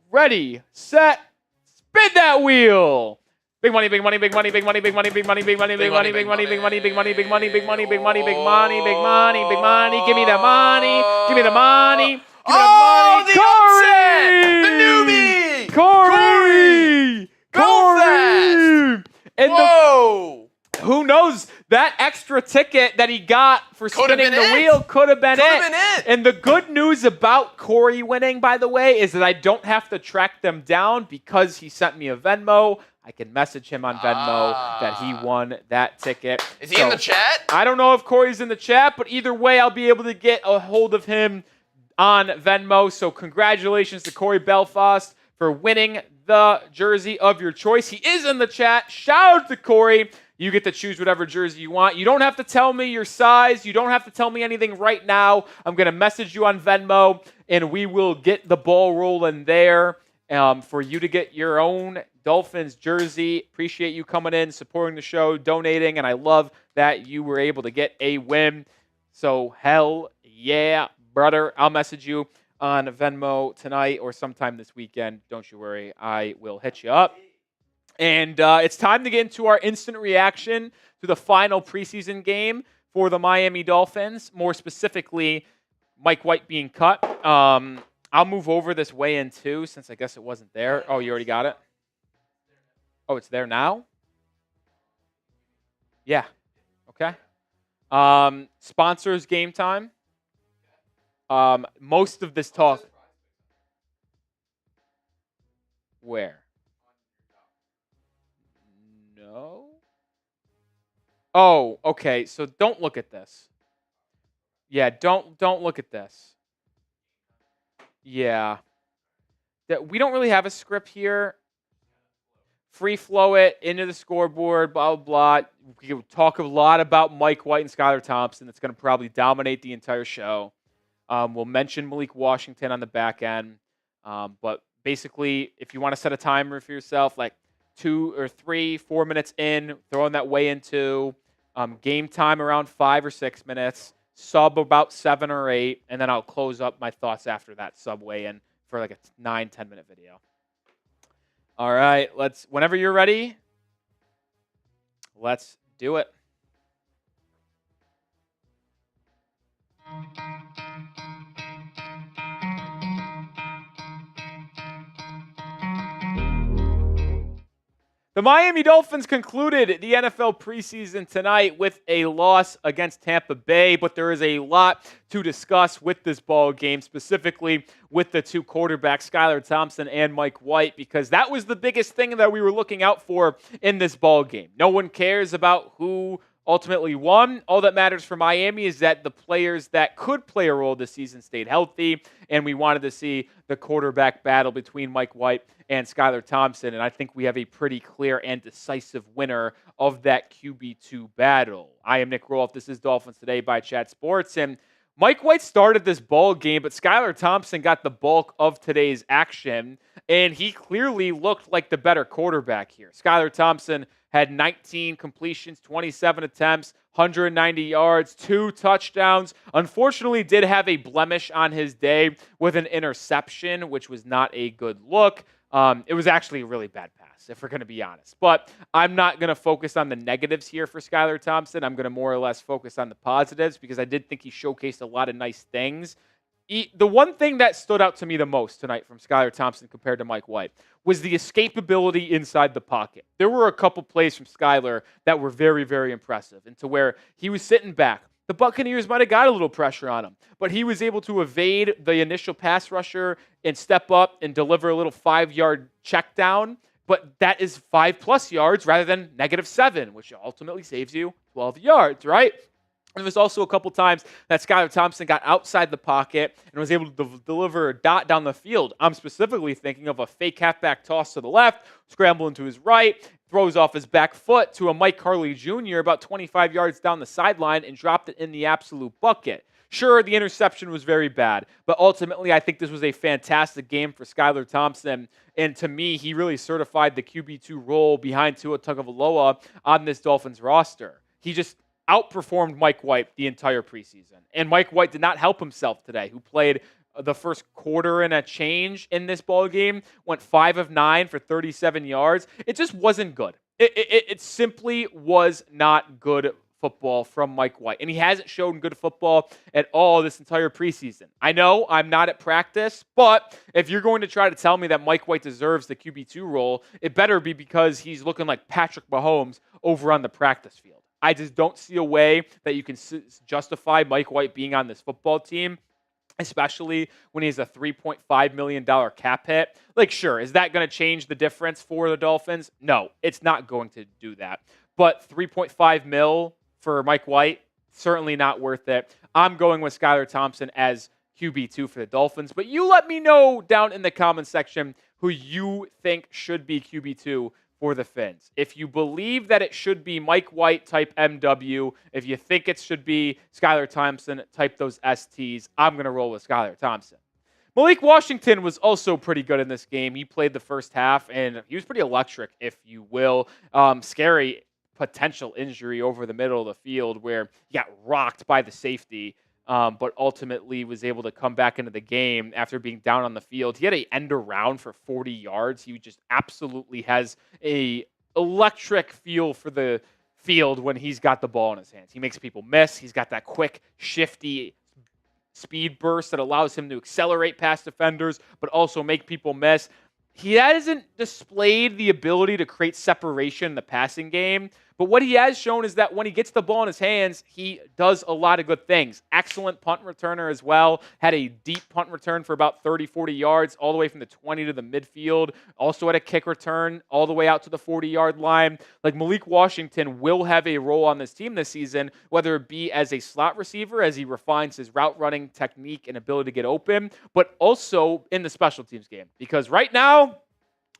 Ready, set, spin that wheel. Big money, big money, big money, big money, big money, big money, big money, big money, big money, big money, big money, big money, big money, big money, big money, big money, big money. Give me the money. Give me the money. Give me the money. Corey! The newbie! Corey! Go fast! And whoa! Who knows? That extra ticket that he got for spinning the wheel could have been it. And the good news about Corey winning, by the way, is that I don't have to track them down because he sent me a Venmo. I can message him on Venmo that he won that ticket. Is he in the chat? I don't know if Corey's in the chat, but either way, I'll be able to get a hold of him on Venmo. So congratulations to Corey Belfast for winning the jersey of your choice. He is in the chat. Shout out to Corey. You get to choose whatever jersey you want. You don't have to tell me your size. You don't have to tell me anything right now. I'm going to message you on Venmo, and we will get the ball rolling there for you to get your own Dolphins jersey. Appreciate you coming in, supporting the show, donating, and I love that you were able to get a win. So hell yeah, brother. I'll message you on Venmo tonight or sometime this weekend. Don't you worry. I will hit you up. And it's time to get into our instant reaction to the final preseason game for the Miami Dolphins, more specifically, Mike White being cut. I'll move over this weigh-in too, since I guess it wasn't there. Oh, you already got it? Oh, it's there now? Yeah. Okay. Sponsors game time. Most of this talk. Where? No. Oh, okay. So don't look at this. Yeah, don't look at this. Yeah. We don't really have a script here. Free flow it into the scoreboard, blah, blah, blah. We can talk a lot about Mike White and Skylar Thompson. That's going to probably dominate the entire show. We'll mention Malik Washington on the back end. But basically, if you want to set a timer for yourself, like 2 or 3, 4 minutes in, throwing that way into game time around 5 or 6 minutes, sub about 7 or 8, and then I'll close up my thoughts after that sub weigh in for like a 9-10 minute video. All right, whenever you're ready, let's do it. The Miami Dolphins concluded the NFL preseason tonight with a loss against Tampa Bay, but there is a lot to discuss with this ball game, specifically with the two quarterbacks, Skylar Thompson and Mike White, because that was the biggest thing that we were looking out for in this ball game. No one cares about who ultimately won. All that matters for Miami is that the players that could play a role this season stayed healthy, and we wanted to see the quarterback battle between Mike White and Skylar Thompson, and I think we have a pretty clear and decisive winner of that QB2 battle. I am Nic Rohloff. This is Dolphins Today by Chat Sports, and Mike White started this ball game, but Skylar Thompson got the bulk of today's action, and he clearly looked like the better quarterback here. Skylar Thompson had 19 completions, 27 attempts, 190 yards, 2 touchdowns. Unfortunately, did have a blemish on his day with an interception, which was not a good look. It was actually a really bad pass, if we're going to be honest. But I'm not going to focus on the negatives here for Skylar Thompson. I'm going to more or less focus on the positives because I did think he showcased a lot of nice things. The one thing that stood out to me the most tonight from Skylar Thompson compared to Mike White was the escapability inside the pocket. There were a couple plays from Skylar that were very, very impressive, and to where he was sitting back. The Buccaneers might have got a little pressure on him, but he was able to evade the initial pass rusher and step up and deliver a little 5-yard check down. But that is 5+ yards rather than -7, which ultimately saves you 12 yards, right? And there was also a couple times that Skylar Thompson got outside the pocket and was able to deliver a dot down the field. I'm specifically thinking of a fake halfback toss to the left, scramble into his right, throws off his back foot to a Mike Harley Jr. about 25 yards down the sideline and dropped it in the absolute bucket. Sure, the interception was very bad, but ultimately I think this was a fantastic game for Skylar Thompson, and to me, he really certified the QB2 role behind Tua Tagovailoa on this Dolphins roster. He just outperformed Mike White the entire preseason, and Mike White did not help himself today, who played the first quarter and a change in this ball game, went 5 of 9 for 37 yards. It just wasn't good. It simply was not good football from Mike White, and he hasn't shown good football at all this entire preseason. I know I'm not at practice, but if you're going to try to tell me that Mike White deserves the QB2 role, it better be because he's looking like Patrick Mahomes over on the practice field. I just don't see a way that you can justify Mike White being on this football team, especially when he has a $3.5 million cap hit. Like, sure, is that going to change the difference for the Dolphins? No, it's not going to do that. But $3.5 million for Mike White, certainly not worth it. I'm going with Skylar Thompson as QB2 for the Dolphins. But you let me know down in the comments section who you think should be QB2 for the Fins. If you believe that it should be Mike White, type MW. If you think it should be Skylar Thompson, type those STs. I'm going to roll with Skylar Thompson. Malik Washington was also pretty good in this game. He played the first half, and he was pretty electric, if you will. Scary potential injury over the middle of the field where he got rocked by the safety, but ultimately was able to come back into the game after being down on the field. He had an end around for 40 yards. He just absolutely has a electric feel for the field when he's got the ball in his hands. He makes people miss. He's got that quick, shifty speed burst that allows him to accelerate past defenders, but also make people miss. He hasn't displayed the ability to create separation in the passing game, but what he has shown is that when he gets the ball in his hands, he does a lot of good things. Excellent punt returner as well. Had a deep punt return for about 30, 40 yards, all the way from the 20 to the midfield. Also had a kick return all the way out to the 40-yard line. Like, Malik Washington will have a role on this team this season, whether it be as a slot receiver, as he refines his route running technique and ability to get open, but also in the special teams game. Because right now,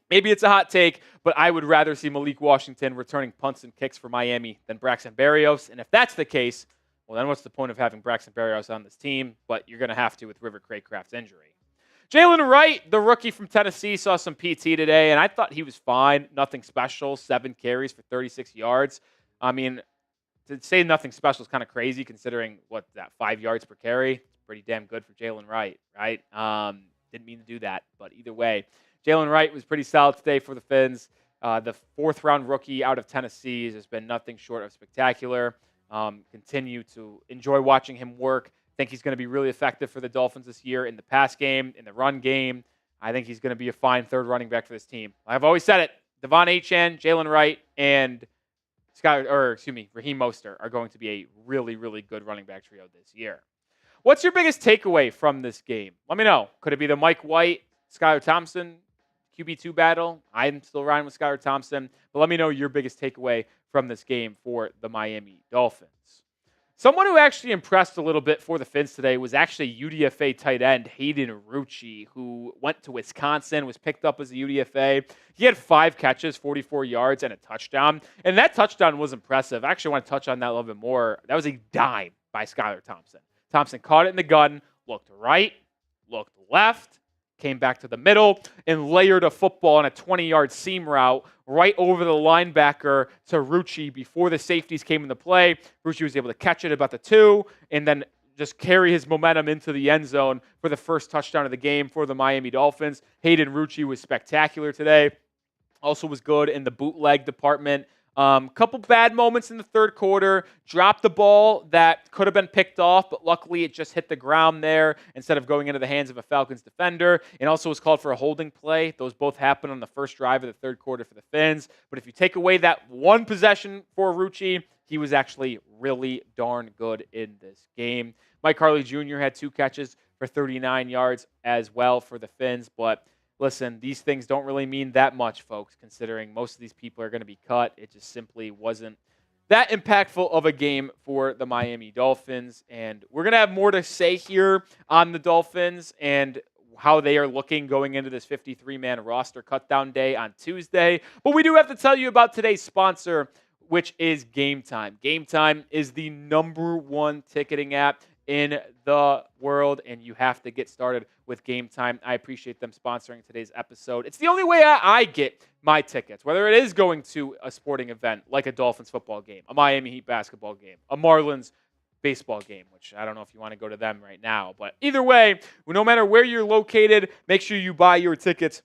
maybe it's a hot take, but I would rather see Malik Washington returning punts and kicks for Miami than Braxton Berrios. And if that's the case, well, then what's the point of having Braxton Berrios on this team? But you're going to have to with River Craycraft's injury. Jalen Wright, the rookie from Tennessee, saw some PT today, and I thought he was fine. Nothing special. 7 carries for 36 yards. I mean, to say nothing special is kind of crazy considering, 5 yards per carry? It's pretty damn good for Jalen Wright, right? Didn't mean to do that, but either way, Jalen Wright was pretty solid today for the Fins. The fourth-round rookie out of Tennessee has been nothing short of spectacular. Continue to enjoy watching him work. Think he's going to be really effective for the Dolphins this year in the pass game, in the run game. I think he's going to be a fine third running back for this team. I've always said it. Devon Achane, Jalen Wright, and Raheem Mostert are going to be a really, really good running back trio this year. What's your biggest takeaway from this game? Let me know. Could it be the Mike White, Skylar Thompson QB2 battle? I'm still riding with Skylar Thompson, but let me know your biggest takeaway from this game for the Miami Dolphins. Someone who actually impressed a little bit for the Fins today was actually UDFA tight end Hayden Rucci, who went to Wisconsin, was picked up as a UDFA. He had 5 catches, 44 yards, and a touchdown. And that touchdown was impressive. I actually want to touch on that a little bit more. That was a dime by Skylar Thompson. Thompson caught it in the gun, looked right, looked left, came back to the middle, and layered a football on a 20-yard seam route right over the linebacker to Rucci before the safeties came into play. Rucci was able to catch it about the 2 and then just carry his momentum into the end zone for the first touchdown of the game for the Miami Dolphins. Hayden Rucci was spectacular today. Also was good in the bootleg department. Couple bad moments in the third quarter. Dropped the ball that could have been picked off, but luckily it just hit the ground there instead of going into the hands of a Falcons defender. And also was called for a holding play. Those both happened on the first drive of the third quarter for the Fins. But if you take away that one possession for Rucci, he was actually really darn good in this game. Mike Harley Jr. had 2 catches for 39 yards as well for the Fins, but listen, these things don't really mean that much, folks, considering most of these people are going to be cut. It just simply wasn't that impactful of a game for the Miami Dolphins. And we're going to have more to say here on the Dolphins and how they are looking going into this 53-man roster cutdown day on Tuesday. But we do have to tell you about today's sponsor, which is Game Time. Game Time is the #1 ticketing app in the world, and you have to get started with Game Time. I appreciate them sponsoring today's episode. It's the only way I get my tickets, whether it is going to a sporting event like a Dolphins football game, a Miami Heat basketball game, a Marlins baseball game, which I don't know if you want to go to them right now. But either way, no matter where you're located, make sure you buy your tickets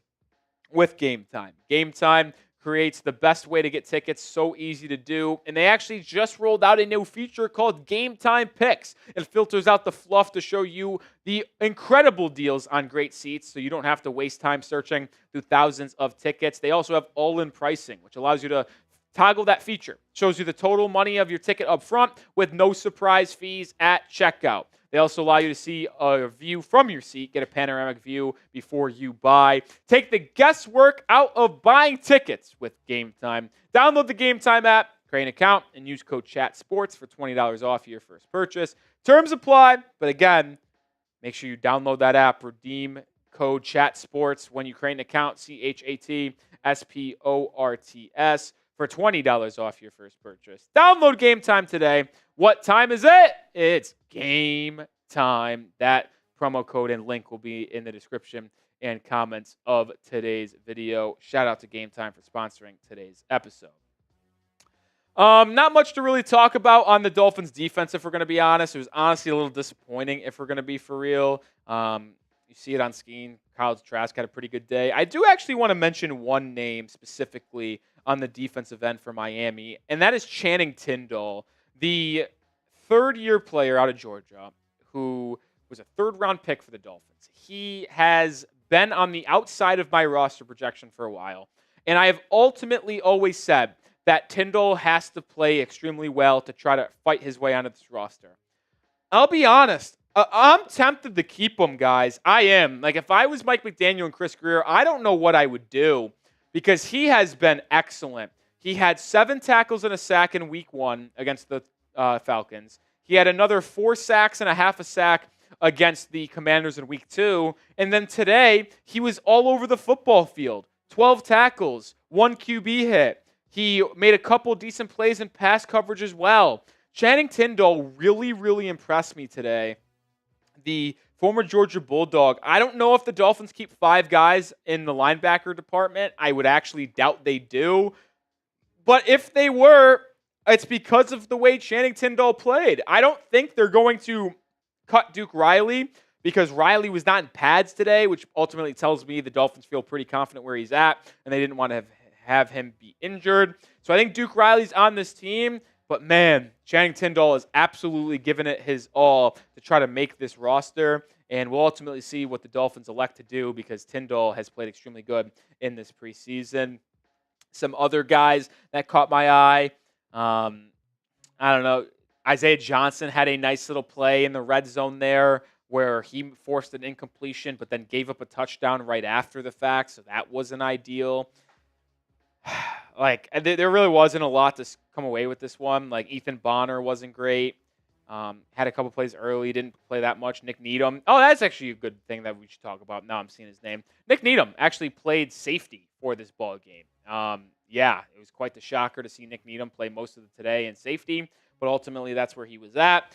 with Game Time. Game Time creates the best way to get tickets, so easy to do. And they actually just rolled out a new feature called Game Time Picks. It filters out the fluff to show you the incredible deals on great seats, so you don't have to waste time searching through thousands of tickets. They also have all-in pricing, which allows you to toggle that feature. Shows you the total money of your ticket up front with no surprise fees at checkout. They also allow you to see a view from your seat, get a panoramic view before you buy. Take the guesswork out of buying tickets with Game Time. Download the Game Time app, create an account, and use code CHATSPORTS for $20 off your first purchase. Terms apply, but again, make sure you download that app, redeem code CHATSPORTS when you create an account, CHATSPORTS, for $20 off your first purchase. Download Game Time today. What time is it? It's game time. That promo code and link will be in the description and comments of today's video. Shout out to Game Time for sponsoring today's episode. Not much to really talk about on the Dolphins defense, if we're going to be honest. It was honestly a little disappointing, if we're going to be for real. You see it on Skeen. Kyle Trask had a pretty good day. I do actually want to mention one name specifically on the defensive end for Miami, and that is Channing Tindall, the third-year player out of Georgia who was a third-round pick for the Dolphins. He has been on the outside of my roster projection for a while, and I have ultimately always said that Tindall has to play extremely well to try to fight his way onto this roster. I'll be honest. I'm tempted to keep him, guys. I am. Like, if I was Mike McDaniel and Chris Greer, I don't know what I would do because he has been excellent. He had 7 tackles and a sack in week 1 against the Falcons. He had another 4 sacks and a half a sack against the Commanders in week 2. And then today, he was all over the football field. 12 tackles, 1 QB hit. He made a couple decent plays in pass coverage as well. Channing Tindall really, really impressed me today. The former Georgia Bulldog. I don't know if the Dolphins keep 5 guys in the linebacker department. I would actually doubt they do. But if they were, it's because of the way Channing Tindall played. I don't think they're going to cut Duke Riley because Riley was not in pads today, which ultimately tells me the Dolphins feel pretty confident where he's at, and they didn't want to have him be injured. So I think Duke Riley's on this team, but man, Channing Tindall has absolutely given it his all to try to make this roster, and we'll ultimately see what the Dolphins elect to do because Tindall has played extremely good in this preseason. Some other guys that caught my eye, I don't know, Isaiah Johnson had a nice little play in the red zone there where he forced an incompletion but then gave up a touchdown right after the fact, so that wasn't ideal. Like, there really wasn't a lot to come away with this one. Like, Ethan Bonner wasn't great. Had a couple plays early, didn't play that much. Nick Needham. Oh, that's actually a good thing that we should talk about. Now I'm seeing his name. Nick Needham actually played safety for this ball game. Yeah, it was quite the shocker to see Nick Needham play most of the today in safety, but ultimately that's where he was at.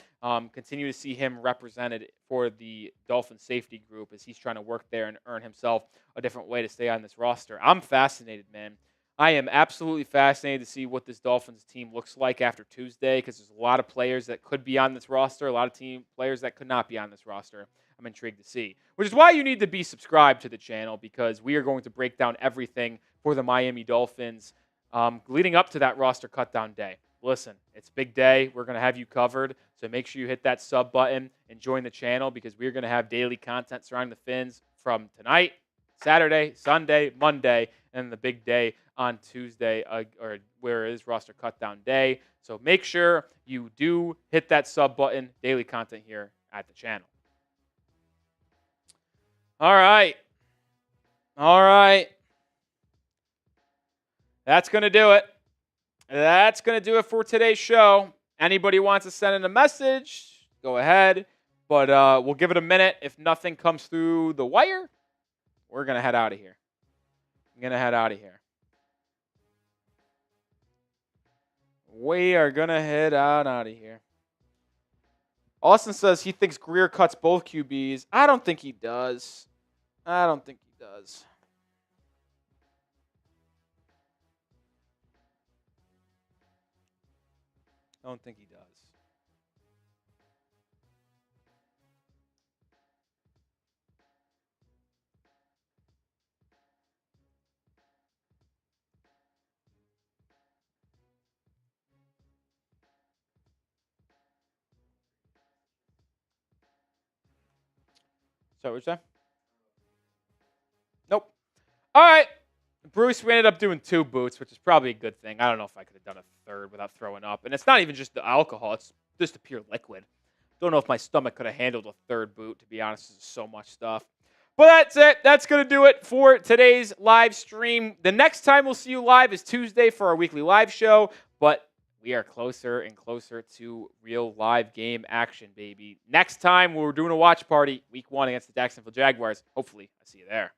Continue to see him represented for the Dolphins safety group as he's trying to work there and earn himself a different way to stay on this roster. I'm fascinated, man. I am absolutely fascinated to see what this Dolphins team looks like after Tuesday because there's a lot of players that could be on this roster, a lot of team players that could not be on this roster. I'm intrigued to see, which is why you need to be subscribed to the channel because we are going to break down everything for the Miami Dolphins leading up to that roster cutdown day. Listen, it's a big day. We're going to have you covered, so make sure you hit that sub button and join the channel because we're going to have daily content surrounding the Fins from tonight, Saturday, Sunday, Monday, and the big day on Tuesday, or where it is roster cutdown day. So make sure you do hit that sub button, daily content here at the channel. All right. That's going to do it. That's going to do it for today's show. Anybody wants to send in a message, go ahead. But we'll give it a minute. If nothing comes through the wire, we're going to head out of here. We are going to head out of here. Austin says he thinks Greer cuts both QBs. I don't think he does. I don't think he does. So what you say? Nope. All right. Bruce, we ended up doing 2 boots, which is probably a good thing. I don't know if I could have done a third without throwing up. And it's not even just the alcohol. It's just the pure liquid. Don't know if my stomach could have handled a third boot, to be honest. There's so much stuff. But that's it. That's going to do it for today's live stream. The next time we'll see you live is Tuesday for our weekly live show. But we are closer and closer to real live game action, baby. Next time, we're doing a watch party, week 1 against the Jacksonville Jaguars. Hopefully, I see you there.